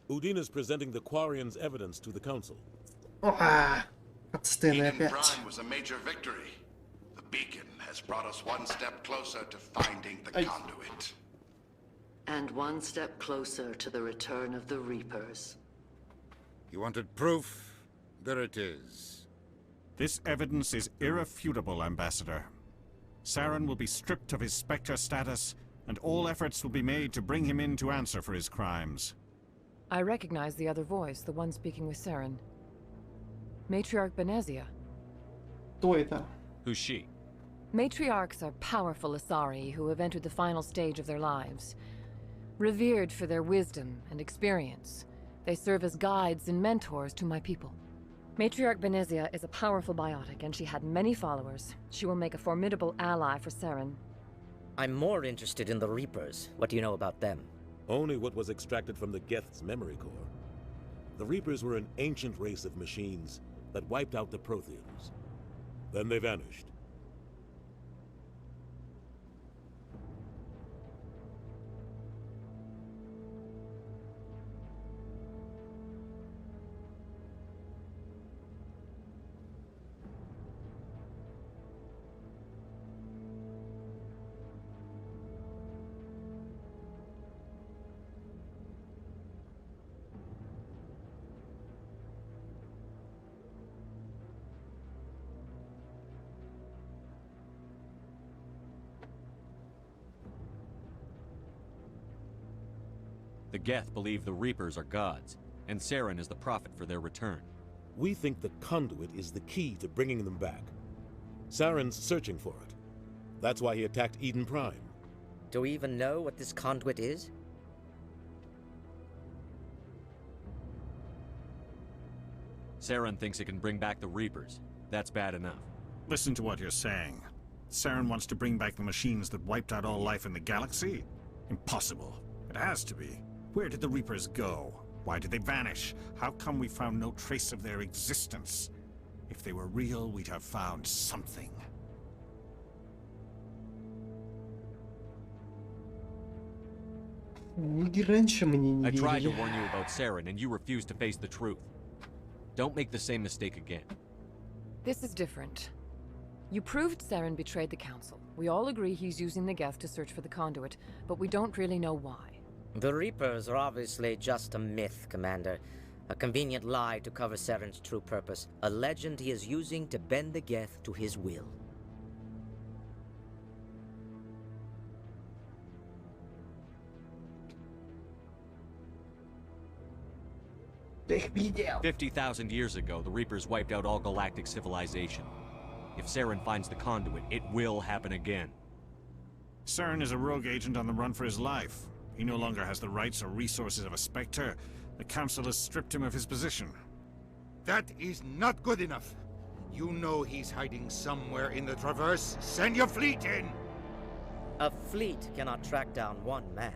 Udine is presenting the Quarians' evidence to the Council.
Отстойный
Eden
опять.
Prime was a major victory. The beacon has brought us one step closer to finding the conduit.
And one step closer to the return of the Reapers.
You wanted proof? There it is.
This evidence is irrefutable, Ambassador. Saren will be stripped of his Spectre status, and all efforts will be made to bring him in to answer for his crimes.
I recognize the other voice, the one speaking with Saren. Matriarch Benezia.
Кто это?
Who's she?
Matriarchs are powerful Asari who have entered the final stage of their lives. Revered for their wisdom and experience, they serve as guides and mentors to my people. Matriarch Benezia is a powerful biotic, and she had many followers. She will make a formidable ally for Saren.
I'm more interested in the Reapers. What do you know about them?
Only what was extracted from the Geth's memory core. The Reapers were an ancient race of machines that wiped out the Protheans. Then they vanished.
The Geth believe the Reapers are gods, and Saren is the prophet for their return.
We think the conduit is the key to bringing them back. Saren's searching for it. That's why he attacked Eden Prime.
Do we even know what this conduit is?
Saren thinks it can bring back the Reapers. That's bad enough.
Listen to what you're saying. Saren wants to bring back the machines that wiped out all life in the galaxy? Impossible. It has to be. Where did the Reapers go? Why did they vanish? How come we found no trace of their existence? If they were real, we'd have found something.
I tried to warn you about Saren, and you refused to face the truth. Don't make the same mistake again.
This is different. You proved Saren betrayed the Council. We all agree he's using the Geth to search for the conduit, but we don't really know why.
The Reapers are obviously just a myth, Commander. A convenient lie to cover Saren's true purpose. A legend he is using to bend the Geth to his will.
Их видел.
50,000 years ago, the Reapers wiped out all galactic civilization. If Saren finds the conduit, it will happen again.
Saren is a rogue agent on the run for his life. He no longer has the rights or resources of a Spectre. The Council has stripped him of his position.
That is not good enough. You know he's hiding somewhere in the Traverse. Send your fleet in!
A fleet cannot track down one man.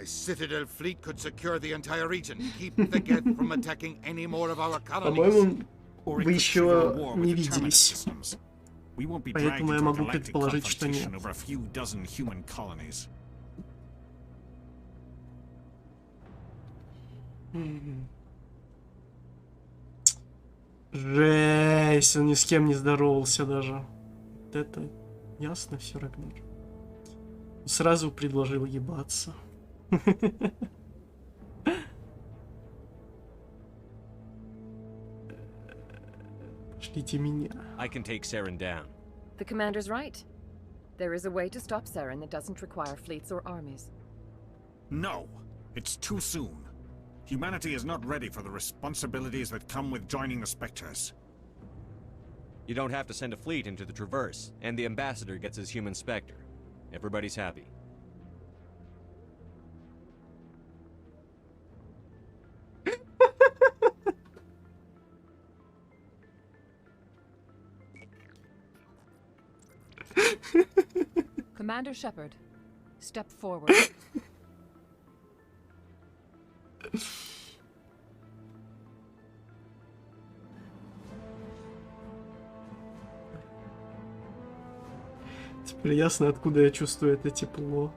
A Citadel fleet could secure the entire region, keep the Geth from attacking any more of our colonies.
По-моему, вы еще не виделись. Поэтому я могу предположить, что нет. Жесть, он ни с кем не здоровался даже. Вот это ясно все, Рагнар. Сразу предложил ебаться. Пошлите меня.
I can take Saren down.
The Commander's right. There is a way to stop Saren that doesn't require fleets or armies.
No, it's too soon. Humanity is not ready for the responsibilities that come with joining the Spectres.
You don't have to send a fleet into the Traverse, and the Ambassador gets his human Spectre. Everybody's happy.
Commander Shepard, step forward.
Теперь ясно, откуда я чувствую это тепло.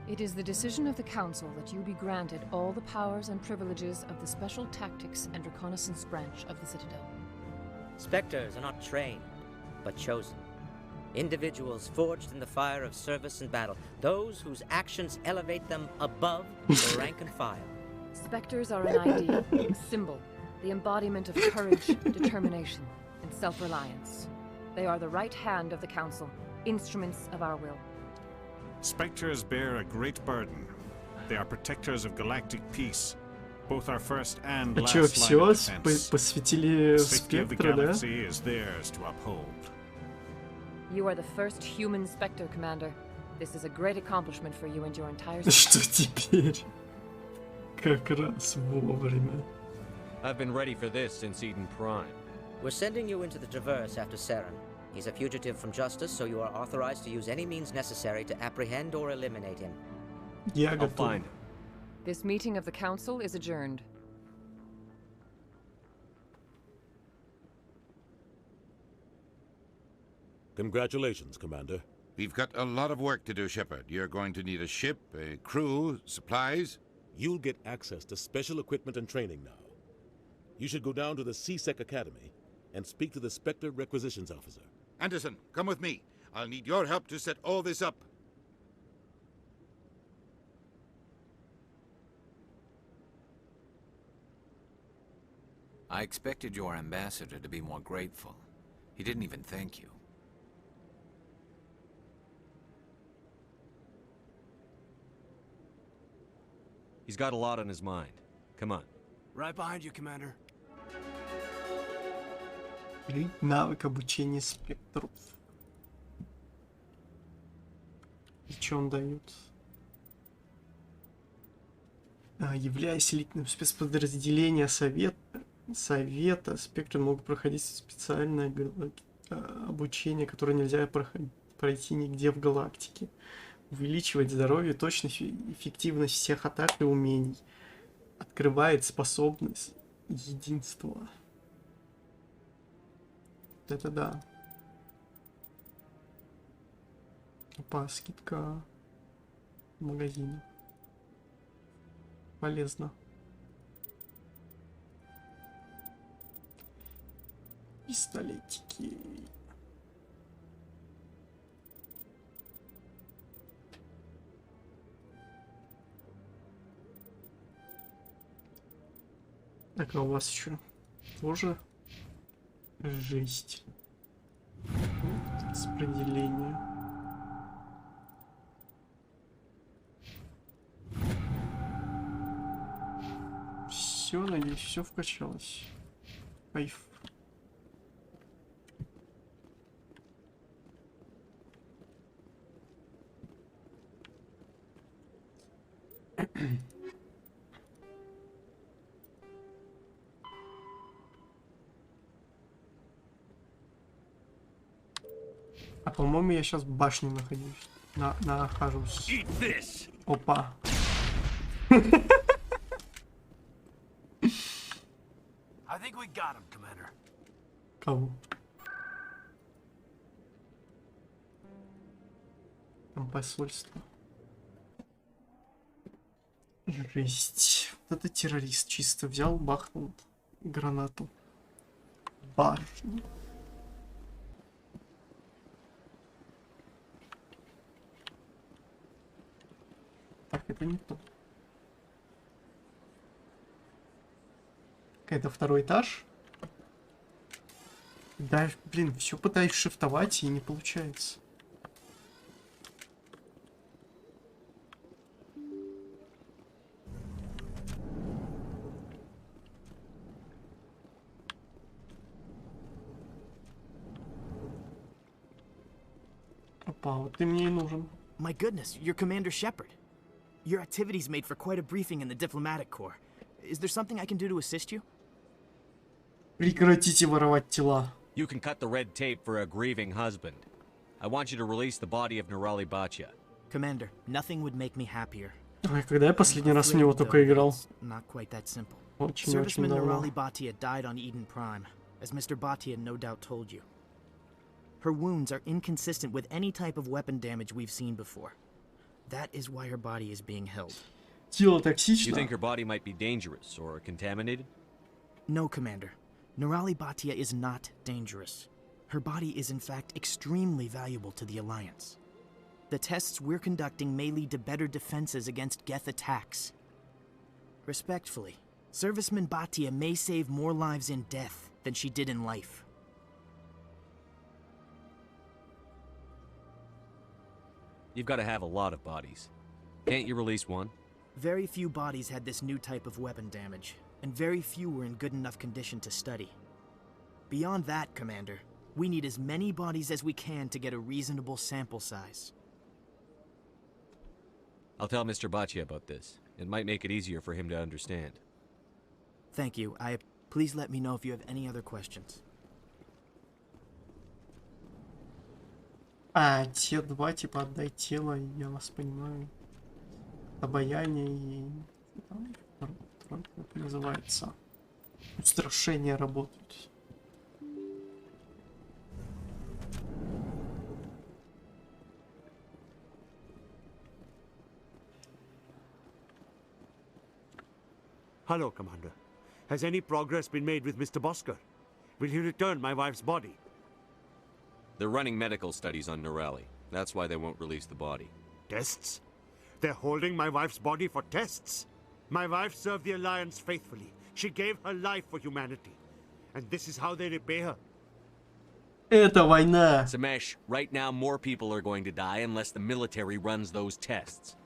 It is the decision of the Council that you be granted all the powers and privileges of the Special Tactics and Reconnaissance Branch of the Citadel.
Spectres are not trained, but chosen. Individuals forged in the fire of service and battle. Those whose actions elevate them above the rank and file.
Spectres are an ideal, a symbol, the embodiment of courage, determination, and self-reliance. They are the right hand of the Council, instruments of our will.
Spectres bear a great burden. They are protectors of galactic peace. Both our first and
А
last
чё,
line
всё
of defense.
посвятили
Safety of the
Спектру, да?
galaxy is theirs to uphold.
You are the first human Spectre, Commander. This is a great accomplishment for you and your entire
Что теперь? Как раз вовремя.
I've been ready for this since Eden Prime.
We're sending you into the Traverse after Saren. He's a fugitive from justice, so you are authorized to use any means necessary to apprehend or eliminate him.
Я
I'll
готов.
find him.
This meeting of the Council is adjourned.
Congratulations, Commander.
We've got a lot of work to do, Shepard. You're going to need a ship, a crew, supplies.
You'll get access to special equipment and training now. You should go down to the C-Sec Academy and speak to the Spectre Requisitions Officer.
Anderson, come with me. I'll need your help to set all this up.
I expected your ambassador to be more grateful. He didn't even thank you.
He's got a lot on his mind. Come on.
Right behind you, Commander.
Навык обучения спектров. И что он дает? Являясь элитным спецподразделением Совета, спектры могут проходить специальное обучение, которое нельзя пройти нигде в галактике. Увеличивает здоровье, точность и эффективность всех атак и умений. Открывает способность единства. Это да. Опа, скидка в магазине. Полезно. Пистолетики. Так, а у вас еще тоже жесть. Распределение. Все, надеюсь, все вкачалось. Кайф. А по-моему, я сейчас в башне нахожусь. Нахожусь. Опа.
I think we got him, Commander.
Кого? Там посольство. Жесть. Вот это террорист чисто взял, бахнул гранату. Башню. Так, это не то. Это второй этаж. Да, блин, все пытаюсь шифтовать и не получается. Опа, вот ты мне и нужен.
My goodness, you're Commander Shepard. Your activities made for quite a briefing in the diplomatic corps. Is there something I can do to assist you?
Прекратите воровать тела.
You can cut the red tape for a grieving husband. I want you to release the body of Nerali Bachya.
Commander, nothing would make me happier.
Ой, когда я последний раз в него только играл?
Not quite that simple.
Очень
Serviceman
давно.
Nerali Bhatia died on Eden Prime, as Mr. Bhatia no doubt told you. Her wounds are inconsistent with any type of weapon damage we've seen before. That is why her body is being held.
Тело
You
токсично.
think her body might be dangerous or contaminated?
No, Commander. Nurali Bhatia is not dangerous. Her body is in fact extremely valuable to the Alliance. The tests we're conducting may lead to better defenses against Geth attacks. Respectfully, Serviceman Bhatia may save more lives in death than she did in life.
You've got to have a lot of bodies. Can't you release one?
Very few bodies had this new type of weapon damage, and very few were in good enough condition to study. Beyond that, Commander, we need as many bodies as we can to get a reasonable sample size.
I'll tell Mr. Bhatia about this. It might make it easier for him to understand.
Thank you. Please let me know if you have any other questions.
А, те два, типа, отдай тело, я вас понимаю. Обаяние и... Как это называется? Устрашение работают.
Hello, Commander. Has any progress been made with Mr. Bosker? Will he return my wife's body?
They're running medical studies on Nurali. That's why they won't release the body.
Tests? They're holding my wife's body for tests? My wife served the Alliance faithfully. She gave her life for humanity. And this is how they repay her.
Это война.
Samesh, right now more people are going to die unless the military runs those tests.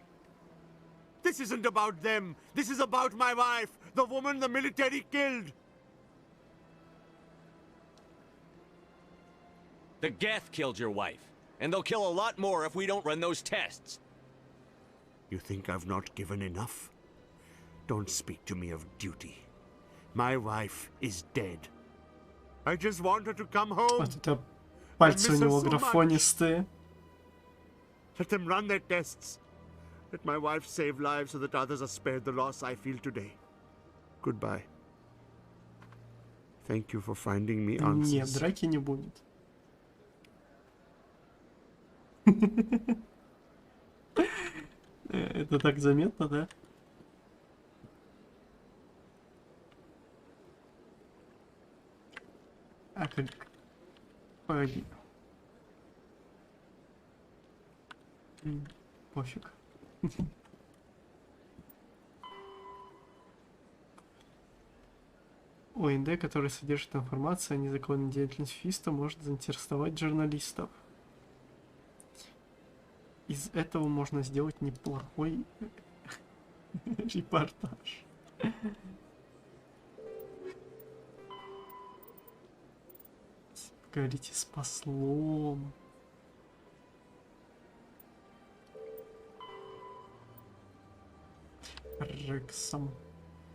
This isn't about them. This is about my wife, the woman the military killed.
The Geth killed your wife, and they'll kill a lot more if we don't run those tests.
You think I've not given enough? Don't speak to me of duty. My wife is dead. I just want her to come home.
Вот это пальцы у него графонистые.
Let them run their tests. Let my wife save lives so that others are spared the loss I feel today. Goodbye. Thank you for finding me answers.
Нет, драки не будет. Это так заметно, да? А как... Погоди. Пофиг. ОНД, который содержит информацию о незаконной деятельности Фиста, может заинтересовать журналистов. Из этого можно сделать неплохой репортаж. Говорите с послом. Рексом.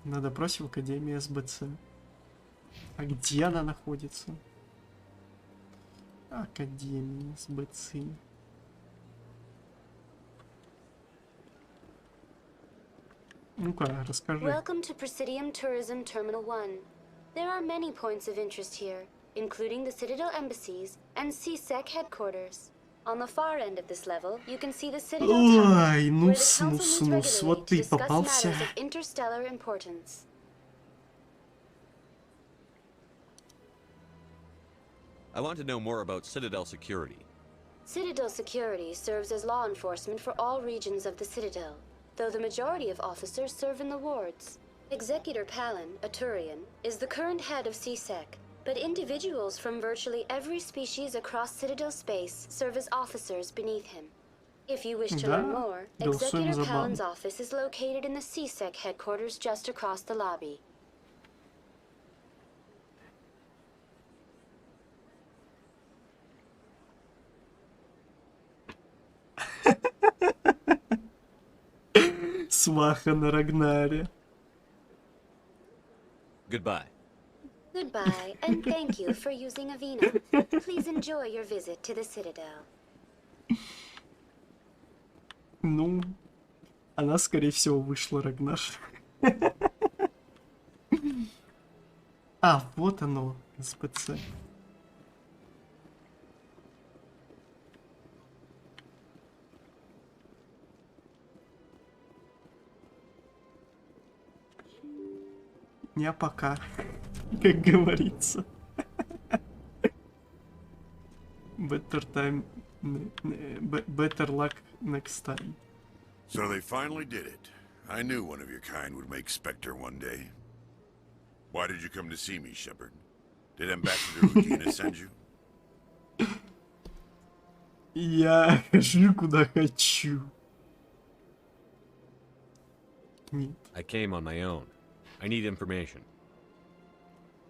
На допросе в Академии СБЦ. А где она находится? Академия СБЦ. Ну-ка, расскажи.
Welcome to Presidium Tourism Terminal 1. There are many points of interest here, including the Citadel embassies and CSEC headquarters. On the far end of this level, you can see the Citadel Tower,
Ой,
where the Council meets regularly
вот
to
ты
discuss
попался.
matters of interstellar importance.
I want to know more about Citadel security.
Citadel security serves as law enforcement for all regions of the Citadel, though the majority of officers serve in the wards. Executor Palin, a Turian, is the current head of CSEC, but individuals from virtually every species across Citadel space serve as officers beneath him. If you wish to learn more, Executor Palin's office is located in the CSEC headquarters just across the lobby.
Сваха на Рагнаре.
Goodbye.
Goodbye, and thank you for using Avina. Please enjoy your visit to the Citadel.
Ну, она, скорее всего, вышла, Рагнар. А, вот оно, СПЦ. Не пока. Как говорится. Better luck next time.
So they finally did it. I knew one of your kind would make Spectre one day. Why did you come to see me, Shepard? Did Ambassador Udina send you?
Я хожу куда хочу. Нет.
I came on my own. I need information.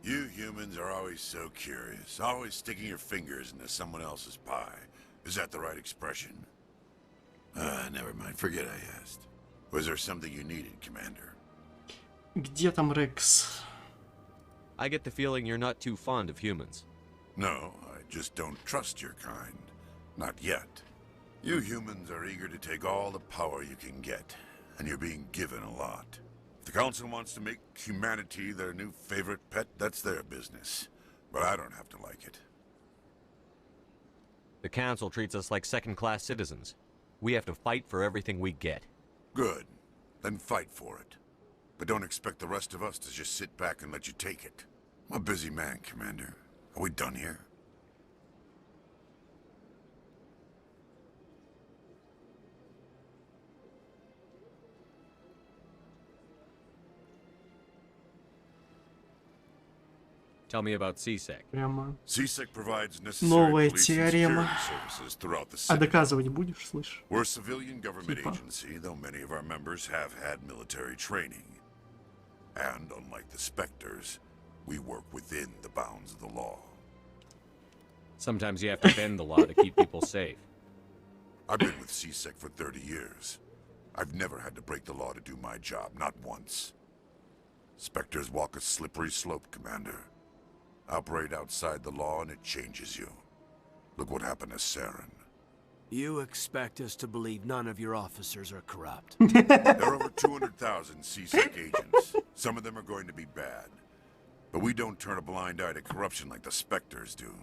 You humans are always so curious, always sticking your fingers into someone else's pie. Is that the right expression? Never mind. Forget I asked. Was there something you needed, Commander?
Где там Рекс?
I get the feeling you're not too fond of humans.
No, I just don't trust your kind. Not yet. You humans are eager to take all the power you can get, and you're being given a lot. If the Council wants to make humanity their new favorite pet, that's their business. But I don't have to like it.
The Council treats us like second-class citizens. We have to fight for everything we get.
Good. Then fight for it. But don't expect the rest of us to just sit back and let you take it. I'm a busy man, Commander. Are we done here?
Tell me about CSEC.
Прямо.
CSEC provides necessary
Новая
police and
теорема.
security services throughout the
А
city.
доказывать будешь, слышь?
We're a civilian government
Типа.
agency, though many of our members have had military training. And unlike the Spectres, we work within the bounds of the law.
Sometimes you have to bend the law to keep people safe.
I've been with CSEC for 30 years. I've never had to break the law to do my job, not once. Spectres walk a slippery slope, Commander. Operate outside the law and it changes you. Look what happened to Saren.
You expect us to believe none of your officers are corrupt?
There are over 200,000 CSEC agents. Some of them are going to be bad. But we don't turn a blind eye to corruption like the Spectres do.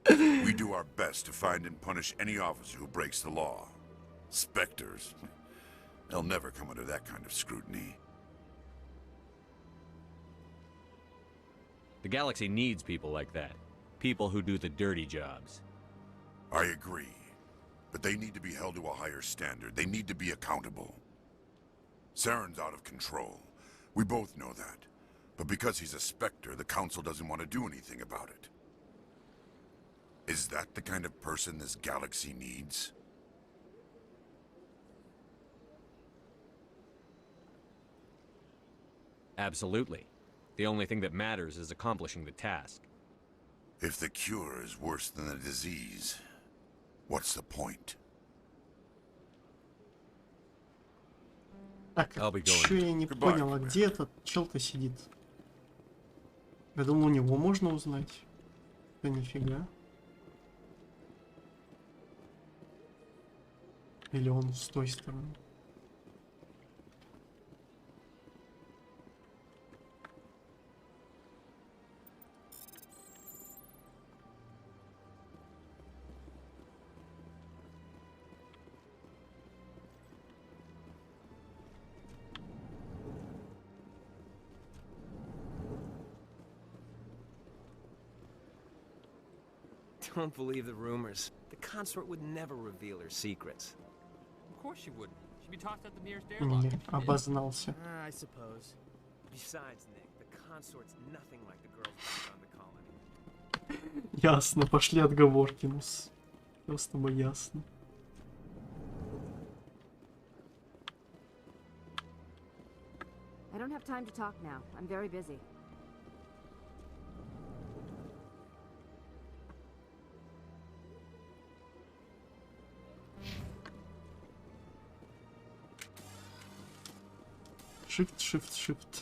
We do our best to find and punish any officer who breaks the law. Spectres. They'll never come under that kind of scrutiny.
The galaxy needs people like that. People who do the dirty jobs.
I agree. But they need to be held to a higher standard. They need to be accountable. Saren's out of control. We both know that. But because he's a Spectre, the Council doesn't want to do anything about it. Is that the kind of person this galaxy needs?
Absolutely. The only thing that matters is accomplishing the task.
If the cure is worse than the disease, what's the point?
Так,
I'll be
чё
going.
я не
Goodbye,
понял, а где этот чел-то сидит? Я думал, у него можно узнать. Да нифига. Или он с той стороны?
Don't believe the rumors. The consort would never reveal her secrets.
Of course she wouldn't. She'd be tossed out the nearest airlock.
Не,
if she did.
обознался.
I suppose. Besides, Nick, the consort's nothing like the girls back on the colony.
Ясно, пошли отговорки. Ну, всё с тобой ясно.
I don't have time to talk now. I'm very busy.
Shift, shift, shift.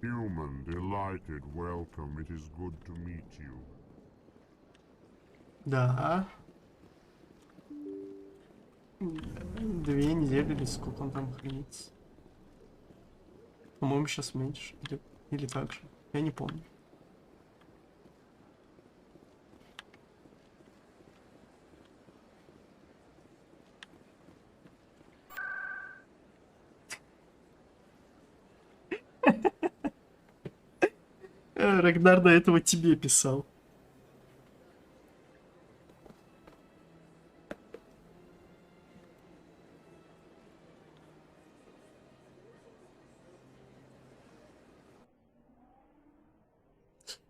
Human, delighted, welcome. It is good to meet you.
Да. 2 недели или сколько он там хранится? По-моему, сейчас меньше. Или так же. Я не помню. Рагнар до этого тебе писал.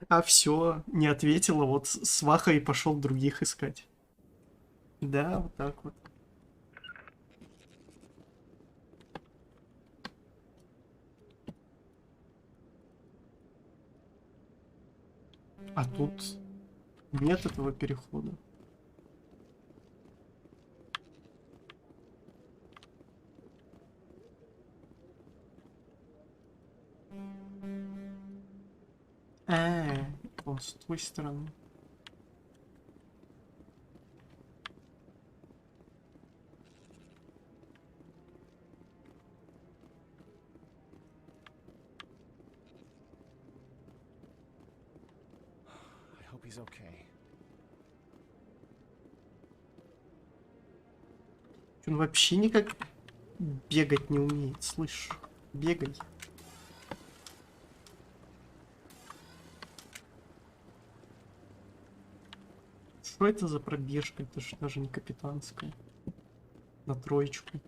А все, не ответила, вот сваха и пошел других искать. Да, вот так вот. А тут нет этого перехода. Он с той стороны.
I hope he's okay.
Он вообще никак бегать не умеет, слышь? Бегай. Что это за пробежка? Это же даже не капитанская. На троечку.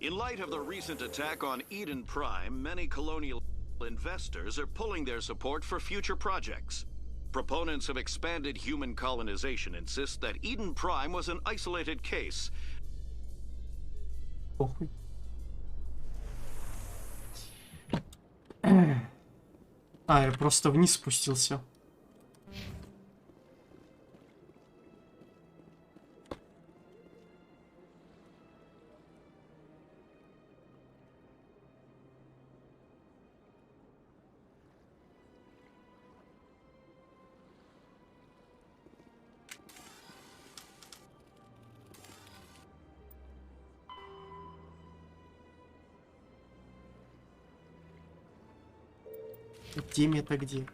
In light of the recent attack on Eden Prime, many colonial investors are pulling their support for future projects. Proponents of expanded human colonization insist that Eden Prime was an isolated case.
Я просто вниз спустился. Где-то где?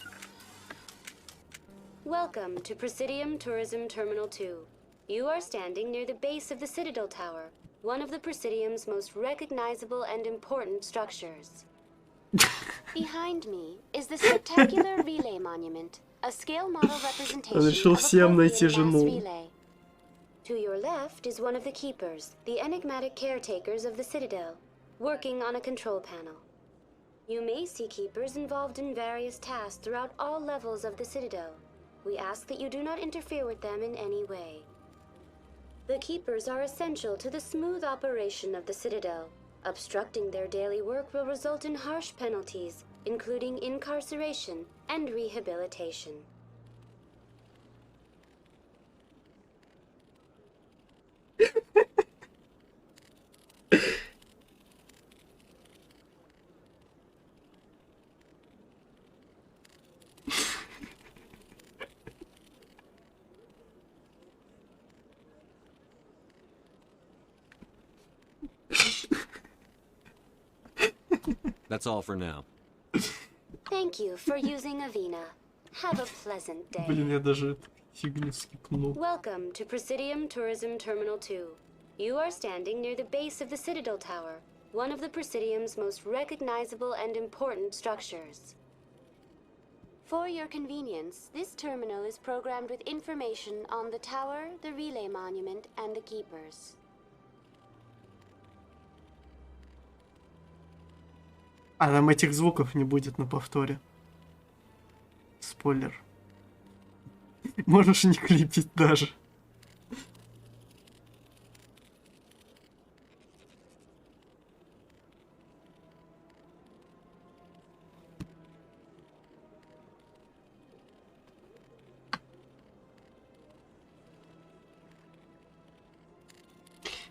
Welcome to Presidium Tourism Terminal 2. You are standing near the base of the Citadel Tower, one of the Presidium's most recognizable and important structures. Behind me is the spectacular relay monument, a scale model representation of a Prothean mass relay. To your left is one of the keepers, the enigmatic caretakers of the Citadel, working on a control panel. You may see keepers involved in various tasks throughout all levels of the Citadel. We ask that you do not interfere with them in any way. The keepers are essential to the smooth operation of the Citadel. Obstructing their daily work will result in harsh penalties, including incarceration and rehabilitation.
That's all for now.
Thank you for using Avina. Have a pleasant day.
Блин, я даже фигню скипнул.
Welcome to Presidium Tourism Terminal 2. You are standing near the base of the Citadel Tower, one of the Presidium's most recognizable and important structures. For your convenience, this terminal is programmed with information on the tower, the relay monument, and the keepers.
А там этих звуков не будет на повторе. Спойлер. Можешь не клипить даже.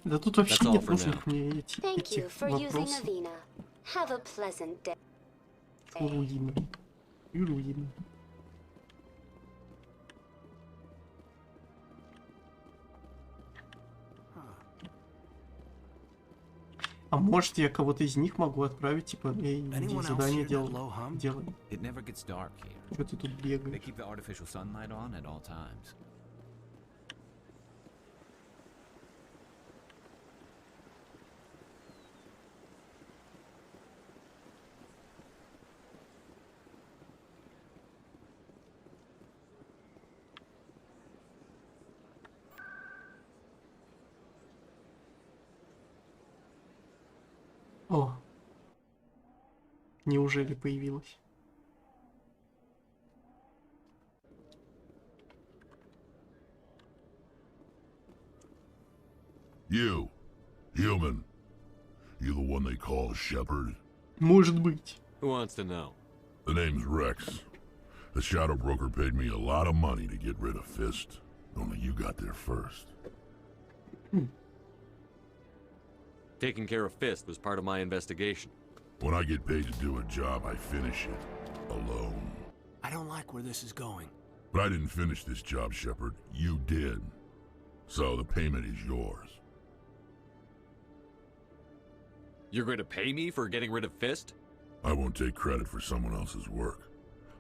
Да тут вообще нет нужных мне этих вопросов.
Have a pleasant day.
Руины. И руины. А может, я кого-то из них могу отправить, типа, эй, иди
Anyone else
задание
hear that
делай.
low hum?
Делай.
It never gets dark here.
Что ты тут
They
бегаешь?
keep the artificial sunlight on at all times.
О. Неужели появилась?
You, human. You the one they call Shepard?
Может быть.
Who wants to know?
The name's Rex. The Shadow Broker paid me a lot of money to get rid of Fist. Only you got there first.
Taking care of Fist was part of my investigation.
When I get paid to do a job, I finish it. Alone.
I don't like where this is going.
But I didn't finish this job, Shepard. You did. So the payment is yours.
You're going to pay me for getting rid of Fist?
I won't take credit for someone else's work.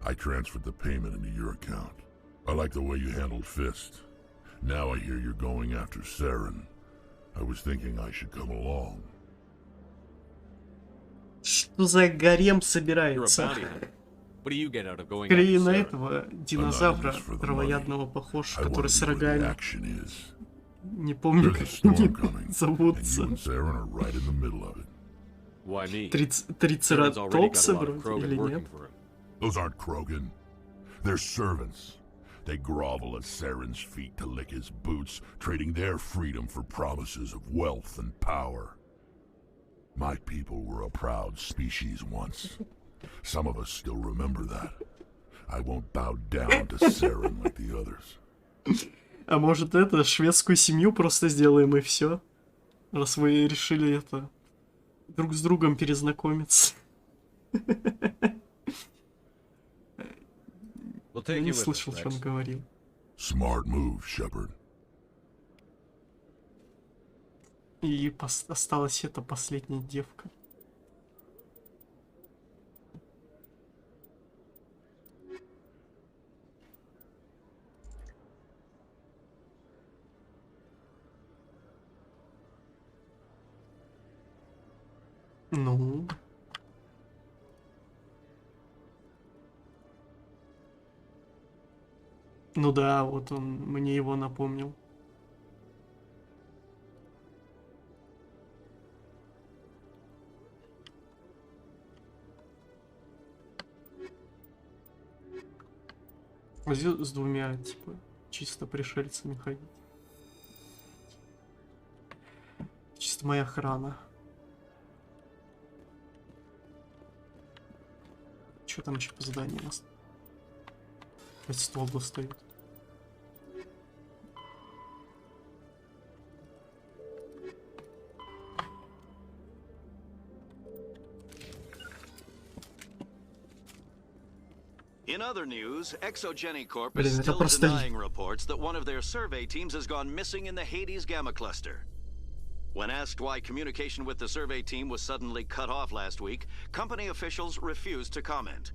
I transferred the payment into your account. I like the way you handled Fist. Now I hear you're going after Saren. I was thinking I should come along.
Что за гарем
You're a
собирается?
bounty hunter. What do you get out of going
Скорее
after
на
Saren?
этого динозавра травоядного похож, который с рогами. Не помню, как они зовутся.
Why me?
Трицератопсы вроде, или нет?
Those aren't Krogan. They're servants. They grovel at Saren's feet to lick his boots, trading their freedom for promises of wealth and power. My people were a proud species once. Some of us still remember that. I won't bow down to Saren like the others.
А может это, шведскую семью просто сделаем и все? Раз вы решили это, друг с другом перезнакомиться. Я не слышал, что он говорил.
Smart move, Shepard.
И осталась эта последняя девка. Ну... Ну да, вот он мне его напомнил. С двумя, типа, чисто пришельцами ходить. Чисто моя охрана. Что там еще по заданию у нас? Опять ствол достают.
In other news, Exogeny Corp
Блин,
is
это
still
просто...
denying reports that one of their survey teams has gone missing in the Hades Gamma Cluster. When asked why communication with the survey team was suddenly cut off last week, company officials refused to comment.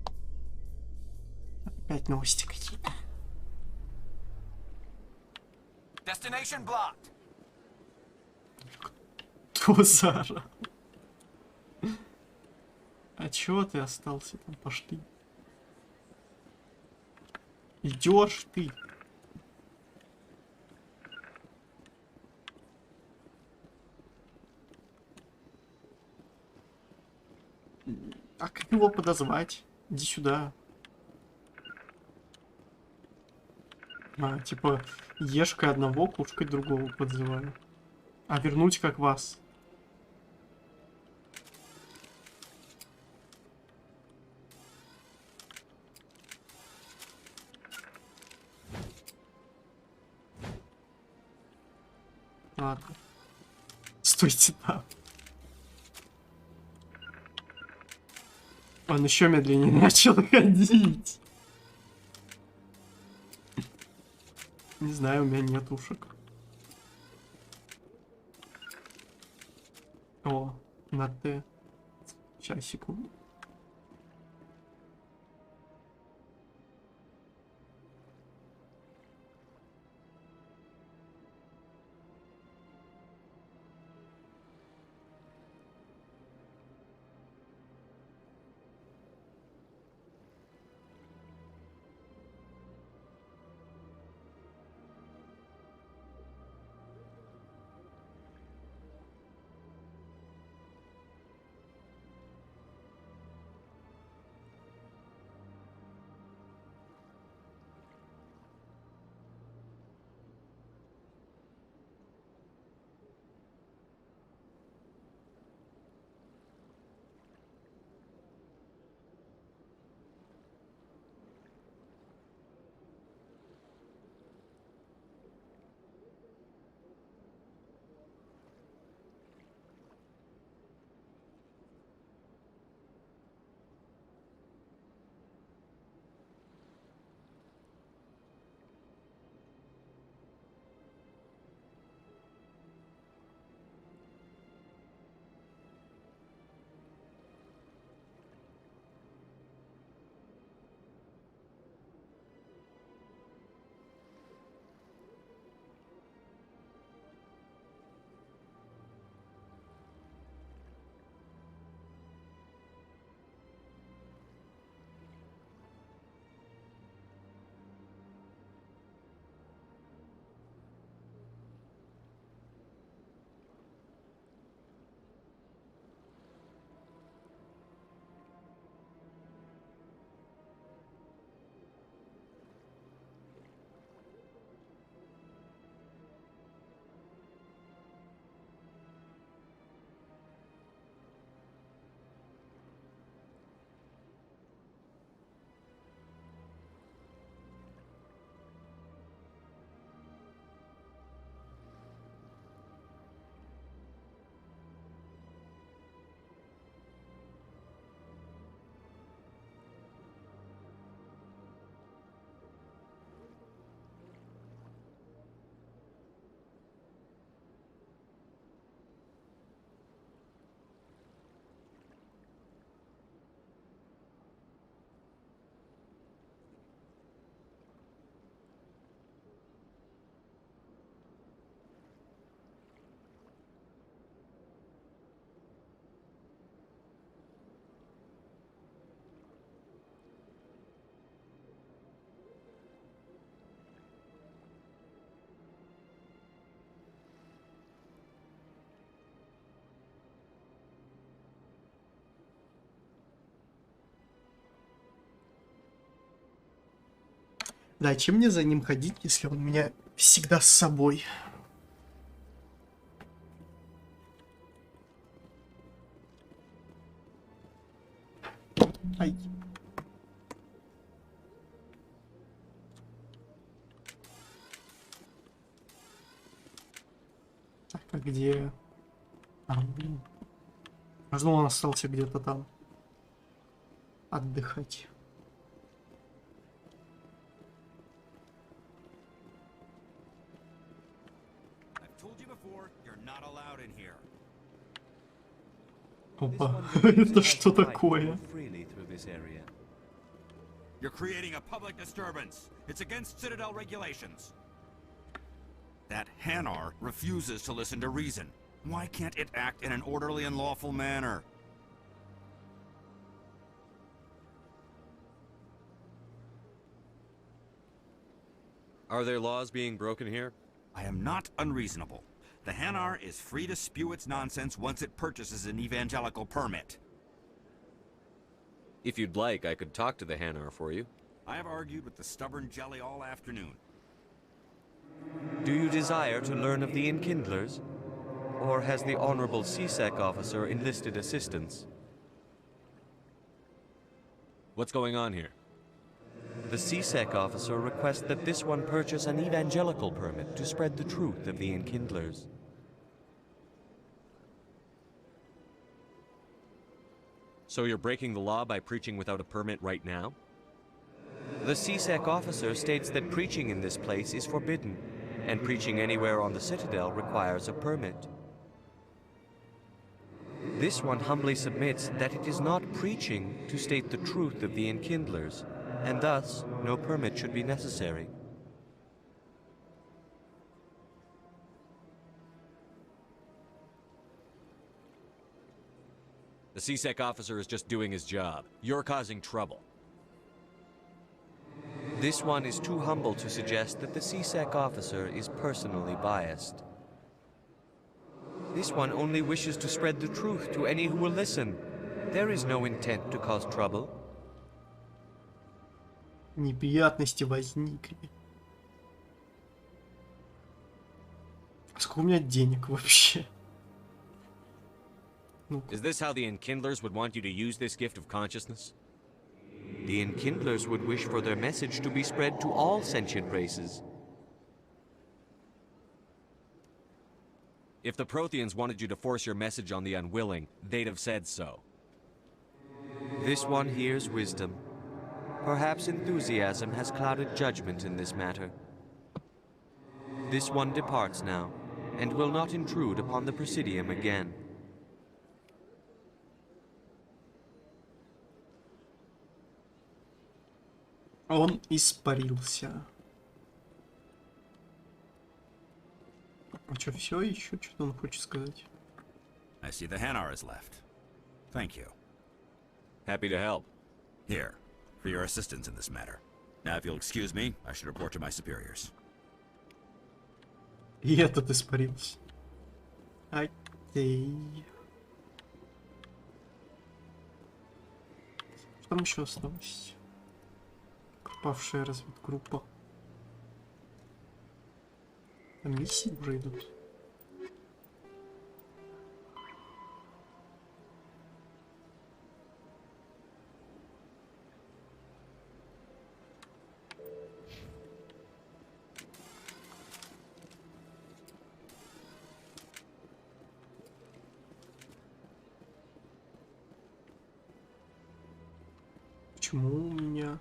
Опять новости какие-то.
Destination blocked.
Кто заорал? А чего ты остался там? Пошли. Идешь ты. А как его подозвать? Иди сюда. А, типа, ешкой одного, кушкой другого подзываю. А вернуть как вас. Ладно. Стойте там. Он еще медленнее начал ходить. Не знаю, у меня нет ушек. О, На Т. Сейчас, секунду. Да, чем мне за ним ходить, если он у меня всегда с собой? Ай. Так, а где... А, блин. Возможно, он остался где-то там. Отдыхать. Опа, это что такое?
You're creating a public disturbance. It's against Citadel regulations. That Hanar refuses to listen to reason. Why can't it act in an orderly and lawful manner?
Are there laws being broken here?
I am not unreasonable. The Hanar is free to spew its nonsense once it purchases an evangelical permit.
If you'd like, I could talk to the Hanar for you.
I have argued with the stubborn jelly all afternoon.
Do you desire to learn of the Enkindlers? Or has the Honorable CSEC officer enlisted assistance? What's going on here? The CSEC officer requests that this one purchase an evangelical permit to spread the truth of the Enkindlers. So you're breaking the law by preaching without a permit right now? The CSEC officer states that preaching in this place is forbidden, and preaching anywhere on the Citadel requires a permit. This one humbly submits that it is not preaching to state the truth of the Enkindlers, and thus no permit should be necessary.
The CSEC officer is just doing his job. You're causing trouble.
This one is too humble to suggest that the CSEC officer is personally biased. This one only wishes to spread the truth to any who will listen. There is no intent to cause trouble.
Неприятности возникли. Сколько у меня денег вообще?
Is this how the Enkindlers would want you to use this gift of consciousness?
The Enkindlers would wish for their message to be spread to all sentient races.
If the Protheans wanted you to force your message on the unwilling, they'd have said so.
This one hears wisdom. Perhaps enthusiasm has clouded judgment in this matter. This one departs now, and will not intrude upon the Presidium again.
Он испарился. А что, все? Еще что-то он хочет сказать?
I see the Hanar is left. Thank you.
Happy to help.
Here, for your assistance in this matter. Now, if you'll excuse me, I should report to my superiors.
И этот испарился. Окей. Что там еще осталось? Пропавшая разведгруппа. Там миссии уже идут. Почему у меня...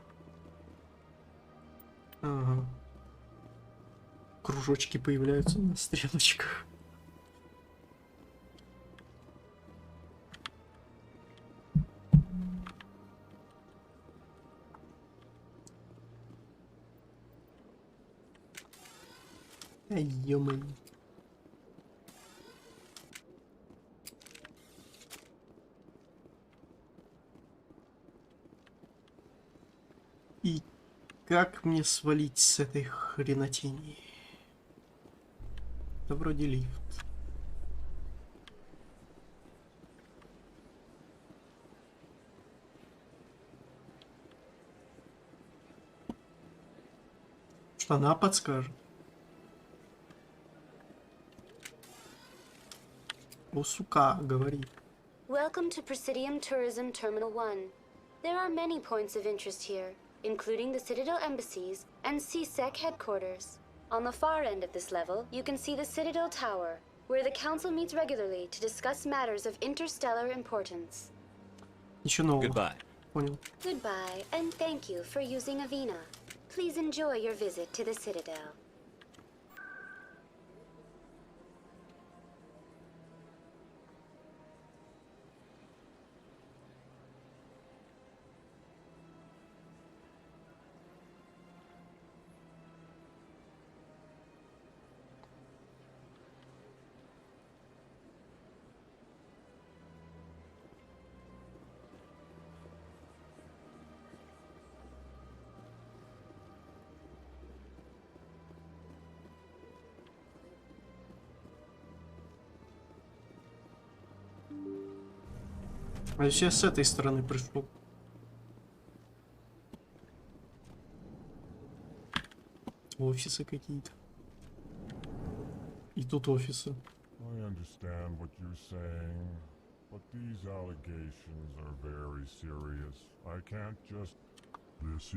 Ага. Кружочки появляются на стрелочках. Ай, ё-моё. И как мне свалить с этой хренотени? Да вроде лифт. Что она подскажет? О, сука, говори.
Welcome to Presidium Tourism Terminal 1. There are many points of interest here, including the Citadel embassies and CSEC headquarters. On the far end of this level, you can see the Citadel Tower, where the Council meets regularly to discuss matters of interstellar importance.
Ничего нового.
Goodbye.
Понял.
Goodbye, and thank you for using Avina. Please enjoy your visit to the Citadel.
А если я с этой стороны пришел? Офисы какие-то. И тут офисы.
I understand what you're saying, but these allegations are very serious. I can't just... This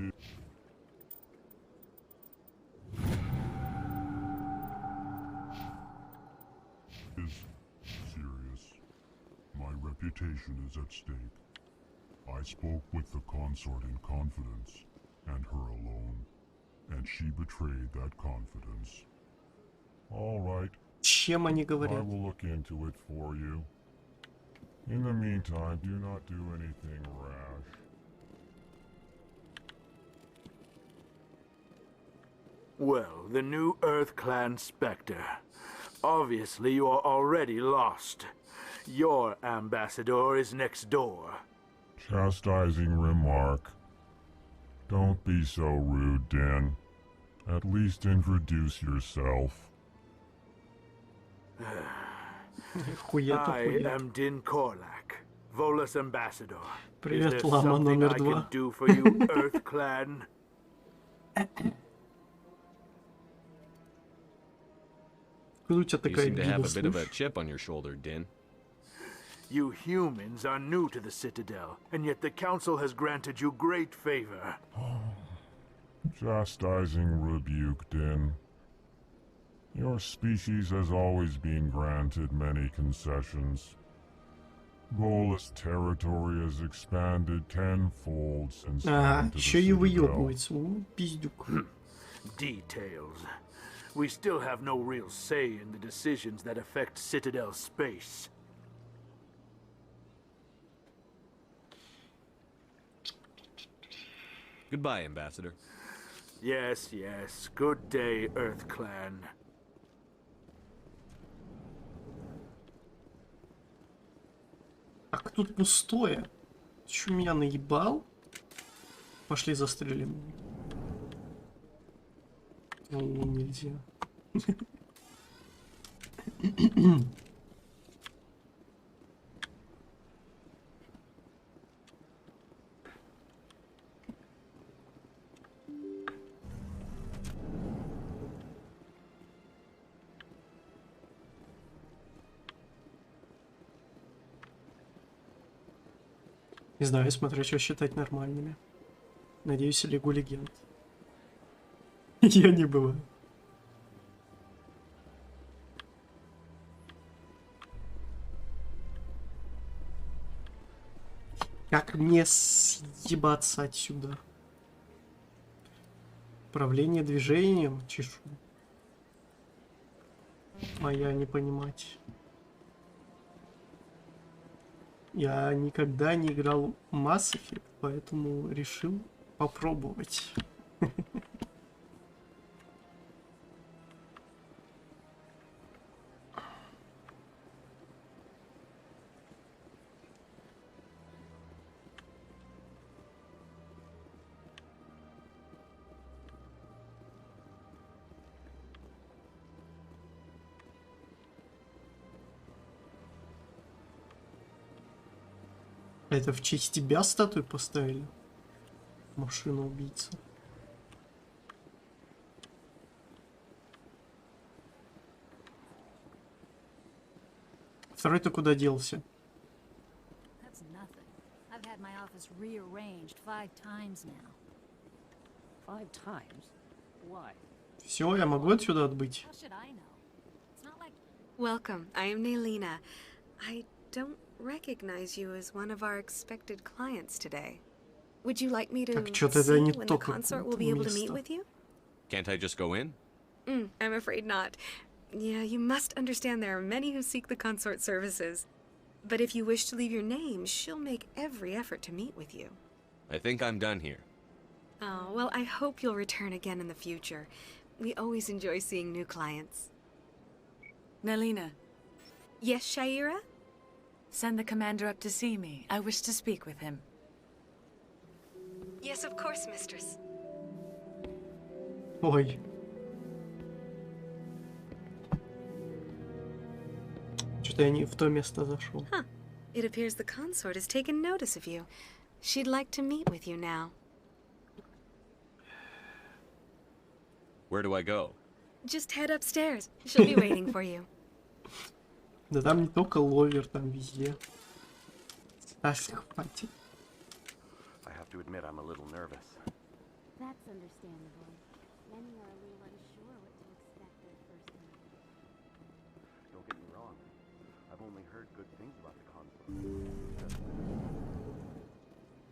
is serious. My reputation is at stake. I spoke with the consort in confidence, and her alone, and she betrayed that confidence. All right.
Чем они говорят?
I will look into it for you.
In the meantime, do not do anything rash.
Well, the new Earth Clan Spectre. Obviously, you are already lost. Your ambassador is next door.
Chastising remark. Don't be so rude, Din. At least introduce yourself.
I am Din Korlak, Volus ambassador. Is
Привет,
there
лама
something
номер
I can
2.
do for you, Earth Clan?
You seem to have a bit of a chip on your shoulder, Din.
You humans are new to the Citadel, and yet the Council has granted you great favor.
Chastising rebuke, Din. Your species has always been granted many concessions. Volus territory has expanded tenfold since coming to the
еще и
Citadel.
выебывается. Пиздюк.
Details. We still have no real say in the decisions that affect Citadel space.
Goodbye, Ambassador.
Yes, yes. Good day, Earth Clan.
Так, тут пустое. Чё, меня наебал? Пошли застрелим. О, нельзя. Не знаю, смотря что считать нормальными. Надеюсь, Лигу Легенд. Я не бываю. Как мне съебаться отсюда? Управление движением? Чешу. Моя не понимать. Я никогда не играл в Mass Effect, поэтому решил попробовать. Это в честь тебя статую поставили? Машина убийца. Второй-то куда делся?
That's nothing. I've had my office rearranged 5 times now.
5 times? Why?
Все, я могу отсюда отбыть?
How should I know? It's not like
Welcome. I am Nelina. I don't recognize you as one of our expected clients today. Would you like me to
Так, что-то это
see
не
when
то
the consort will
какое-то
be able to meet
место.
with you?
Can't I just go in?
I'm afraid not. Yeah, you must understand there are many who seek the consort services. But if you wish to leave your name, she'll make every effort to meet with you.
I think I'm done here.
Oh, well, I hope you'll return again in the future. We always enjoy seeing new clients.
Nelina,
Yes, Shaira?
send the commander up to see me. I wish to speak with him.
Yes, of course, mistress.
Ой. Что-то я не в то место зашел.
Huh. It appears the consort has taken notice of you. She'd like to meet with you now.
Where do I go?
Just head upstairs. She'll be waiting for you.
Да там не только ловер, там везде. Аж хватит.
I have to admit I'm a little nervous.
That's understandable. Many are a little unsure what to expect their first time.
Don't get me wrong. I've only heard good things about the consort.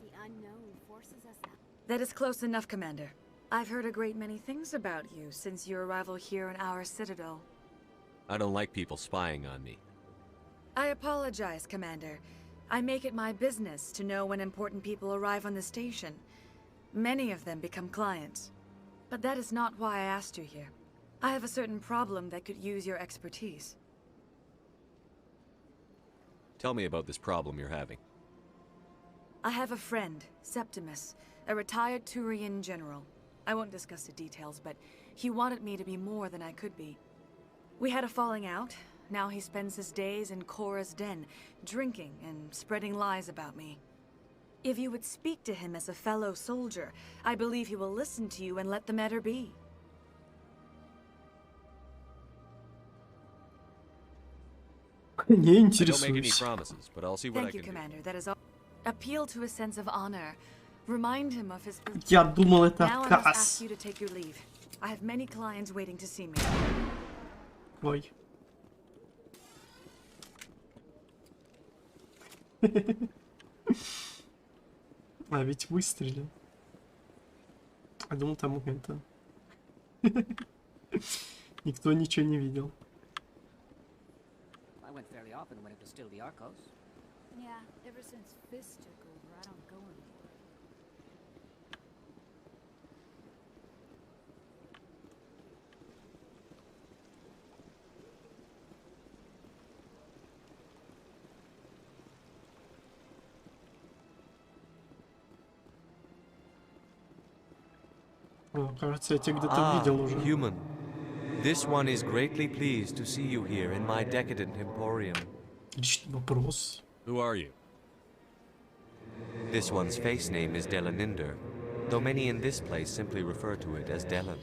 The unknown forces us out.
That is close enough, Commander. I've heard a great many things about you since your arrival here in our citadel.
I don't like people spying on me.
I apologize, Commander. I make it my business to know when important people arrive on the station. Many of them become clients. But that is not why I asked you here. I have a certain problem that could use your expertise.
Tell me about this problem you're having.
I have a friend, Septimus, a retired Turian general. I won't discuss the details, but he wanted me to be more than I could be. We had a falling out. Now he spends his days in Korra's den, drinking and spreading lies about me. If you would speak to him as a fellow soldier, I believe he will listen to you and let the matter be.
Не
I don't make any
интересуюсь.
promises, but I'll see what I
Thank you,
can do.
Commander. That is all. Appeal to a sense of honor. Remind him of his.
Я думал, это
Now I must ask
отказ.
you to take your leave. I have many clients waiting to see me.
Ой. А ведь выстрелил. Я думал, там это... Никто ничего не видел.
I went fairly often when it was still the Arcos.
Yeah, ever since Fist took over, I don't go anymore.
О, кажется, я тебя где-то видел уже.
Human. This one is greatly pleased to see you here in my decadent emporium.
Личный вопрос.
Who are you?
This one's face name is Delaninder, though many in this place simply refer to it as Delan.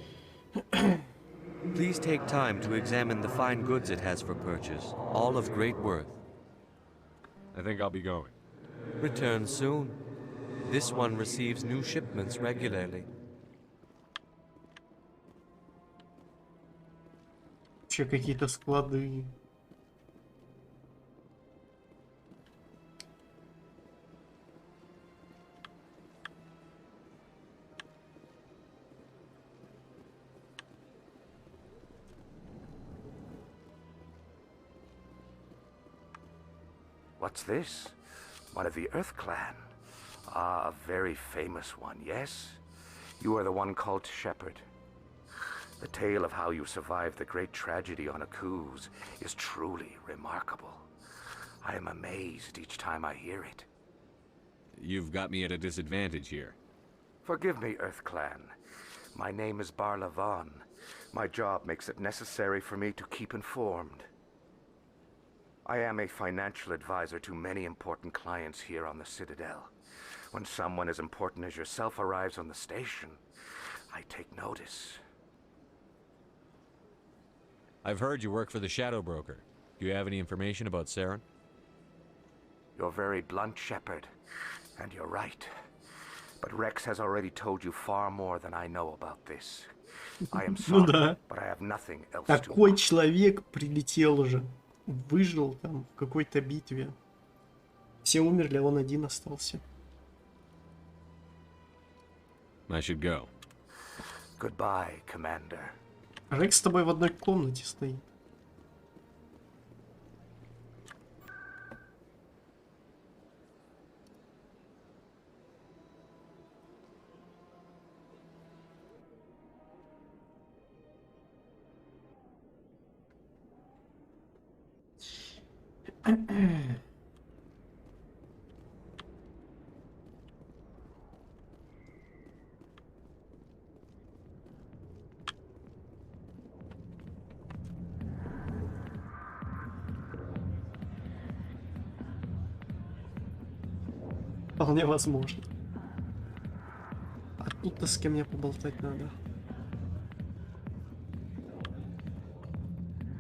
Please take time to examine the fine goods it has for purchase, all of great worth.
I think I'll be going.
Return soon. This one receives new shipments regularly.
Вообще какие-то склады.
What's this? One of the Earth Clan. Ah, a very famous one, yes? You are the one called Shepard. The tale of how you survived the great tragedy on Akuz is truly remarkable. I am amazed each time I hear it.
You've got me at a disadvantage here.
Forgive me, Earth Clan. My name is Barla Vaughn. My job makes it necessary for me to keep informed. I am a financial advisor to many important clients here on the Citadel. When someone as important as yourself arrives on the station, I take notice.
I've heard you work for the Shadow Broker. Do you have any information about Saren?
You're very blunt, Shepard, and you're right. But Rex has already told you far more than I know about this. I am
Ну
sorry,
да.
but I have nothing else to
Такой человек прилетел уже. Выжил там в какой-то битве. Все умерли, а он один остался.
I should go.
Goodbye, Commander.
Рекс с тобой в одной комнате стоит. Вполне возможно. А тут-то с кем мне поболтать надо.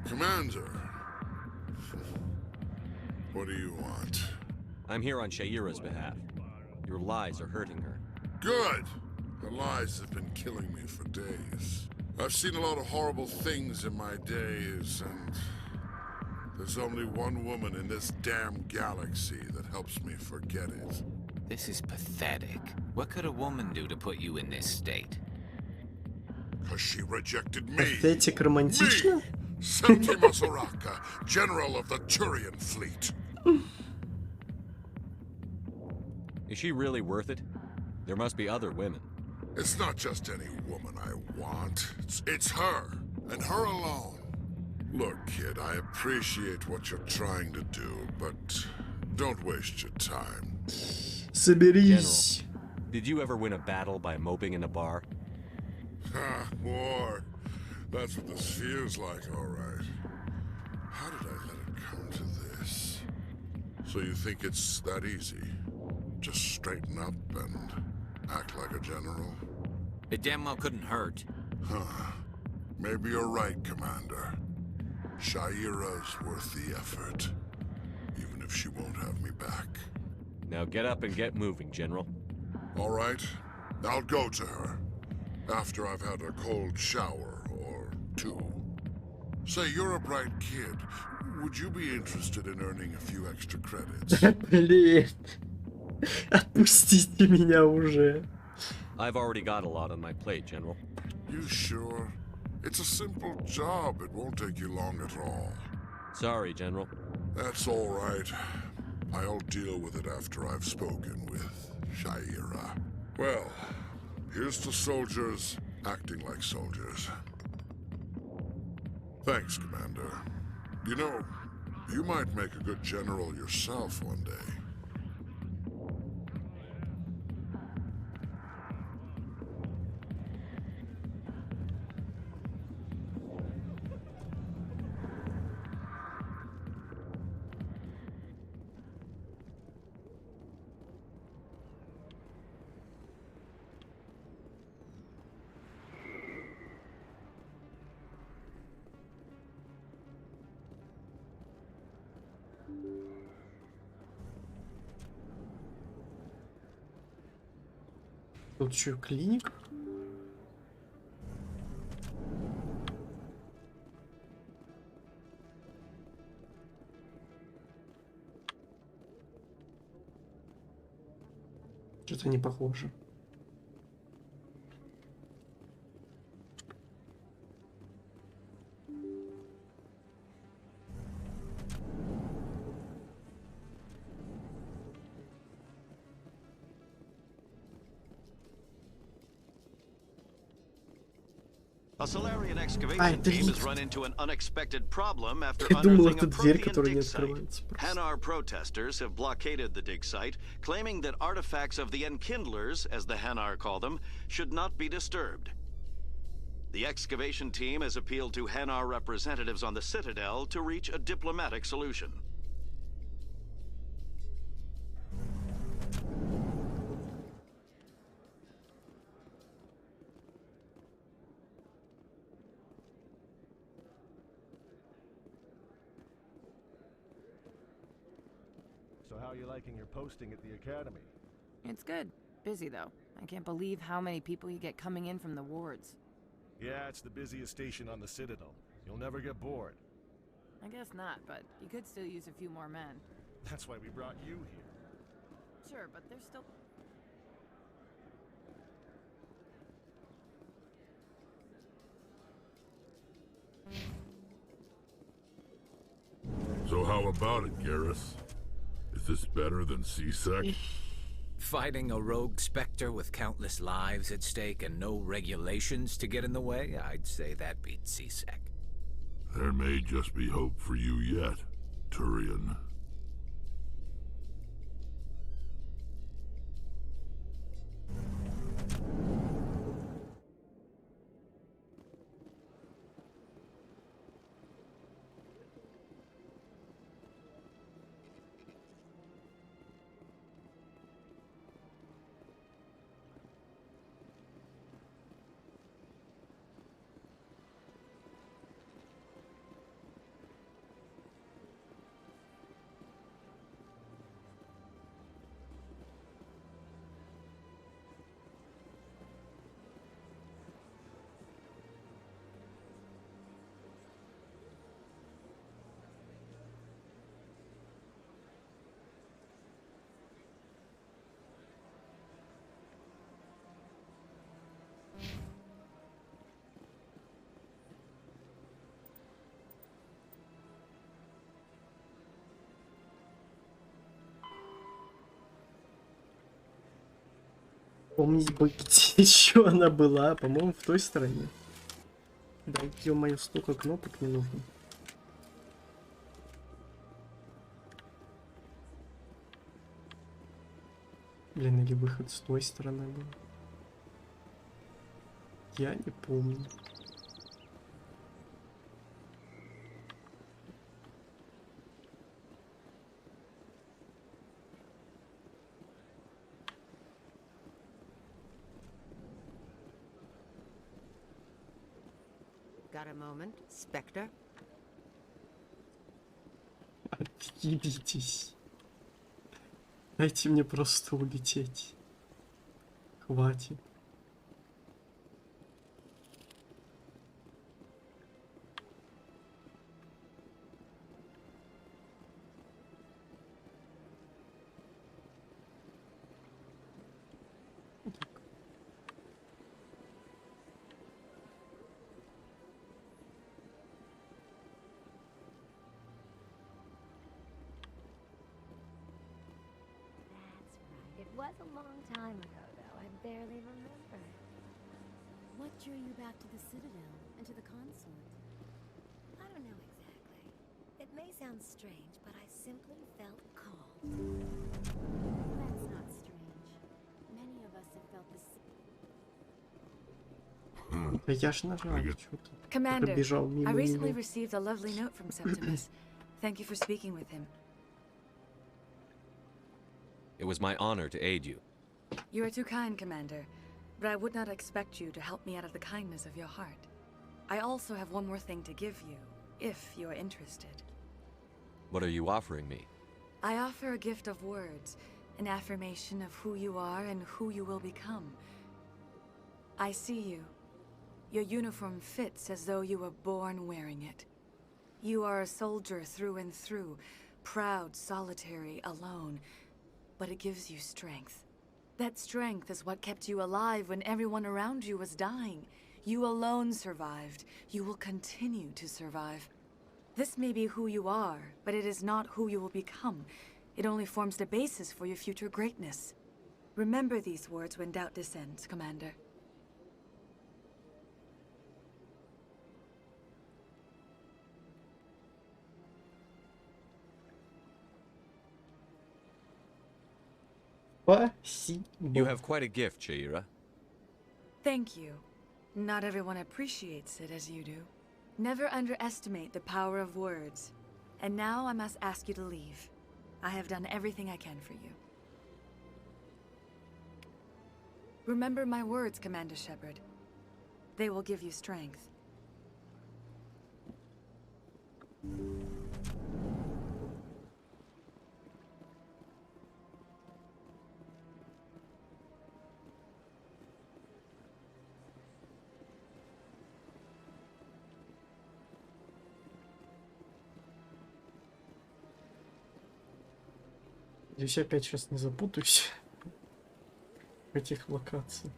Commander. What do you want?
I'm here on Shaira's behalf. Your lies are hurting her.
Good! The lies have been killing me for days. I've seen a lot of horrible things in my days, and there's only one woman in this damn galaxy that helps me forget it.
This is pathetic. What could a woman do to put you in this state?
Because she rejected me.
Патетик романтично?
Septimus Oraka, General of the Turian Fleet.
Is she really worth it? There must be other women.
It's not just any woman I want. It's her, and her alone. Look, kid, I appreciate what you're trying to do, but don't waste your time.
Соберись.
General, did you ever win a battle by moping in a bar?
Ha, war. That's what this feels like, all right. How did I let it come to this? So you think it's that easy? Just straighten up and act like a general?
It damn well couldn't hurt.
Huh. Maybe you're right, Commander. Shaira's worth the effort, even if she won't have me back.
Now get up and get moving, General.
All right, I'll go to her, after I've had a cold shower or two. Say, you're a bright kid. Would you be interested in earning a few extra credits?
Блин. Отпустите меня уже.
I've already got a lot on my plate, General.
You sure? It's a simple job. It won't take you long at all.
Sorry, General.
That's all right. I'll deal with it after I've spoken with Shaira. Well, here's to soldiers acting like soldiers. Thanks, Commander. You know, you might make a good general yourself one day.
Тут что, клиник? Что-то не похоже.
A Solarian excavation team has run into an unexpected problem after
Я думал,
unearthing
это
a
дверь,
Prothean
которая не
dig site.
открывается.
Hanar protesters have blockaded the dig site, claiming that artifacts of the Enkindlers, as the Hanar call them, should not be disturbed. The excavation team has appealed to Hanar representatives on the Citadel to reach a diplomatic solution.
So how are you liking your posting at the Academy?
It's good. Busy, though. I can't believe how many people you get coming in from the wards.
Yeah, it's the busiest station on the Citadel. You'll never get bored.
I guess not, but you could still use a few more men.
That's why we brought you here.
Sure, but there's still...
So how about it, Garrus? Is this better than C-Sec?
Fighting a rogue Spectre with countless lives at stake and no regulations to get in the way? I'd say that beats C-Sec.
There may just be hope for you yet, Turian.
Помнить бы, где еще она была. По-моему, в той стороне. Да, ё-моё, столько кнопок не нужно. Блин, или выход с той стороны был. Я не помню.
Got a moment, Spectre?
Отъебитесь. Дайте мне просто улететь. Хватит.
It was a long time ago, though. I barely remember.
What drew you back to the Citadel and to the consort?
I don't know exactly. It may sound strange, but I simply felt called.
That's not strange. Many of us have felt the same.
Да я ж нажал, что-то.
Commander,
Пробежал мимо
I recently
него.
received a lovely note from Septimus. Thank you for speaking with him.
It was my honor to aid you.
You are too kind, Commander, but I would not expect you to help me out of the kindness of your heart. I also have one more thing to give you, if you are interested.
What are you offering me?
I offer a gift of words, an affirmation of who you are and who you will become. I see you. Your uniform fits as though you were born wearing it. You are a soldier through and through, proud, solitary, alone, but it gives you strength. That strength is what kept you alive when everyone around you was dying. You alone survived. You will continue to survive. This may be who you are, but it is not who you will become. It only forms the basis for your future greatness. Remember these words when doubt descends, Commander.
You have quite a gift, Shaira.
Thank you. Not everyone appreciates it as you do. Never underestimate the power of words. And now I must ask you to leave. I have done everything I can for you. Remember my words, Commander Shepard. They will give you strength.
Здесь опять сейчас не запутаюсь в этих локациях.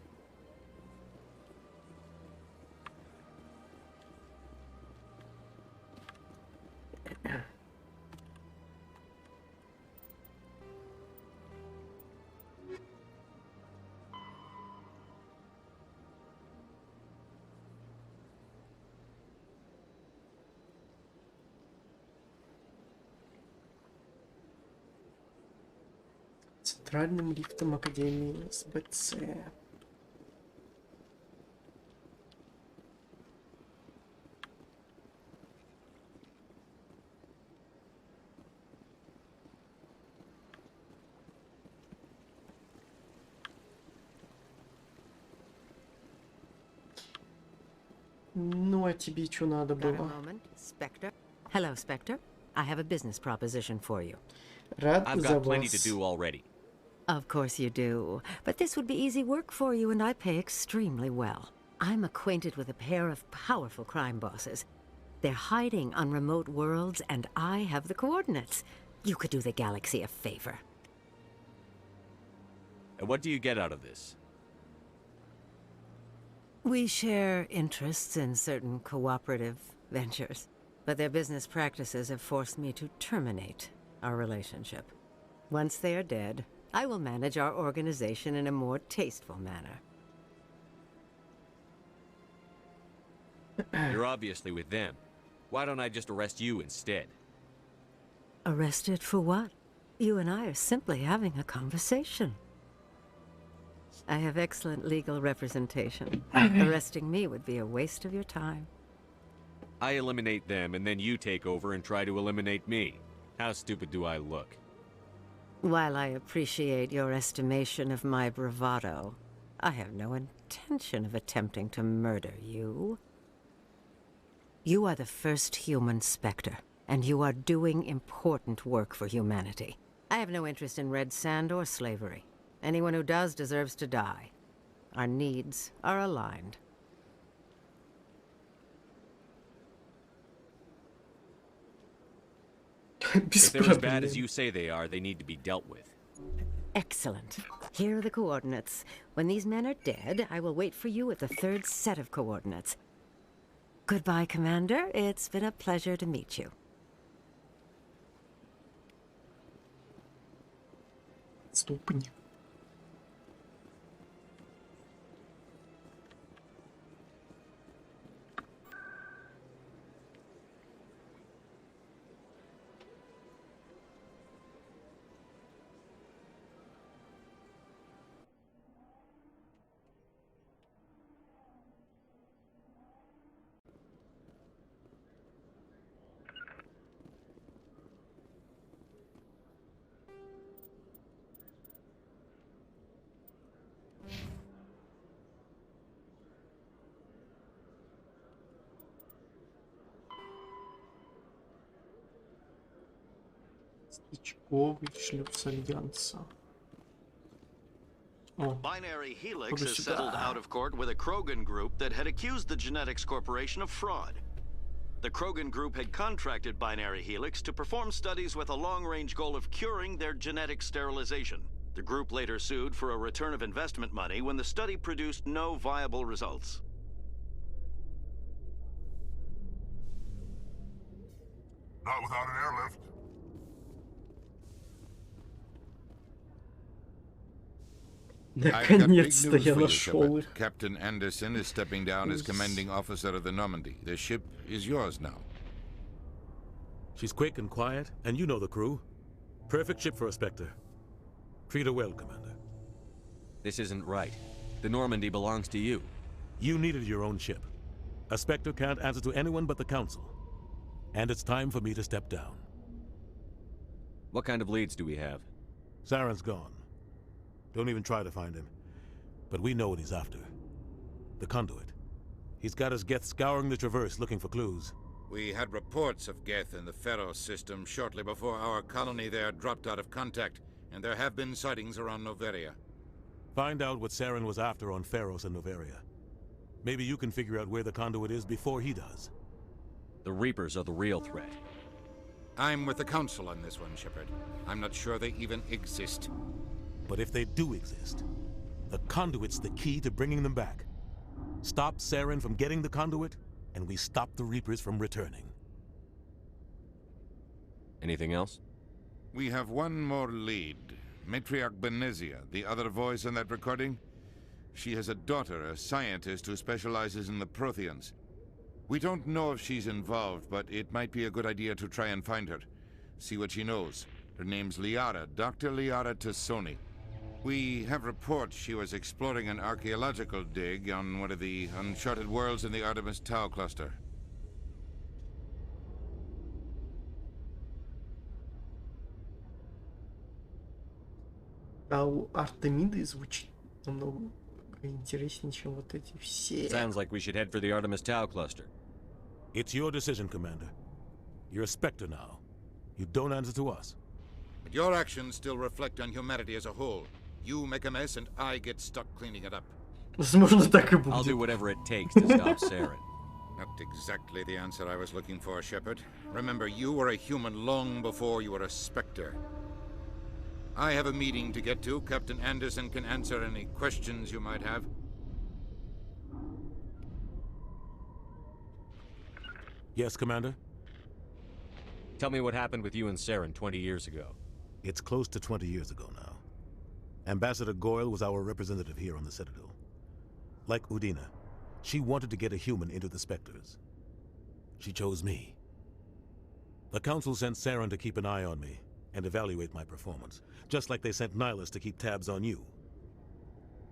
Центральным лифтом Академии СБЦ. Ну, а тебе что надо
Got a
было?
moment, Spectre? Hello, Spectre. I have a business proposition for you.
Рад
I've
за
got plenty to
вас.
do already.
Of course you do. But this would be easy work for you, and I pay extremely well. I'm acquainted with a pair of powerful crime bosses. They're hiding on remote worlds, and I have the coordinates. You could do the galaxy a favor.
And what do you get out of this?
We share interests in certain cooperative ventures, but their business practices have forced me to terminate our relationship. Once they are dead, I will manage our organization in a more tasteful manner.
You're obviously with them. Why don't I just arrest you instead?
Arrested for what? You and I are simply having a conversation. I have excellent legal representation. Arresting me would be a waste of your time.
I eliminate them, and then you take over and try to eliminate me. How stupid do I look?
While I appreciate your estimation of my bravado, I have no intention of attempting to murder you. You are the first human Spectre, and you are doing important work for humanity. I have no interest in red sand or slavery. Anyone who does deserves to die. Our needs are aligned.
If they're as bad as you say they are, they need to be dealt with.
Excellent. Here are the coordinates. When these men are dead, I will wait for you at the third set of coordinates. Goodbye, Commander. It's been a pleasure to meet you.
Ступни. Стычковый шлюз Альянса.
Binary Helix has settled out of court with a Krogan group that had accused the Genetics Corporation of fraud. The Krogan group had contracted Binary Helix to perform studies with a long-range goal of curing their genetic sterilization. The group later sued for a return of investment money when the study produced no viable results.
Not without an airlift.
Наконец-то я нашел их.
Captain Anderson is stepping down as commanding officer of the Normandy. The ship is yours now.
She's quick and quiet, and you know the crew. Perfect ship for a Spectre. Treat her well, Commander.
This isn't right. The Normandy belongs to you.
You needed your own ship. A Spectre can't answer to anyone but the Council. And it's time for me to step down.
What kind of leads do we have?
Saren's gone. Don't even try to find him. But we know what he's after. The Conduit. He's got his Geth scouring the Traverse looking for clues.
We had reports of Geth in the Pharaoh system shortly before our colony there dropped out of contact, and there have been sightings around Noveria.
Find out what Saren was after on Pharos and Noveria. Maybe you can figure out where the Conduit is before he does.
The Reapers are the real threat.
I'm with the Council on this one, Shepard. I'm not sure they even exist.
But if they do exist, the Conduit's the key to bringing them back. Stop Saren from getting the Conduit, and we stop the Reapers from returning.
Anything else?
We have one more lead. Matriarch Benezia, the other voice in that recording. She has a daughter, a scientist who specializes in the Protheans. We don't know if she's involved, but it might be a good idea to try and find her. See what she knows. Her name's Liara, Dr. Liara Tassoni. We have reports she was exploring an archaeological dig on one of the uncharted worlds in the Artemis Tau cluster.
А у Артемиды звучит намного интереснее, чем вот эти все.
Sounds like we should head for the Artemis Tau cluster.
It's your decision, Commander. You're a Spectre now. You don't answer to us.
But your actions still reflect on humanity as a whole. You make a mess and I get stuck cleaning it up.
Возможно, так и будет.
I'll do whatever it takes to stop Saren.
Not exactly the answer I was looking for, Shepard. Remember, you were a human long before you were a Spectre. I have a meeting to get to. Captain Anderson can answer any questions you might have.
Yes, Commander?
Tell me what happened with you and Saren 20 years ago.
It's close to 20 years ago now. Ambassador Goyle was our representative here on the Citadel. Like Udina, she wanted to get a human into the Spectres. She chose me. The Council sent Saren to keep an eye on me and evaluate my performance, just like they sent Nihilus to keep tabs on you.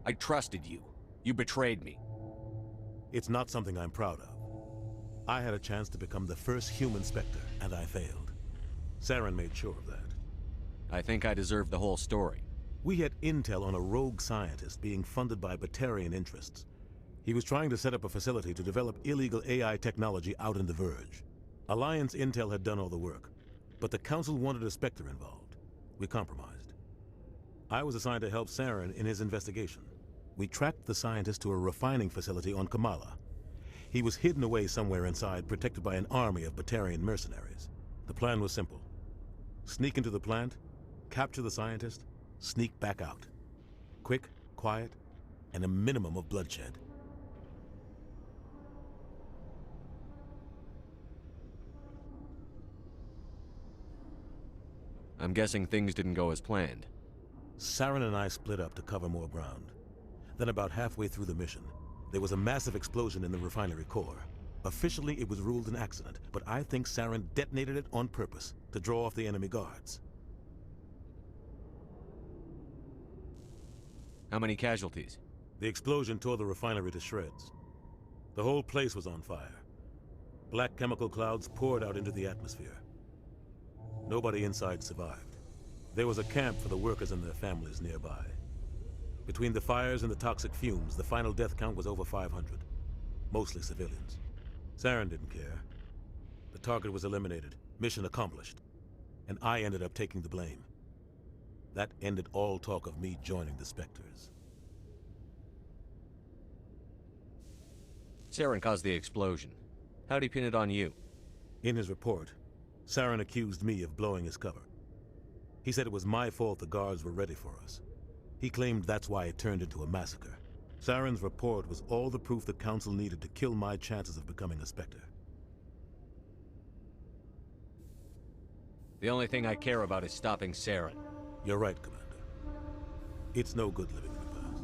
I trusted you. You betrayed me.
It's not something I'm proud of. I had a chance to become the first human Spectre, and I failed. Saren made sure of that.
I think I deserve the whole story.
We had intel on a rogue scientist being funded by Batarian interests. He was trying to set up a facility to develop illegal AI technology out in the Verge. Alliance intel had done all the work, but the Council wanted a Spectre involved. We compromised. I was assigned to help Saren in his investigation. We tracked the scientist to a refining facility on Kamala. He was hidden away somewhere inside, protected by an army of Batarian mercenaries. The plan was simple. Sneak into the plant, capture the scientist, sneak back out. Quick, quiet, and a minimum of bloodshed.
I'm guessing things didn't go as planned.
Saren and I split up to cover more ground. Then about halfway through the mission, there was a massive explosion in the refinery core. Officially, it was ruled an accident, but I think Saren detonated it on purpose to draw off the enemy guards.
How many casualties?
The explosion tore the refinery to shreds. The whole place was on fire. Black chemical clouds poured out into the atmosphere. Nobody inside survived. There was a camp for the workers and their families nearby. Between the fires and the toxic fumes, the final death count was over 500. Mostly civilians. Saren didn't care. The target was eliminated, mission accomplished. And I ended up taking the blame. That ended all talk of me joining the Spectres.
Saren caused the explosion. How'd he pin it on you?
In his report, Saren accused me of blowing his cover. He said it was my fault the guards were ready for us. He claimed that's why it turned into a massacre. Saren's report was all the proof the Council needed to kill my chances of becoming a Spectre.
The only thing I care about is stopping Saren.
You're right, Commander. It's no good living in the past.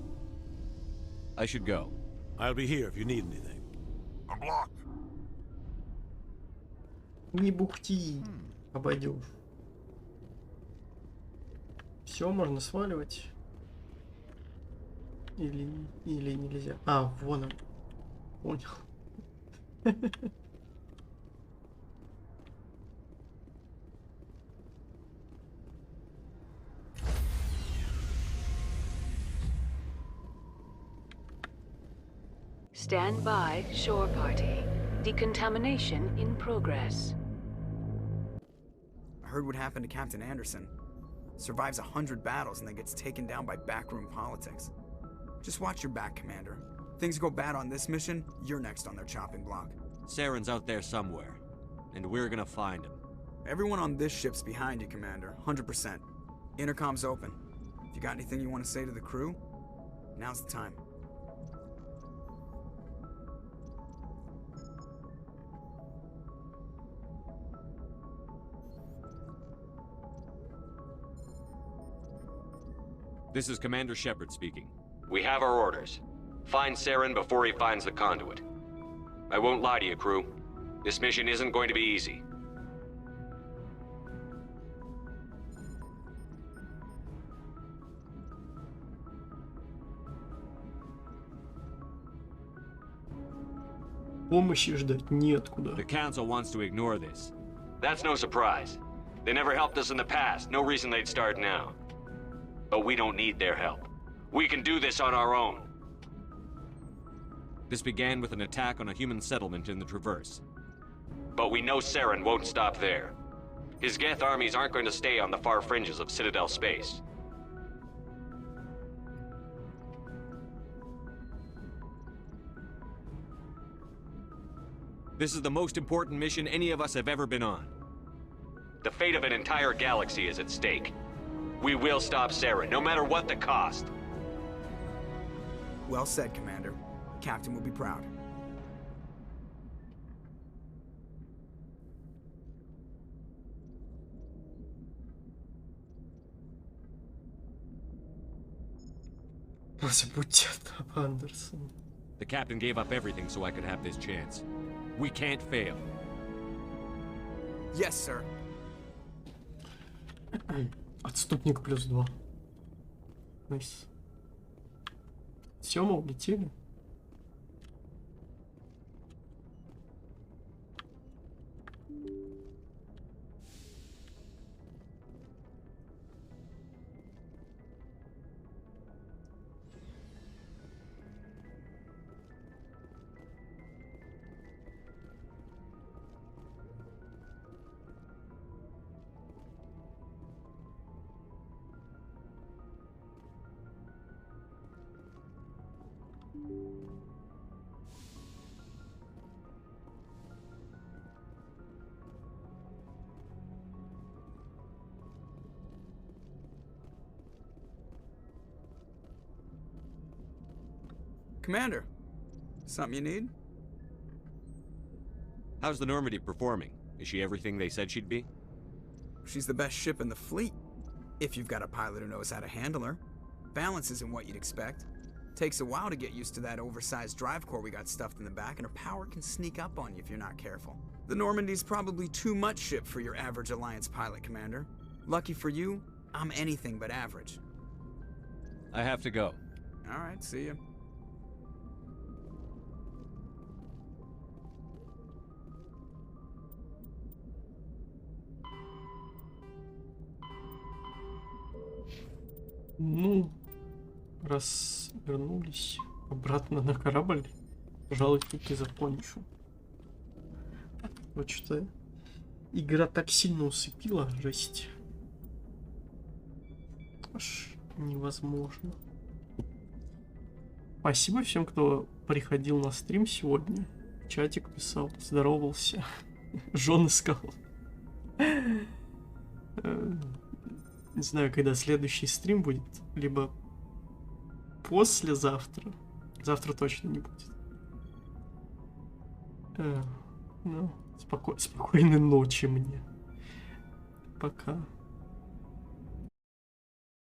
I should go.
I'll be here if you need anything.
I'm blocked.
Не бухти, обойдешь. Все, можно сваливать. Или нельзя. А, вон он. Понял.
Stand by, shore party. Decontamination in progress.
I heard what happened to Captain Anderson. Survives 100 battles and then gets taken down by backroom politics. Just watch your back, Commander. Things go bad on this mission, you're next on their chopping block.
Saren's out there somewhere, and we're gonna find him.
Everyone on this ship's behind you, Commander. 100%. Intercom's open. If you got anything you want to say to the crew, now's the time.
This is Commander Shepard speaking.
We have our orders. Find Saren before he finds the conduit. I won't lie to you, crew. This mission isn't going to be easy.
Помощи ждать неоткуда.
The Council wants to ignore this.
That's no surprise. They never helped us in the past. No reason they'd start now. But we don't need their help. We can do this on our own.
This began with an attack on a human settlement in the Traverse.
But we know Saren won't stop there. His Geth armies aren't going to stay on the far fringes of Citadel space.
This is the most important mission any of us have ever been on.
The fate of an entire galaxy is at stake. We will stop Saren, no matter what the cost.
Well said, Commander. Captain will be proud.
Забудьте об Андерсоне.
The captain gave up everything so I could have this chance. We can't fail.
Yes, sir.
Отступник +2. Найс. Все, мы улетели.
Commander, something you need?
How's the Normandy performing? Is she everything they said she'd be?
She's the best ship in the fleet, if you've got a pilot who knows how to handle her. Balance isn't what you'd expect. Takes a while to get used to that oversized drive core we got stuffed in the back, and her power can sneak up on you if you're not careful. The Normandy's probably too much ship for your average Alliance pilot, Commander. Lucky for you, I'm anything but average.
I have to go.
All right, see ya.
Ну, раз вернулись обратно на корабль, пожалуй, тут и закончу. Вот что игра так сильно усыпила, жесть. Аж невозможно. Спасибо всем, кто приходил на стрим сегодня. Чатик писал, здоровался. Жен искал. Не знаю, когда следующий стрим будет, либо послезавтра. Завтра точно не будет. Ну, спокойной ночи мне. Пока.